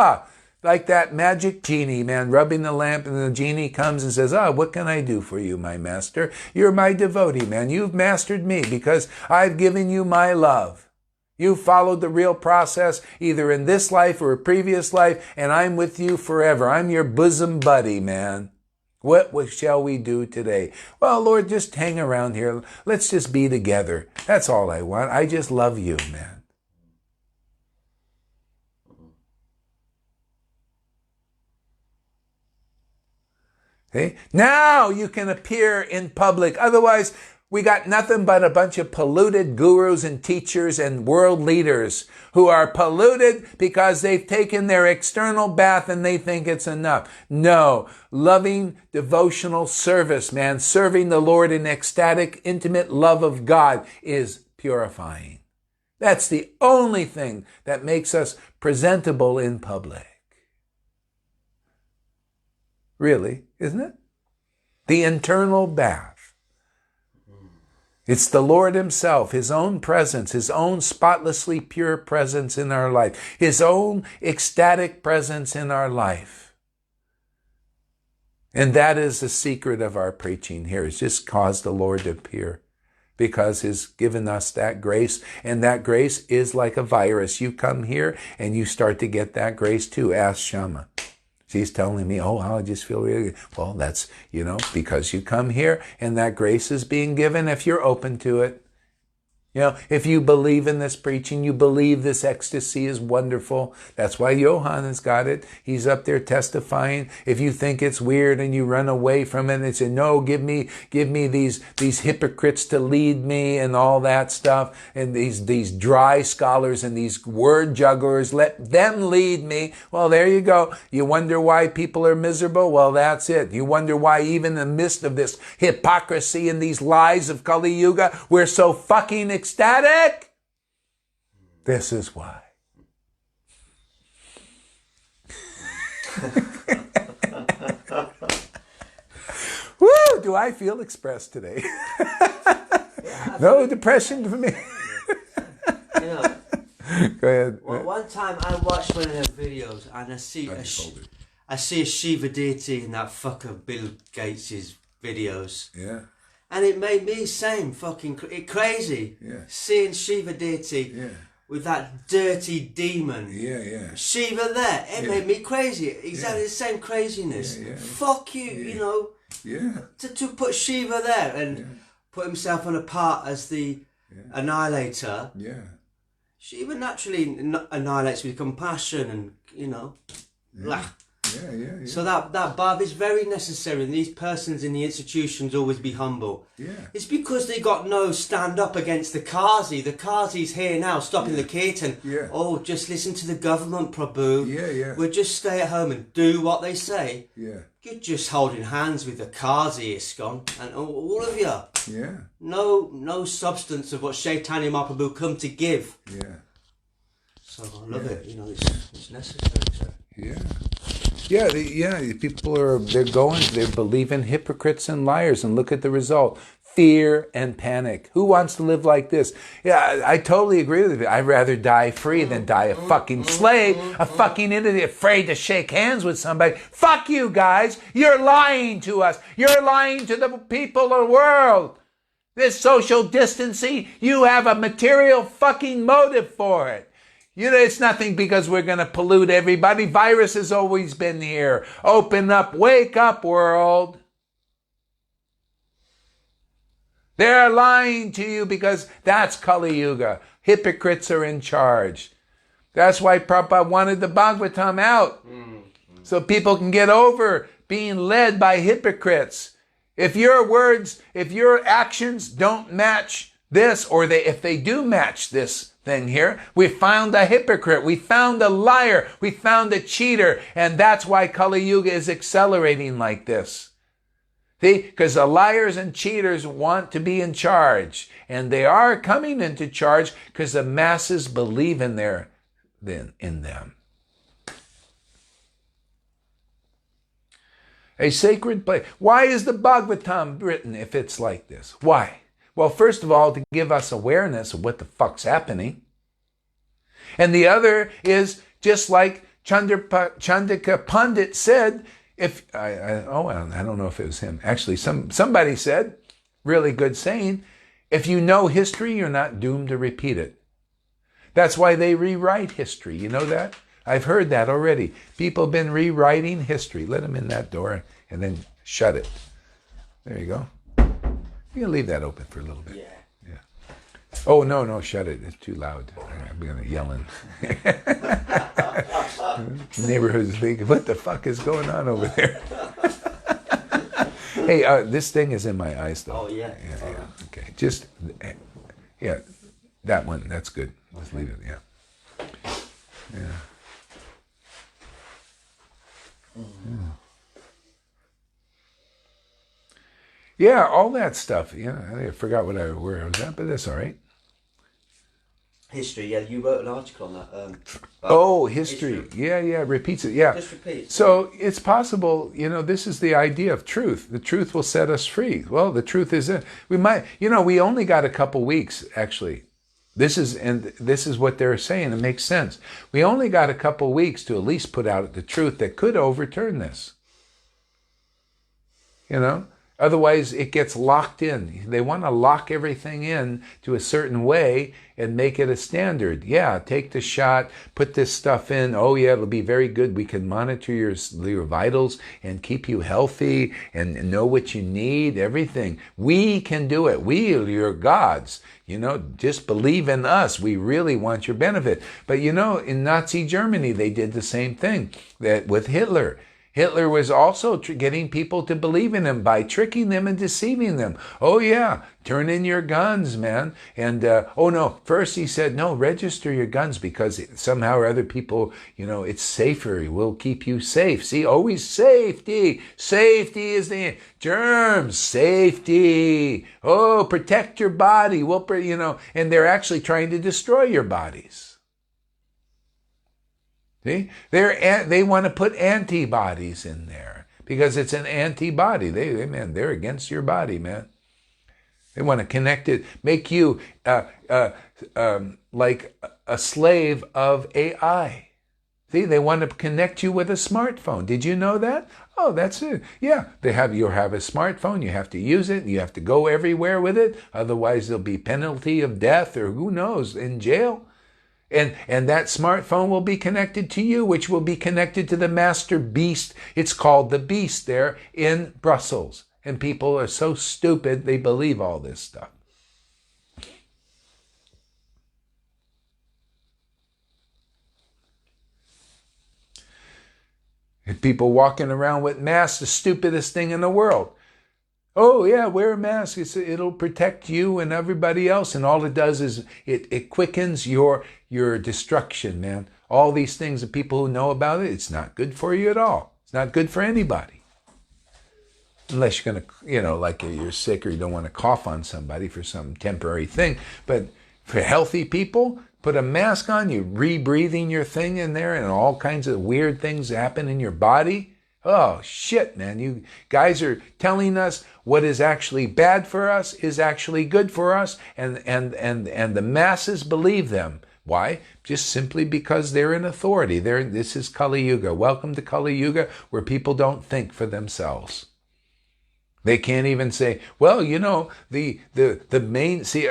Like that magic genie, man, rubbing the lamp, and the genie comes and says, what can I do for you, my master? You're my devotee, man. You've mastered me because I've given you my love. You followed the real process, either in this life or a previous life, and I'm with you forever. I'm your bosom buddy, man. What shall we do today? Well, Lord, just hang around here. Let's just be together. That's all I want. I just love you, man. Okay? Now you can appear in public. Otherwise, we got nothing but a bunch of polluted gurus and teachers and world leaders who are polluted because they've taken their external bath and they think it's enough. No, loving devotional service, man, serving the Lord in ecstatic, intimate love of God is purifying. That's the only thing that makes us presentable in public. Really, isn't it? The internal bath. It's the Lord Himself, His own presence, His own spotlessly pure presence in our life, His own ecstatic presence in our life. And that is the secret of our preaching here, is just cause the Lord to appear, because He's given us that grace, and that grace is like a virus. You come here and you start to get that grace too. Ask Shama. She's telling me, I just feel really good. Well, that's, because you come here and that grace is being given if you're open to it. If you believe in this preaching, you believe this ecstasy is wonderful. That's why Johann has got it. He's up there testifying. If you think it's weird and you run away from it and say, no, give me these hypocrites to lead me and all that stuff, and these dry scholars and these word jugglers, let them lead me. Well, there you go. You wonder why people are miserable? Well, that's it. You wonder why even in the midst of this hypocrisy and these lies of Kali Yuga, we're so fucking ecstatic? This is why. Woo! Do I feel expressed today? No depression for me. Go ahead. Well, one time I watched one of their videos and I see a Shiva deity in that fucker Bill Gates' videos. Yeah. And it made me same fucking crazy. Yeah. Seeing Shiva deity with that dirty demon. Yeah. Shiva there. It made me crazy. Exactly the same craziness. Fuck you, Yeah. To put Shiva there and put himself on a part as the annihilator. Yeah. Shiva naturally annihilates with compassion and, Yeah. So that bhav is very necessary, and these persons in the institutions always be humble. Yeah. It's because they got no stand up against the Qazi. The Qazi's here now, stopping the Kirtan. Yeah. Oh, just listen to the government, Prabhu. Yeah. We'll just stay at home and do what they say. Yeah. You're just holding hands with the Qazi, ISKCON, and all of you. Yeah. No substance of what Chaitanya Mahaprabhu come to give. Yeah. So I love it. It's necessary. So. Yeah. People they're believing hypocrites and liars, and look at the result. Fear and panic. Who wants to live like this? Yeah, I totally agree with you. I'd rather die free than die a fucking slave, a fucking idiot, afraid to shake hands with somebody. Fuck you guys. You're lying to us. You're lying to the people of the world. This social distancing, you have a material fucking motive for it. You know, it's nothing because we're going to pollute everybody. Virus has always been here. Open up, wake up, world. They're lying to you because that's Kali Yuga. Hypocrites are in charge. That's why Prabhupada wanted the Bhagavatam out. So people can get over being led by hypocrites. If your words, if your actions don't match this, or if they do match this thing here, we found a hypocrite, we found a liar, we found a cheater, and that's why Kali Yuga is accelerating like this. See, because the liars and cheaters want to be in charge, and they are coming into charge because the masses believe in them. A sacred place. Why is the Bhagavatam written if it's like this? Why? Well, first of all, to give us awareness of what the fuck's happening. And the other is, just like Chandika Pandit said, I don't know if it was him. Actually, somebody said, really good saying, if you know history, you're not doomed to repeat it. That's why they rewrite history. You know that? I've heard that already. People have been rewriting history. Let them in that door and then shut it. There you go. You can leave that open for a little bit. Yeah. Oh, no, shut it. It's too loud. I'm going to yell in. Neighborhood's thinking, what the fuck is going on over there? Hey, this thing is in my eyes, though. Oh, yeah. Yeah. Okay. Just, that one. That's good. Let's leave it. Yeah. Yeah, all that stuff. Yeah, I forgot where I was at, but that's all right. History, yeah, you wrote an article on that. History. Yeah, repeats it. Yeah. Just repeat. So it's possible, this is the idea of truth. The truth will set us free. Well, the truth is it. We only got a couple weeks, actually. This is what they're saying. It makes sense. We only got a couple weeks to at least put out the truth that could overturn this. Otherwise it gets locked in. They want to lock everything in to a certain way and make it a standard. Yeah, take the shot, put this stuff in. Oh yeah, it'll be very good. We can monitor your vitals and keep you healthy and know what you need, everything. We can do it. We are your gods. Just believe in us. We really want your benefit. But in Nazi Germany, they did the same thing that with Hitler. Hitler was also getting people to believe in him by tricking them and deceiving them. Oh yeah, turn in your guns, man. And first he said, no, register your guns because somehow or other people, it's safer. We'll keep you safe. See, always safety. Safety is the germs. Safety. Oh, protect your body. And they're actually trying to destroy your bodies. See? They want to put antibodies in there because it's an antibody. They're against your body, man. They want to connect it, make you like a slave of AI. See, they want to connect you with a smartphone. Did you know that? Oh, that's it. Yeah, you have a smartphone. You have to use it. You have to go everywhere with it. Otherwise, there'll be penalty of death or who knows, in jail. And that smartphone will be connected to you, which will be connected to the master beast. It's called the beast there in Brussels. And people are so stupid, they believe all this stuff. And people walking around with masks, the stupidest thing in the world. Oh yeah, wear a mask. It'll protect you and everybody else. And all it does is it quickens your destruction, man. All these things, the people who know about it, it's not good for you at all. It's not good for anybody. Unless you're going to, like you're sick or you don't want to cough on somebody for some temporary thing. But for healthy people, put a mask on, you're rebreathing your thing in there and all kinds of weird things happen in your body. Oh, shit, man. You guys are telling us what is actually bad for us is actually good for us, and the masses believe them. Why? Just simply because they're in authority. This is Kali Yuga. Welcome to Kali Yuga, where people don't think for themselves. They can't even say, well, you know, the main, see,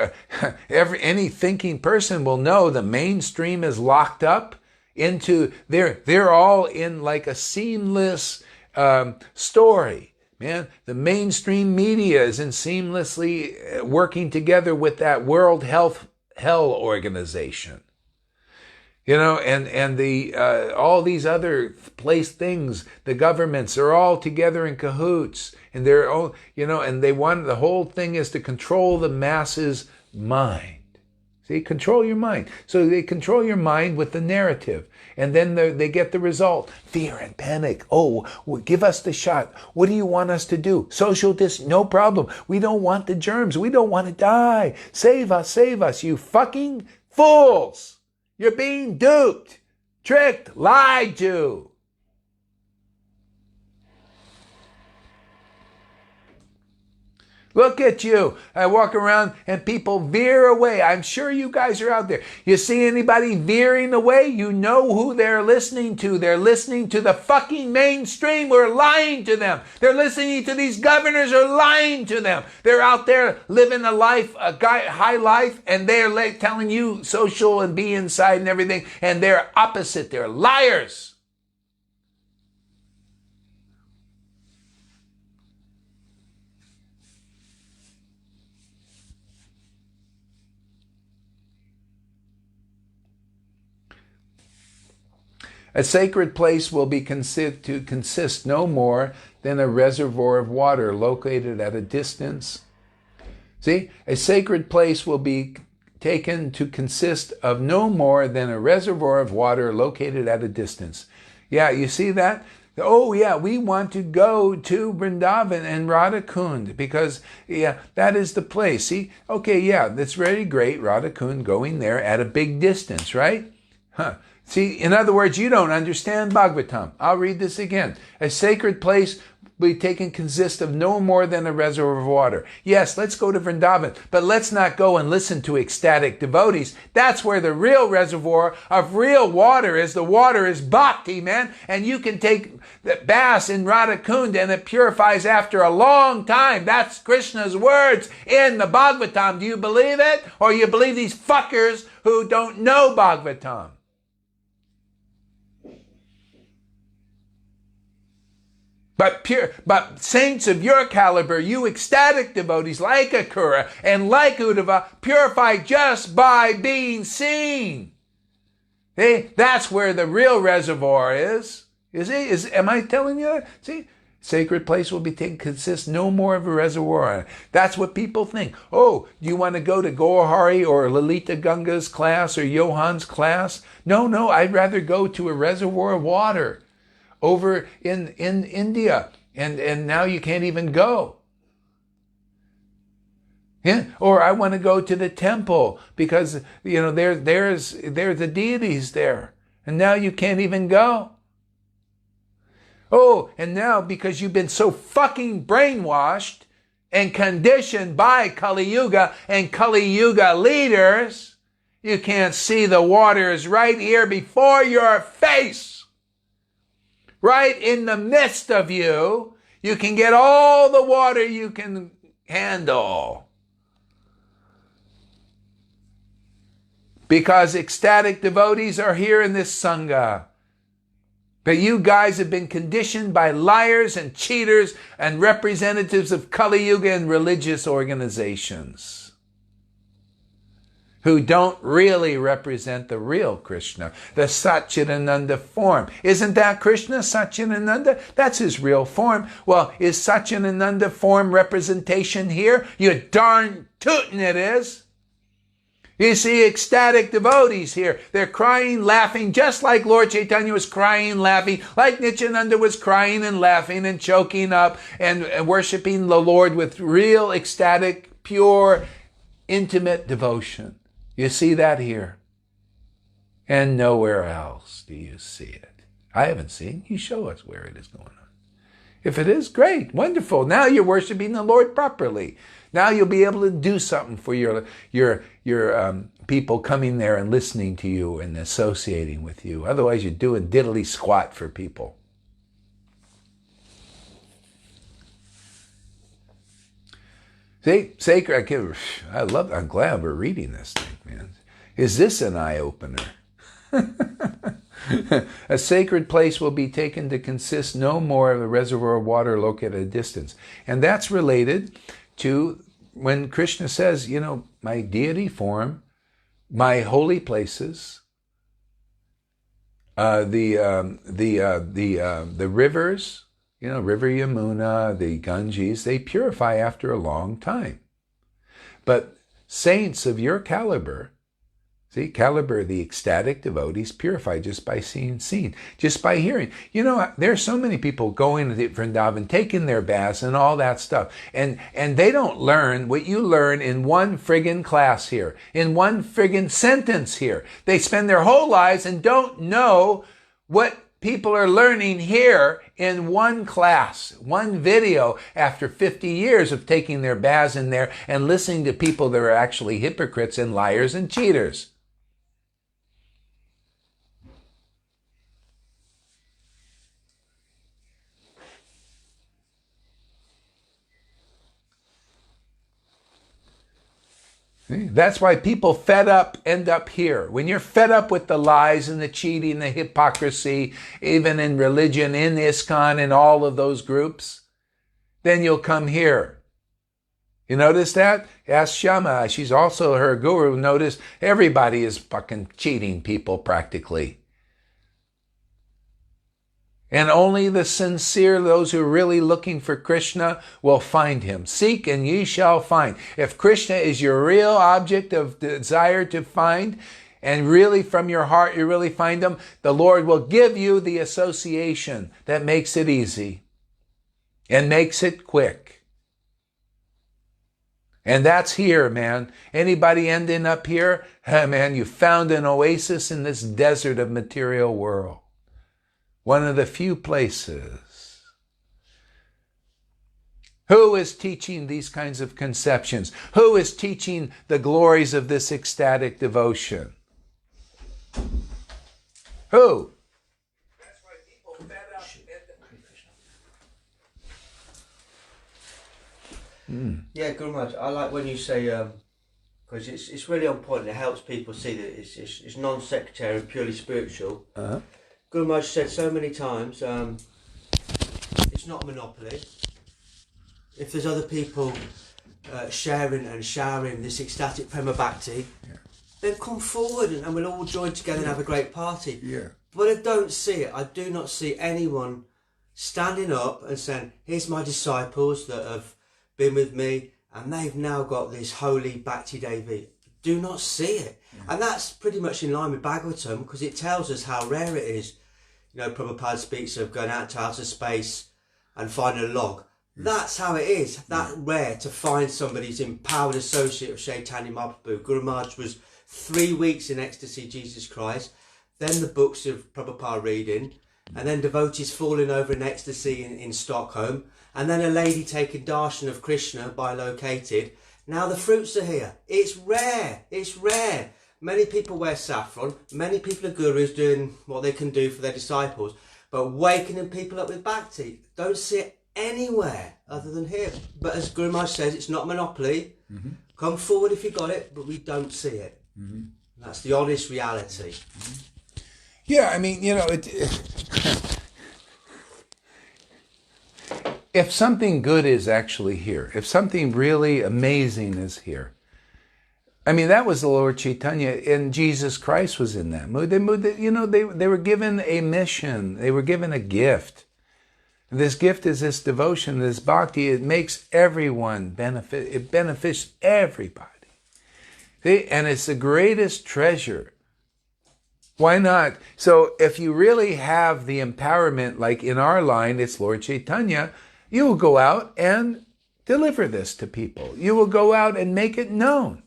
any thinking person will know the mainstream is locked up into, they're all in like a seamless story. Man, the mainstream media is in seamlessly working together with that World Health Organization. You know, and the all these other things, the governments are all together in cahoots, and they're all, you know, and the whole thing is to control the masses' mind. See, control your mind. So they control your mind with the narrative, and then they get the result: fear and panic. Oh, give us the shot. What do you want us to do? Social distance, no problem. We don't want the germs. We don't want to die. Save us, you fucking fools. You're being duped, tricked, lied to. Look at you. I walk around and people veer away. I'm sure you guys are out there. You see anybody veering away? You know who they're listening to. They're listening to the fucking mainstream. We're lying to them. They're listening to these governors who are lying to them. They're out there living a high life, and they're telling you social and be inside and everything, and they're opposite. They're liars. A sacred place will be considered to consist no more than a reservoir of water located at a distance. See, a sacred place will be taken to consist of no more than a reservoir of water located at a distance. Yeah, you see that? Oh yeah, we want to go to Vrindavan and Radhakund because, yeah, that is the place. See, okay, yeah, that's very great, Radhakund, going there at a big distance, right? Huh. See, in other words, you don't understand Bhagavatam. I'll read this again. A sacred place will be taken consist of no more than a reservoir of water. Yes, let's go to Vrindavan, but let's not go and listen to ecstatic devotees. That's where the real reservoir of real water is. The water is bhakti, man. And you can take the baths in Radhakund and it purifies after a long time. That's Krishna's words in the Bhagavatam. Do you believe it? Or you believe these fuckers who don't know Bhagavatam? But saints of your caliber, you ecstatic devotees like Akura and like Uddhava, purify just by being seen. Hey, that's where the real reservoir is. Am I telling you that? See, sacred place will be taken, consist no more of a reservoir. That's what people think. Oh, do you want to go to Gaurahari or Lalita Ganga's class or Johan's class? No, I'd rather go to a reservoir of water over in India, and now you can't even go. Yeah, or I want to go to the temple because, you know, there's the deities there, and now you can't even go. Oh, and now because you've been so fucking brainwashed and conditioned by Kali Yuga and Kali Yuga leaders, you can't see the water is right here before your face. Right in the midst of you, you can get all the water you can handle. Because ecstatic devotees are here in this Sangha. But you guys have been conditioned by liars and cheaters and representatives of Kali Yuga and religious organizations who don't really represent the real Krishna, the Satchidananda form. Isn't that Krishna, Satchidananda? That's his real form. Well, is Satchidananda form representation here? You darn tootin' it is. You see ecstatic devotees here. They're crying, laughing, just like Lord Chaitanya was crying, laughing, like Nityananda was crying and laughing and choking up and worshiping the Lord with real ecstatic, pure, intimate devotion. You see that here. And nowhere else do you see it. I haven't seen. You show us where it is going on. If it is, great, wonderful. Now you're worshiping the Lord properly. Now you'll be able to do something for your people coming there and listening to you and associating with you. Otherwise, you're doing diddly squat for people. See, sacred, I'm glad we're reading this thing, man. Is this an eye-opener? A sacred place will be taken to consist no more of a reservoir of water located at a distance. And that's related to when Krishna says, my deity form, my holy places, the rivers, River Yamuna, the Ganges, they purify after a long time. But saints of your caliber, the ecstatic devotees, purify just by seeing, just by hearing. There's so many people going to Vrindavan, taking their baths and all that stuff. And they don't learn what you learn in one friggin' class here, in one friggin' sentence here. They spend their whole lives and don't know what people are learning here in one class, one video after 50 years of taking their baths in there and listening to people that are actually hypocrites and liars and cheaters. That's why people fed up end up here. When you're fed up with the lies and the cheating, the hypocrisy, even in religion, in ISKCON and all of those groups, then you'll come here. You notice that? Ask Shama. She's also her guru. Notice everybody is fucking cheating people practically. And only the sincere, those who are really looking for Krishna, will find him. Seek and ye shall find. If Krishna is your real object of desire to find, and really from your heart you really find him, the Lord will give you the association that makes it easy and makes it quick. And that's here, man. Anybody ending up here? Man, you found an oasis in this desert of material world. One of the few places. Who is teaching these kinds of conceptions? Who is teaching the glories of this ecstatic devotion? Who? That's why people fed up. Yeah, Guru Maharaj, I like when you say, because it's really on point. It helps people see that it's non-sectarian, purely spiritual. Uh-huh. Guru Maharaj said so many times, it's not a monopoly. If there's other people sharing and showering this ecstatic Prema Bhakti, then come forward and we'll all join together and have a great party. Yeah. But I don't see it. I do not see anyone standing up and saying, here's my disciples that have been with me and they've now got this holy Bhakti Devi. Do not see it. And that's pretty much in line with Bhagavatam, because it tells us how rare it is. Prabhupada speaks of going out to outer space and finding a log. That's how it is. That rare to find somebody who's empowered associate of Chaitanya Mahaprabhu. Guru Maharaj was 3 weeks in Ecstasy Jesus Christ, then the books of Prabhupada reading, and then devotees falling over in ecstasy in Stockholm, and then a lady taking darshan of Krishna bilocated. Now the fruits are here. It's rare. It's rare. Many people wear saffron. Many people are gurus doing what they can do for their disciples. But wakening people up with bhakti, don't see it anywhere other than here. But as Guru Maharaj says, it's not monopoly. Mm-hmm. Come forward if you got it, but we don't see it. Mm-hmm. That's the honest reality. Mm-hmm. Yeah, I mean, if something good is actually here, if something really amazing is here, I mean, that was the Lord Chaitanya, and Jesus Christ was in that mood. They were given a mission. They were given a gift. And this gift is this devotion, this bhakti. It makes everyone benefit. It benefits everybody. See? And it's the greatest treasure. Why not? So if you really have the empowerment, like in our line, it's Lord Chaitanya, you will go out and deliver this to people. You will go out and make it known.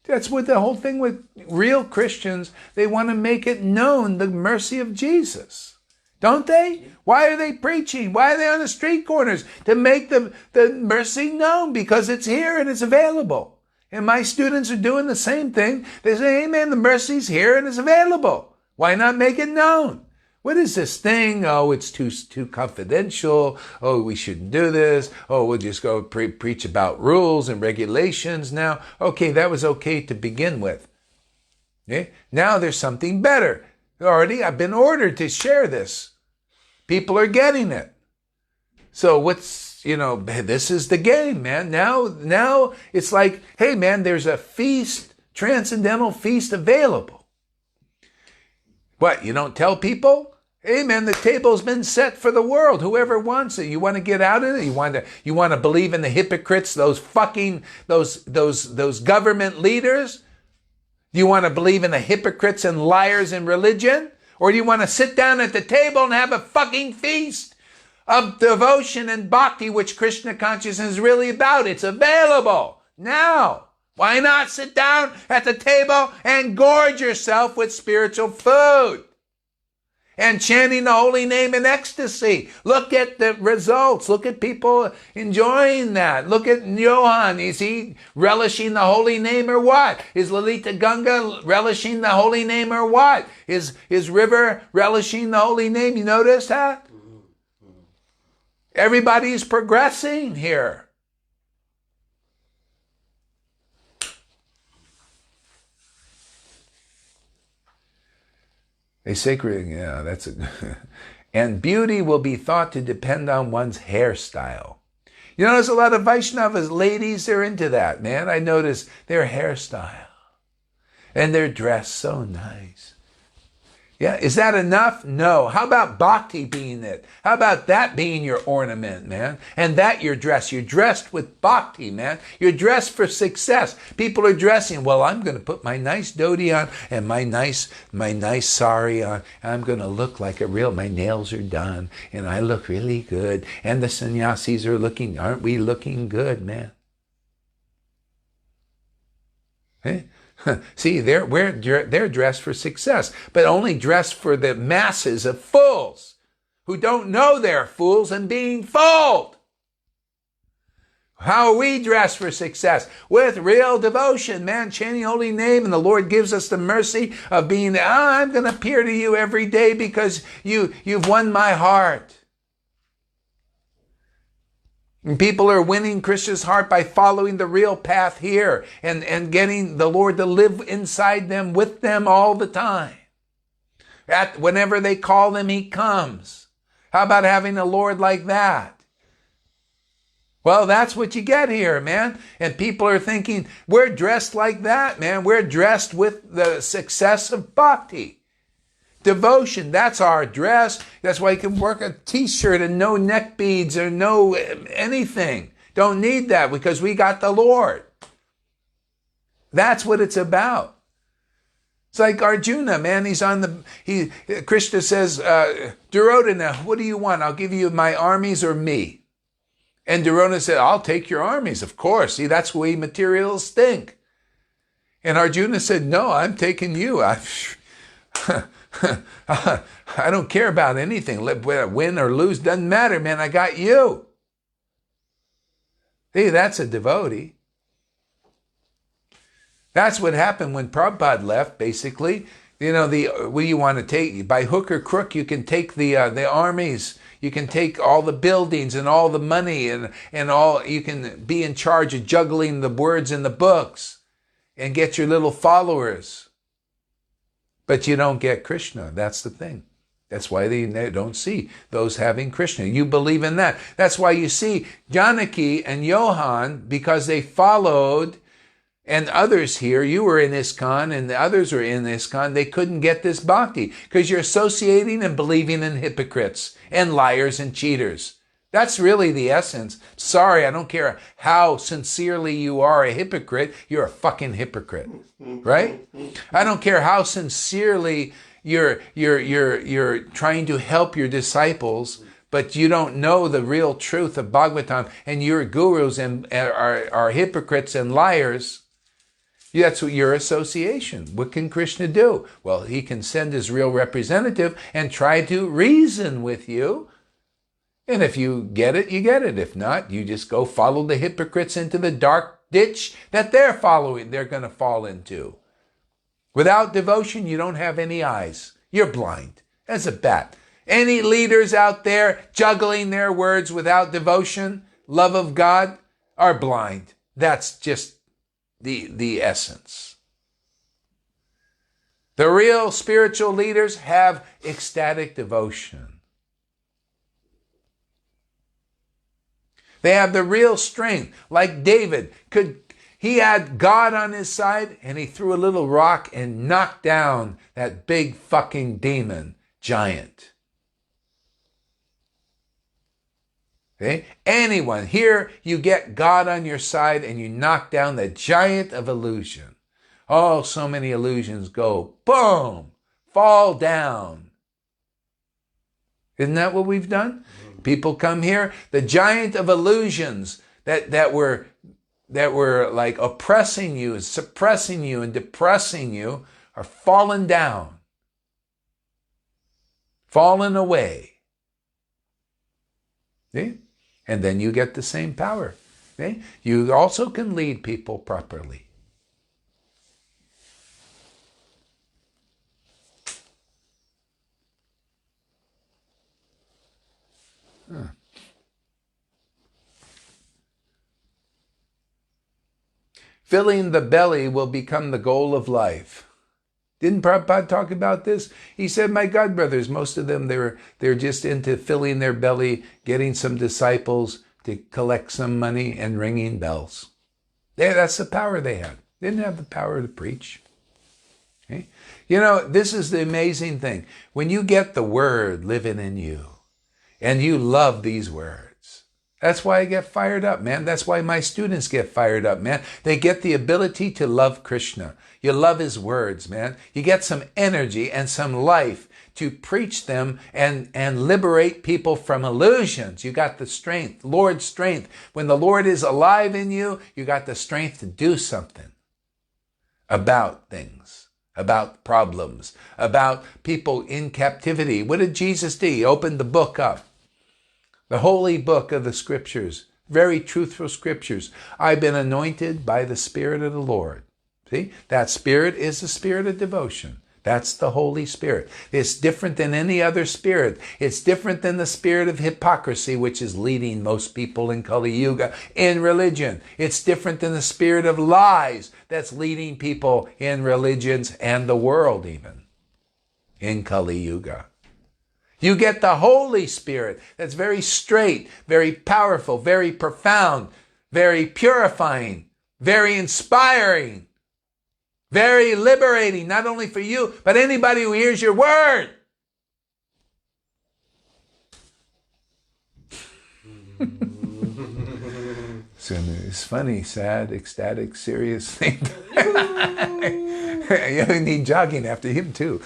That's what the whole thing with real Christians, they want to make it known, the mercy of Jesus. Don't they? Why are they preaching? Why are they on the street corners? To make the mercy known, because it's here and it's available. And my students are doing the same thing. They say, amen, the mercy's here and it's available. Why not make it known? What is this thing? Oh, it's too confidential. Oh, we shouldn't do this. Oh, we'll just go preach about rules and regulations now. Okay, that was okay to begin with. Okay? Now there's something better. Already, I've been ordered to share this. People are getting it. So this is the game, man. Now it's like, hey, man, there's a feast, transcendental feast available. What, you don't tell people? Hey, man, the table's been set for the world. Whoever wants it, you want to get out of it. You want to believe in the hypocrites, those government leaders. Do you want to believe in the hypocrites and liars in religion, or do you want to sit down at the table and have a fucking feast of devotion and bhakti, which Krishna consciousness is really about? It's available now. Why not sit down at the table and gorge yourself with spiritual food? And chanting the holy name in ecstasy. Look at the results. Look at people enjoying that. Look at Johan. Is he relishing the holy name or what? Is Lalita Ganga relishing the holy name or what? Is River relishing the holy name? You notice that? Everybody's progressing here. A sacred, that's a... And beauty will be thought to depend on one's hairstyle. You notice a lot of Vaishnavas, ladies, they're into that, man. I notice their hairstyle. And their dress so nice. Yeah, is that enough? No. How about bhakti being it? How about that being your ornament, man? And that your dress. You're dressed with bhakti, man. You're dressed for success. People are dressing, well, I'm going to put my nice dhoti on and my nice sari on. I'm going to look like my nails are done and I look really good. And the sannyasis are aren't we looking good, man? Hey? See, they're dressed for success, but only dressed for the masses of fools who don't know they're fools and being fooled. How are we dressed for success? With real devotion, man, chanting holy name, and the Lord gives us the mercy of being, I'm going to appear to you every day because you've won my heart. And people are winning Krishna's heart by following the real path here and getting the Lord to live inside them, with them all the time. Whenever they call him, he comes. How about having a Lord like that? Well, that's what you get here, man. And people are thinking, we're dressed like that, man. We're dressed with the success of bhakti. Devotion, that's our dress. That's why you can work a t-shirt and no neck beads or no anything. Don't need that because we got the Lord. That's what it's about. It's like Arjuna, man. Krishna says, Duryodhana, what do you want? I'll give you my armies or me. And Duryodhana said, I'll take your armies, of course. See, that's the way materials think. And Arjuna said, no, I'm taking you. I don't care about anything. Win or lose, doesn't matter, man. I got you. See, that's a devotee. That's what happened when Prabhupada left, basically. What do you want to take? By hook or crook, you can take the armies. You can take all the buildings and all the money and all. You can be in charge of juggling the words in the books and get your little followers. But you don't get Krishna. That's the thing. That's why they don't see those having Krishna. You believe in that. That's why you see Janaki and Johan, because they followed, and others here, you were in ISKCON and the others were in ISKCON, they couldn't get this bhakti because you're associating and believing in hypocrites and liars and cheaters. That's really the essence. Sorry, I don't care how sincerely you are a hypocrite, you're a fucking hypocrite, right? I don't care how sincerely you're trying to help your disciples, but you don't know the real truth of Bhagavatam, and your gurus are hypocrites and liars. That's what your association. What can Krishna do? Well, he can send his real representative and try to reason with you. And if you get it, you get it. If not, you just go follow the hypocrites into the dark ditch that they're going to fall into. Without devotion, you don't have any eyes. You're blind. That's a bet. Any leaders out there juggling their words without devotion, love of God, are blind. That's just the essence. The real spiritual leaders have ecstatic devotion. They have the real strength, like David. He had God on his side, and he threw a little rock and knocked down that big fucking demon giant. Okay? Anyone, here you get God on your side and you knock down the giant of illusion. Oh, so many illusions go, boom, fall down. Isn't that what we've done? People come here, the giant of illusions that were like oppressing you and suppressing you and depressing you are fallen down, fallen away. See? And then you get the same power. See? You also can lead people properly. Filling the belly will become the goal of life. Didn't Prabhupada talk about this? He said, my God brothers, most of them, they're just into filling their belly, getting some disciples to collect some money and ringing bells. That's the power they had. They didn't have the power to preach. Okay? You know, this is the amazing thing. When you get the word living in you, and you love these words, that's why I get fired up, man. That's why my students get fired up, man. They get the ability to love Krishna. You love his words, man. You get some energy and some life to preach them and liberate people from illusions. You got the strength, Lord's strength. When the Lord is alive in you, you got the strength to do something about things, about problems, about people in captivity. What did Jesus do? He opened the book up. The holy book of the scriptures, very truthful scriptures. I've been anointed by the Spirit of the Lord. See, that Spirit is the Spirit of devotion. That's the Holy Spirit. It's different than any other spirit. It's different than the spirit of hypocrisy, which is leading most people in Kali Yuga in religion. It's different than the spirit of lies that's leading people in religions and the world even in Kali Yuga. You get the Holy Spirit that's very straight, very powerful, very profound, very purifying, very inspiring, very liberating, not only for you, but anybody who hears your word. So it's funny, sad, ecstatic, serious thing. You need jogging after him too.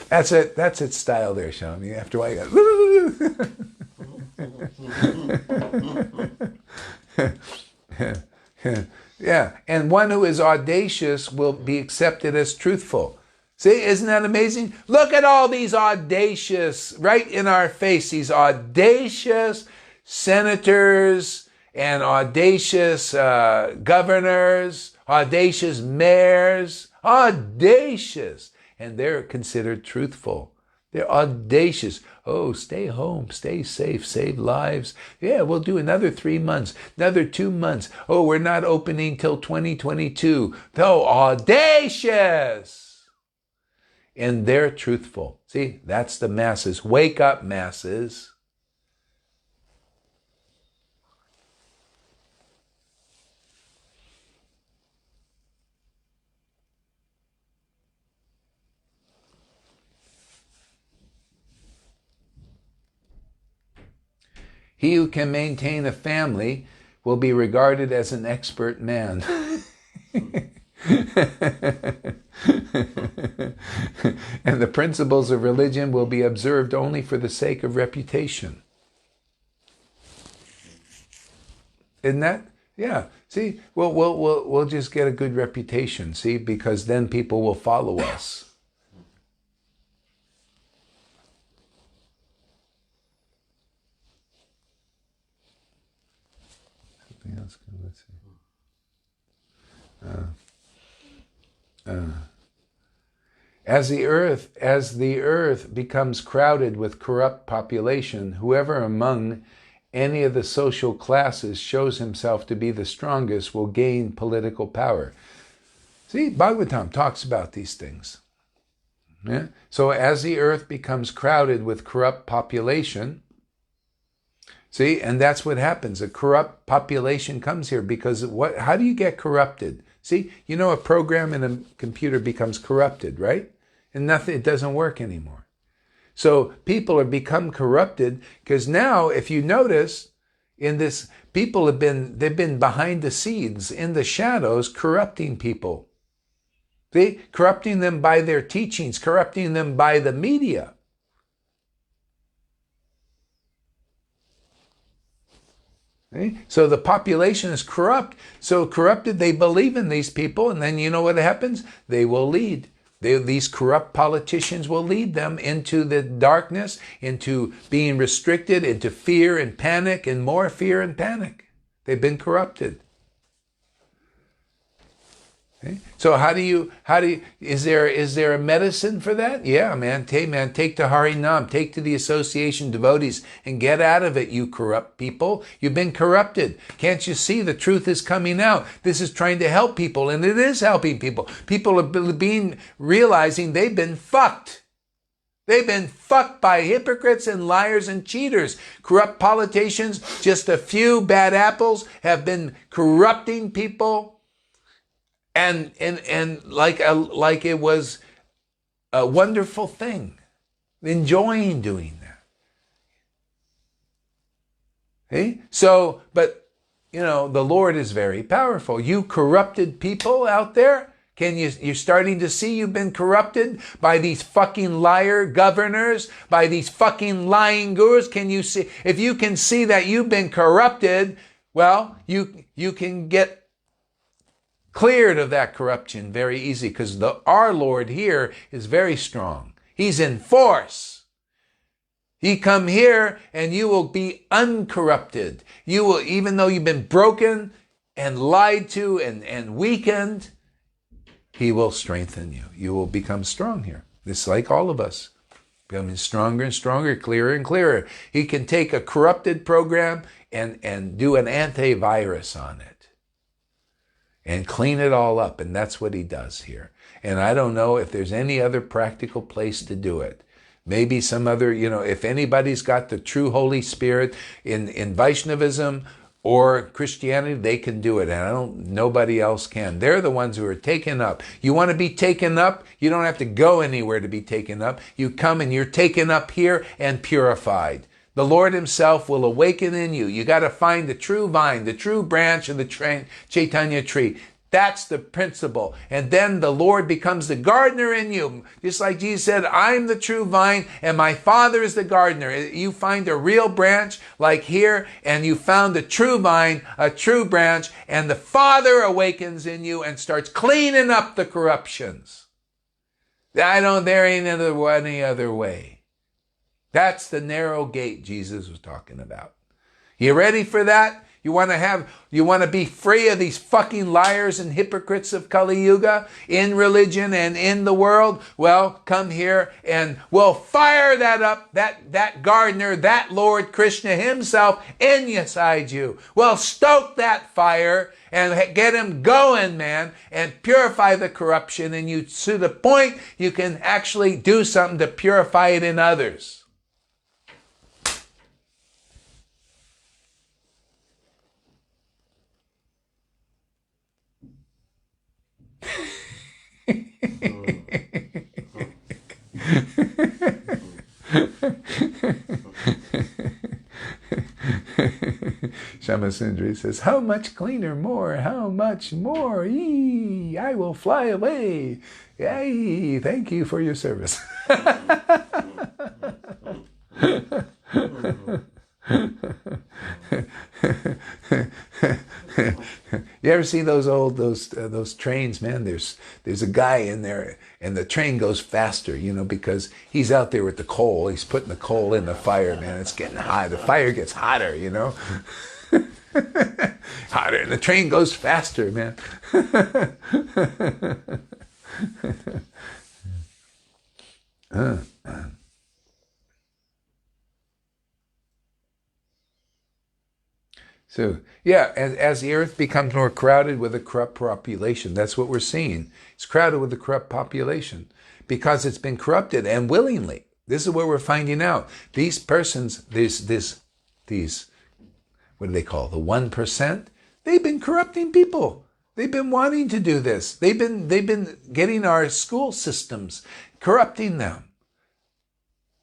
That's it. That's its style there, Shami. After a while, you go. Yeah, and one who is audacious will be accepted as truthful. See, isn't that amazing? Look at all these audacious, right in our face, these audacious senators and audacious governors, audacious mayors, audacious. And they're considered truthful. They're audacious. Oh, stay home, stay safe, save lives. Yeah, we'll do another 3 months, another 2 months. Oh, we're not opening till 2022. Though audacious. And they're truthful. See, that's the masses. Wake up, masses. He who can maintain a family will be regarded as an expert man. And the principles of religion will be observed only for the sake of reputation. Isn't that? Yeah. See, we'll just get a good reputation, see, because then people will follow us. Something else, let's see. As the earth becomes crowded with corrupt population, whoever among any of the social classes shows himself to be the strongest will gain political power. See, Bhagavatam talks about these things. Yeah? So as the earth becomes crowded with corrupt population, see, and that's what happens. A corrupt population comes here because how do you get corrupted? See, you know, a program in a computer becomes corrupted, right? And it doesn't work anymore. So people have become corrupted because now, if you notice, in this, they've been behind the scenes, in the shadows, corrupting people. See, corrupting them by their teachings, corrupting them by the media. Okay? So the population is corrupt. So corrupted, they believe in these people, and then you know what happens? They will lead. These corrupt politicians will lead them into the darkness, into being restricted, into fear and panic, and more fear and panic. They've been corrupted. Okay? So is there a medicine for that? Yeah, man, take to Harinam, take to the association devotees and get out of it, you corrupt people. You've been corrupted. Can't you see the truth is coming out? This is trying to help people, and it is helping people. People are realizing they've been fucked. They've been fucked by hypocrites and liars and cheaters. Corrupt politicians, just a few bad apples have been corrupting people. And like it was a wonderful thing, enjoying doing that. Okay? So, but you know, the Lord is very powerful. You corrupted people out there, you're starting to see you've been corrupted by these fucking liar governors, by these fucking lying gurus. Can you see? If you can see that you've been corrupted, well, you can get cleared of that corruption very easy, because our Lord here is very strong. He's in force. He come here and you will be uncorrupted. You will, even though you've been broken and lied to and weakened, He will strengthen you. You will become strong here. It's like all of us, becoming stronger and stronger, clearer and clearer. He can take a corrupted program and do an antivirus on it and clean it all up. And that's what He does here. And I don't know if there's any other practical place to do it. Maybe some other, if anybody's got the true Holy Spirit in Vaishnavism or Christianity, they can do it. And nobody else can. They're the ones who are taken up. You want to be taken up? You don't have to go anywhere to be taken up. You come and you're taken up here and purified. The Lord Himself will awaken in you. You got to find the true vine, the true branch of the Chaitanya tree. That's the principle. And then the Lord becomes the gardener in you. Just like Jesus said, I'm the true vine and my Father is the gardener. You find a real branch like here, and you found a true vine, a true branch, and the Father awakens in you and starts cleaning up the corruptions. There ain't any other way. That's the narrow gate Jesus was talking about. You ready for that? You want to be free of these fucking liars and hypocrites of Kali Yuga in religion and in the world? Well, come here and we'll fire that up, that gardener, that Lord Krishna Himself inside you. We'll stoke that fire and get him going, man, and purify the corruption in you to the point you can actually do something to purify it in others. Shamasundari says, how much cleaner more? How much more? I will fly away. Yay, thank you for your service. You ever see those trains, man? There's a guy in there, and the train goes faster, because he's out there with the coal. He's putting the coal in the fire, man. It's getting hot. The fire gets hotter, Hotter, and the train goes faster, man. So, yeah, as the earth becomes more crowded with a corrupt population, that's what we're seeing. It's crowded with a corrupt population because it's been corrupted, and willingly. This is what we're finding out. These persons, these, what do they call, the 1%? They've been corrupting people. They've been wanting to do this. They've been getting our school systems, corrupting them.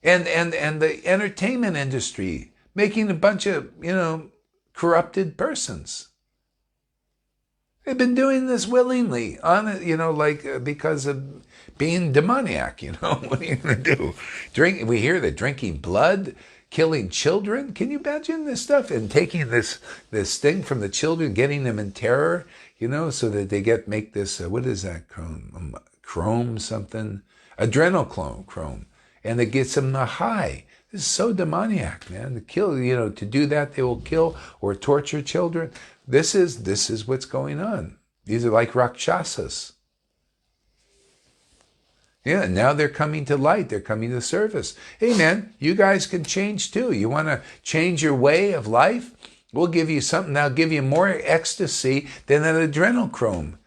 And the entertainment industry, making a bunch of, corrupted persons. They've been doing this willingly, because of being demoniac, What are you going to do? We hear that drinking blood, killing children. Can you imagine this stuff? And taking this thing from the children, getting them in terror, so that they make this, what is that, chrome something? Adrenochrome. And it gets them the high. This is so demoniac, man. To kill, to do that, they will kill or torture children. This is what's going on. These are like Rakshasas. Yeah, now they're coming to light. They're coming to service. Hey, man, you guys can change too. You want to change your way of life? We'll give you something that'll give you more ecstasy than an adrenochrome.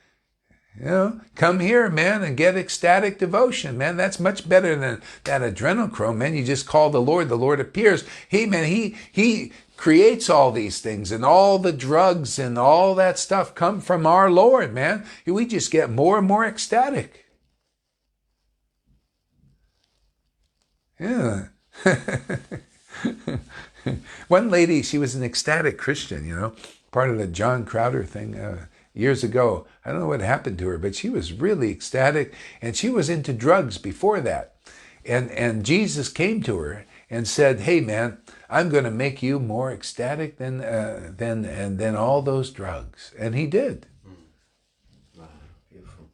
Come here, man, and get ecstatic devotion, man. That's much better than that adrenochrome, man. You just call the Lord appears. Hey, man, he creates all these things, and all the drugs and all that stuff come from our Lord, man. We just get more and more ecstatic. Yeah. One lady, she was an ecstatic Christian, part of the John Crowder thing years ago. I don't know what happened to her, but she was really ecstatic, and she was into drugs before that. And Jesus came to her and said, "Hey, man, I'm going to make you more ecstatic than all those drugs." And he did. Wow, beautiful.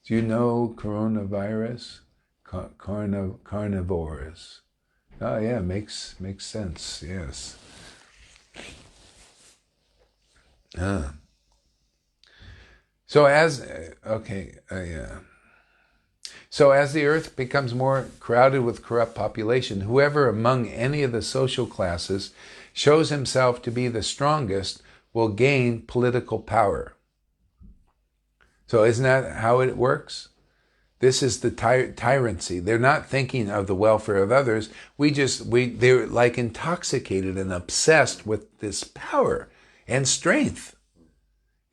Do you know coronavirus? Carnivores. Oh yeah, makes sense. Yes. So as the earth becomes more crowded with corrupt population, whoever among any of the social classes shows himself to be the strongest will gain political power. So isn't that how it works? This is the tyranny. They're not thinking of the welfare of others. They're like intoxicated and obsessed with this power and strength.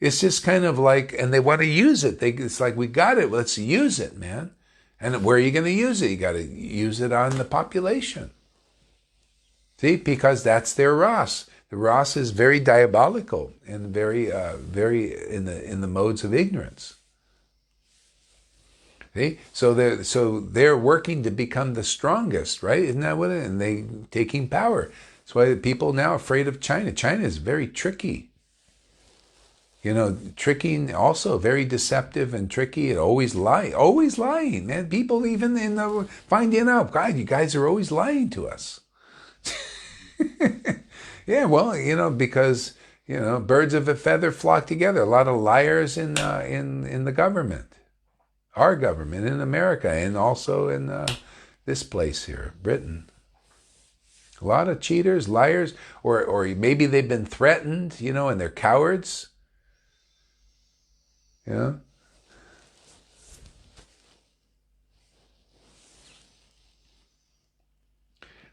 It's just kind of like, and they want to use it. It's like, we got it, let's use it, man. And where are you going to use it? You got to use it on the population. See, because that's their Ras. The Ras is very diabolical and very in the modes of ignorance. See? So they're working to become the strongest, right? Isn't that what it is? And they taking power. That's why people now are afraid of China. China is very tricky. Tricking, also very deceptive and tricky, and always lying, man. People even finding out, God, you guys are always lying to us. Yeah, well, because, birds of a feather flock together. A lot of liars in the government, our government in America, and also in this place here, Britain. A lot of cheaters, liars, or maybe they've been threatened, and they're cowards. Yeah.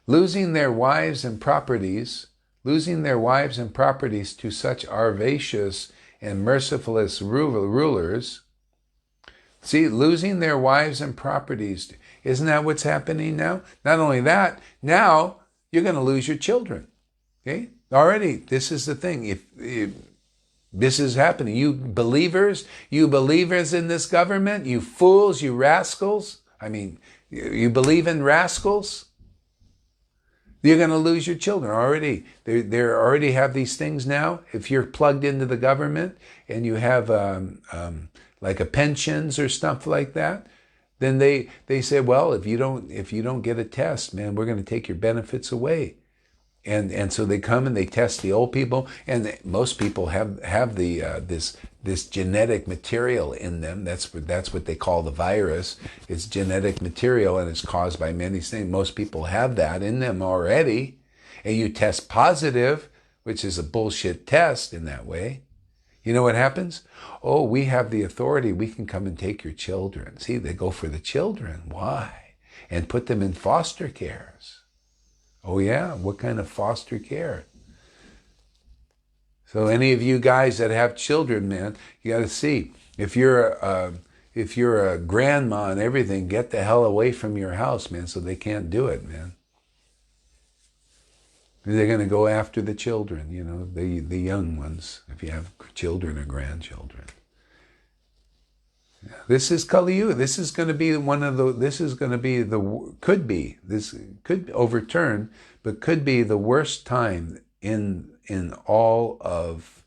Losing their wives and properties to such arvacious and merciless rulers. See, losing their wives and properties. Isn't that what's happening now? Not only that, now you're going to lose your children. Okay? Already, this is the thing. If this is happening. You believers in this government, you fools, you rascals. I mean, you believe in rascals? You're going to lose your children already. They already have these things now. If you're plugged into the government and you have like a pensions or stuff like that, then they said, well, if you don't get a test, man, we're going to take your benefits away. And so they come and they test the old people, and most people have the this genetic material in them. That's what they call the virus. It's genetic material, and it's caused by many things. Most people have that in them already, and you test positive, which is a bullshit test in that way. You know what happens? Oh, we have the authority. We can come and take your children. See, they go for the children. Why? And put them in foster cares. Oh yeah, what kind of foster care? So any of you guys that have children, man, you got to see, if you're a grandma and everything, get the hell away from your house, man, so they can't do it, man. They're going to go after the children, you know, the young ones, if you have children or grandchildren. This is Kali Yuga. This is going to be this could overturn, but could be the worst time in all of,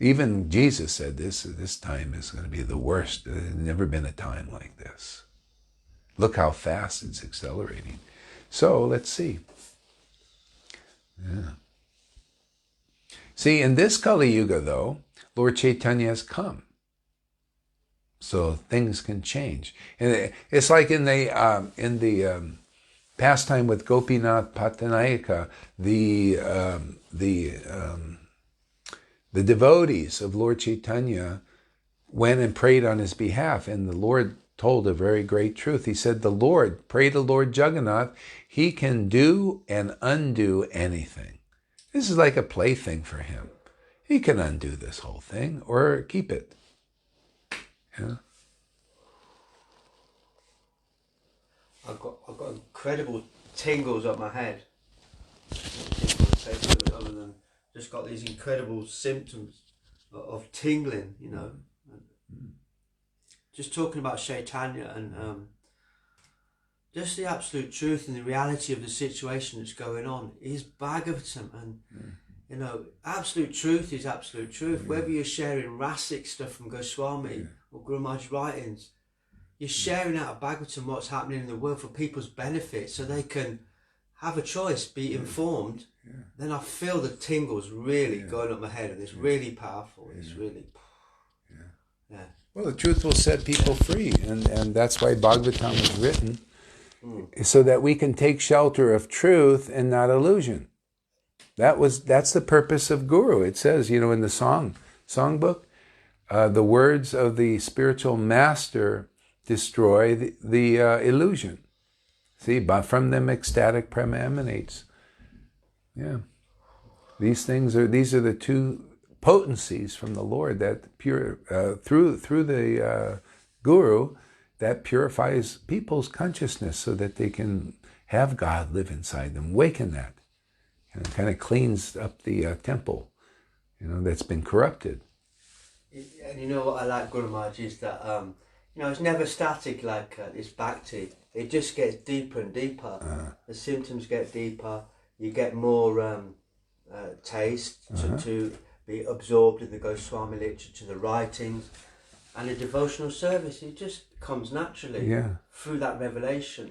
even Jesus said this time is going to be the worst. There's never been a time like this. Look how fast it's accelerating. So let's see. Yeah. See, in this Kali Yuga though, Lord Chaitanya has come. So things can change, and it's like in the pastime with Gopinath Pattanayaka, the devotees of Lord Chaitanya went and prayed on his behalf, and the Lord told a very great truth. He said, pray to Lord Jagannath, he can do and undo anything. This is like a plaything for him. He can undo this whole thing or keep it. Yeah. I've got incredible tingles up my head. Other than just got these incredible symptoms of tingling, you know. Just talking about Chaitanya and just the absolute truth and the reality of the situation that's going on is Bhagavatam, and you know, absolute truth is absolute truth. Whether you're sharing Rasic stuff from Goswami or Guru Maharaj's writings, you're sharing out of Bhagavatam what's happening in the world for people's benefit, so they can have a choice, be informed. Then I feel the tingles really going up my head, and it's really powerful. It's really, Well, the truth will set people free, and that's why Bhagavatam was written, so that we can take shelter of truth and not illusion. That's the purpose of Guru. It says, you know, in the songbook, the words of the spiritual master destroy the illusion. See, but from them ecstatic prema emanates. Yeah, these are the two potencies from the Lord that through the Guru that purifies people's consciousness so that they can have God live inside them, waken that. And it kind of cleans up the temple, you know, that's been corrupted. And you know what I like, Guru Maharaj, is that you know, it's never static like this bhakti. It just gets deeper and deeper. The symptoms get deeper. You get more taste to be absorbed in the Goswami literature, the writings, and the devotional service. It just comes naturally through that revelation.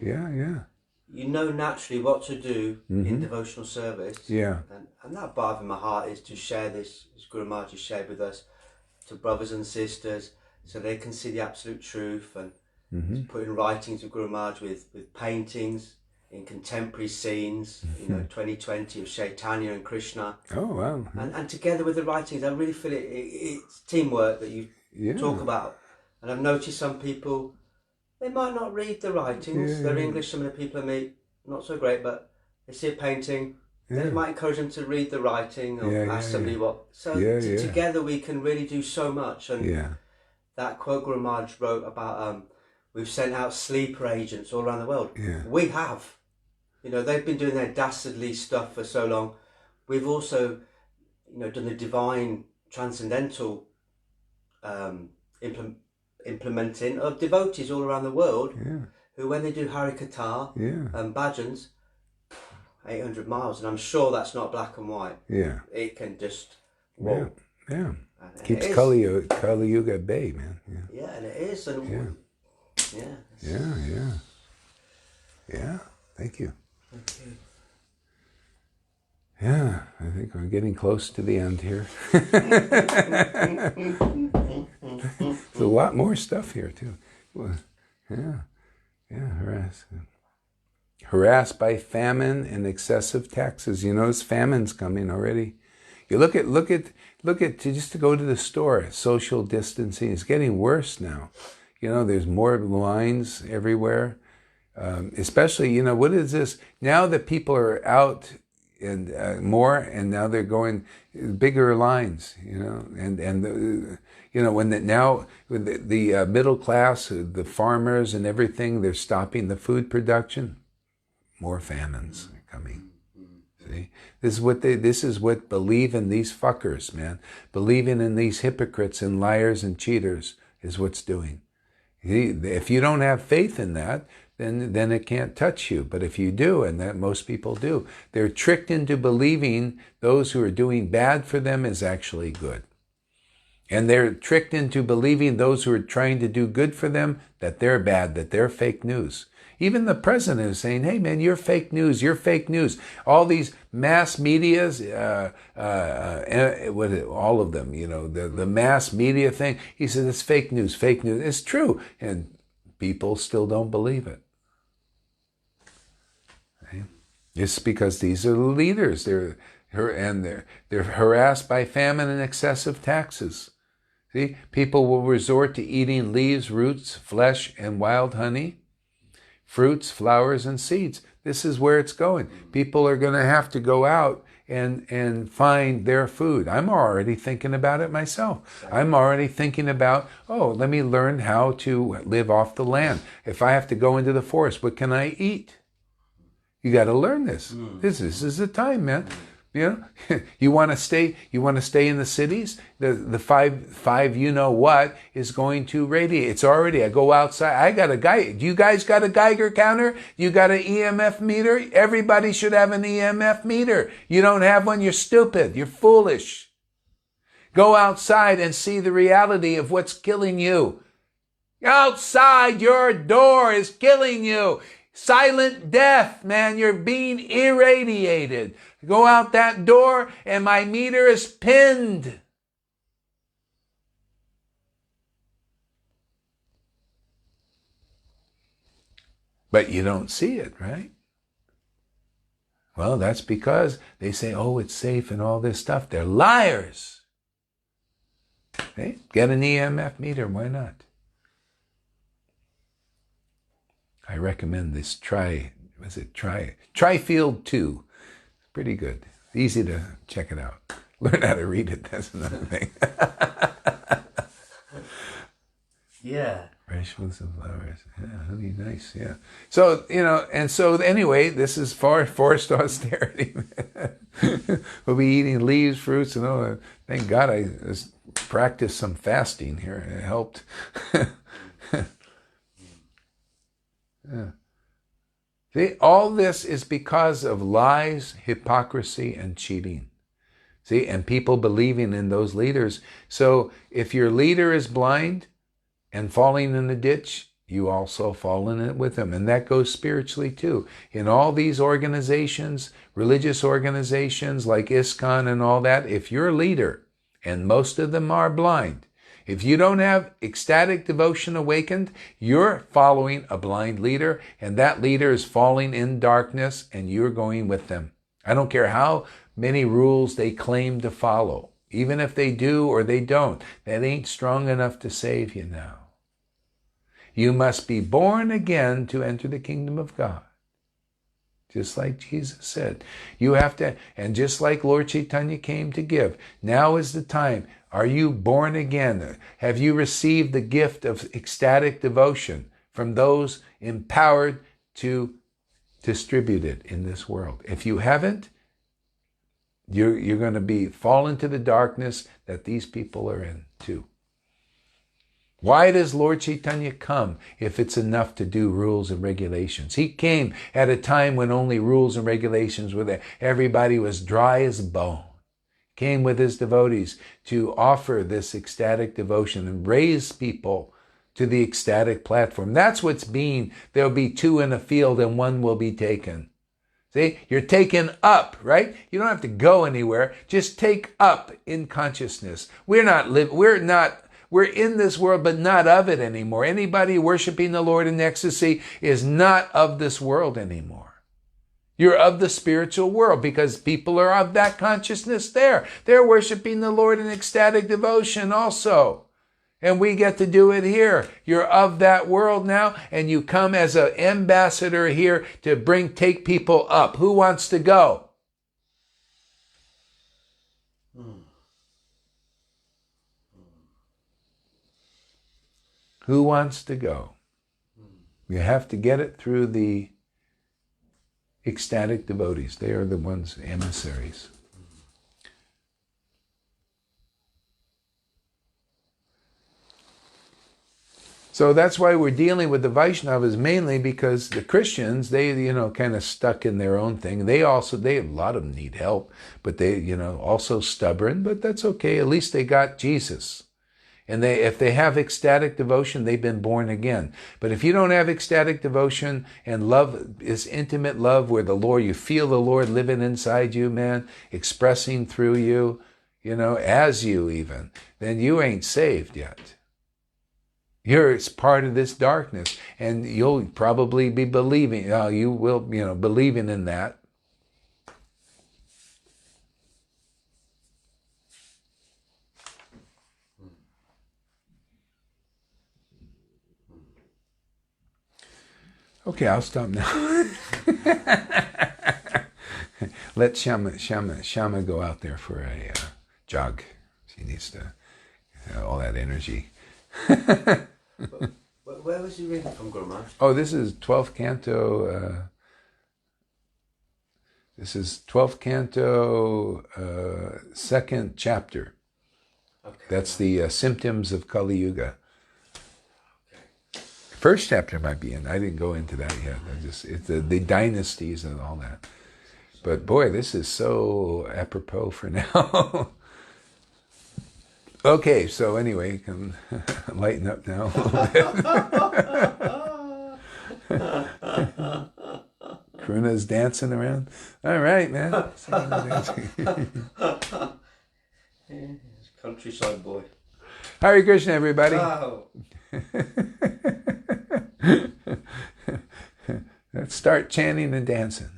You know naturally what to do in devotional service. And that part of my heart is to share this, as Guru Maharaj has shared with us, to brothers and sisters, so they can see the absolute truth, and putting writings of Guru Maharaj with paintings in contemporary scenes, you know, 2020 of Chaitanya and Krishna. Oh, wow. And together with the writings, I really feel it's teamwork that you talk about. And I've noticed some people, they might not read the writings. Their English, some of the people I meet, not so great, but they see a painting, then it might encourage them to read the writing or ask somebody what. So together we can really do so much. And that quote Guru Maharaj wrote about we've sent out sleeper agents all around the world. We have. You know, they've been doing their dastardly stuff for so long. We've also, you know, done the divine transcendental implementing of devotees all around the world who, when they do Harikatha and bhajans, 800 miles, and I'm sure that's not black and white. It can just walk. Keeps Kali Yuga at bay, man. And it is. And Yeah. Thank you. Thank you. Yeah, I think we're getting close to the end here. There's a lot more stuff here too. Well, harassed by famine and excessive taxes. You notice famine's coming already. You look at just to go to the store. Social distancing is getting worse now. There's more lines everywhere. Especially, what is this? Now that people are out and more, and now they're going bigger lines, and when the middle class, the farmers and everything, they're stopping the food production. More famines are coming. See, this is what believing these fuckers, man, believing in these hypocrites and liars and cheaters is what's doing. If you don't have faith in that, then it can't touch you. But if you do, and that most people do, they're tricked into believing those who are doing bad for them is actually good. And they're tricked into believing those who are trying to do good for them, that they're bad, that they're fake news. Even the president is saying, hey man, you're fake news, you're fake news. All these mass medias, all of them, the mass media thing, he says it's fake news, fake news. It's true. And people still don't believe it. Okay? It's because these are the leaders. They're harassed by famine and excessive taxes. See, people will resort to eating leaves, roots, flesh, and wild honey, fruits, flowers, and seeds. This is where it's going. People are going to have to go out and find their food. I'm already thinking about it myself. I'm already thinking about, let me learn how to live off the land. If I have to go into the forest, what can I eat? You got to learn this. This is the time, man. You want to stay in the cities? The five you know what is going to radiate. It's already, I go outside, I got a Geiger. Do you guys got a Geiger counter? You got an EMF meter? Everybody should have an EMF meter. You don't have one, you're stupid. You're foolish. Go outside and see the reality of what's killing you. Outside your door is killing you. Silent death, man. You're being irradiated. Go out that door and my meter is pinned. But you don't see it, right? Well, that's because they say, it's safe and all this stuff. They're liars. Okay? Get an EMF meter. Why not? I recommend this Tri-Field 2. Pretty good. Easy to check it out. Learn how to read it. That's another thing. Yeah. Fresh with some flowers. Yeah, that'd be nice. Yeah. So, anyway, this is forced austerity. We'll be eating leaves, fruits, and all that. Thank God I practiced some fasting here. It helped. Yeah. See, all this is because of lies, hypocrisy, and cheating. See, and people believing in those leaders. So if your leader is blind and falling in the ditch, you also fall in it with them. And that goes spiritually too. In all these organizations, religious organizations like ISKCON and all that, if your leader, and most of them are blind, if you don't have ecstatic devotion awakened, you're following a blind leader, and that leader is falling in darkness, and you're going with them. I don't care how many rules they claim to follow. Even if they do or they don't, that ain't strong enough to save you now. You must be born again to enter the kingdom of God. Just like Jesus said. You have to, and just like Lord Chaitanya came to give, now is the time. Are you born again? Have you received the gift of ecstatic devotion from those empowered to distribute it in this world? If you haven't, you're going to fall into the darkness that these people are in too. Why does Lord Chaitanya come if it's enough to do rules and regulations? He came at a time when only rules and regulations were there. Everybody was dry as a bone. Came with his devotees to offer this ecstatic devotion and raise people to the ecstatic platform. That's what's being. There'll be two in a field and one will be taken. See, you're taken up, right? You don't have to go anywhere. Just take up in consciousness. We're in this world, but not of it anymore. Anybody worshiping the Lord in ecstasy is not of this world anymore. You're of the spiritual world because people are of that consciousness there. They're worshiping the Lord in ecstatic devotion also. And we get to do it here. You're of that world now, and you come as an ambassador here to take people up. Who wants to go? Who wants to go? You have to get it through the ecstatic devotees. They are the ones, emissaries. So that's why we're dealing with the Vaishnavas mainly because the Christians, they, kind of stuck in their own thing. A lot of them need help, but they, also stubborn, but that's okay. At least they got Jesus. And if they have ecstatic devotion, they've been born again. But if you don't have ecstatic devotion and love is intimate love where you feel the Lord living inside you, man, expressing through you, as you even, then you ain't saved yet. You're part of this darkness, and you'll probably be believing, believing in that. Okay, I'll stop now. Let Shama go out there for a jog. She needs to all that energy. Where was you reading from, Guru Maharaj? Oh, this is 12th canto. This is 12th canto, second chapter. Okay. That's the symptoms of Kali Yuga. Okay. First chapter might be in. I didn't go into that yet. It's the dynasties and all that. But boy, this is so apropos for now. Okay, so anyway, you can lighten up now a little bit. Karuna's dancing around. All right, man. Countryside boy. Hare Krishna, everybody. Wow. Let's start chanting and dancing.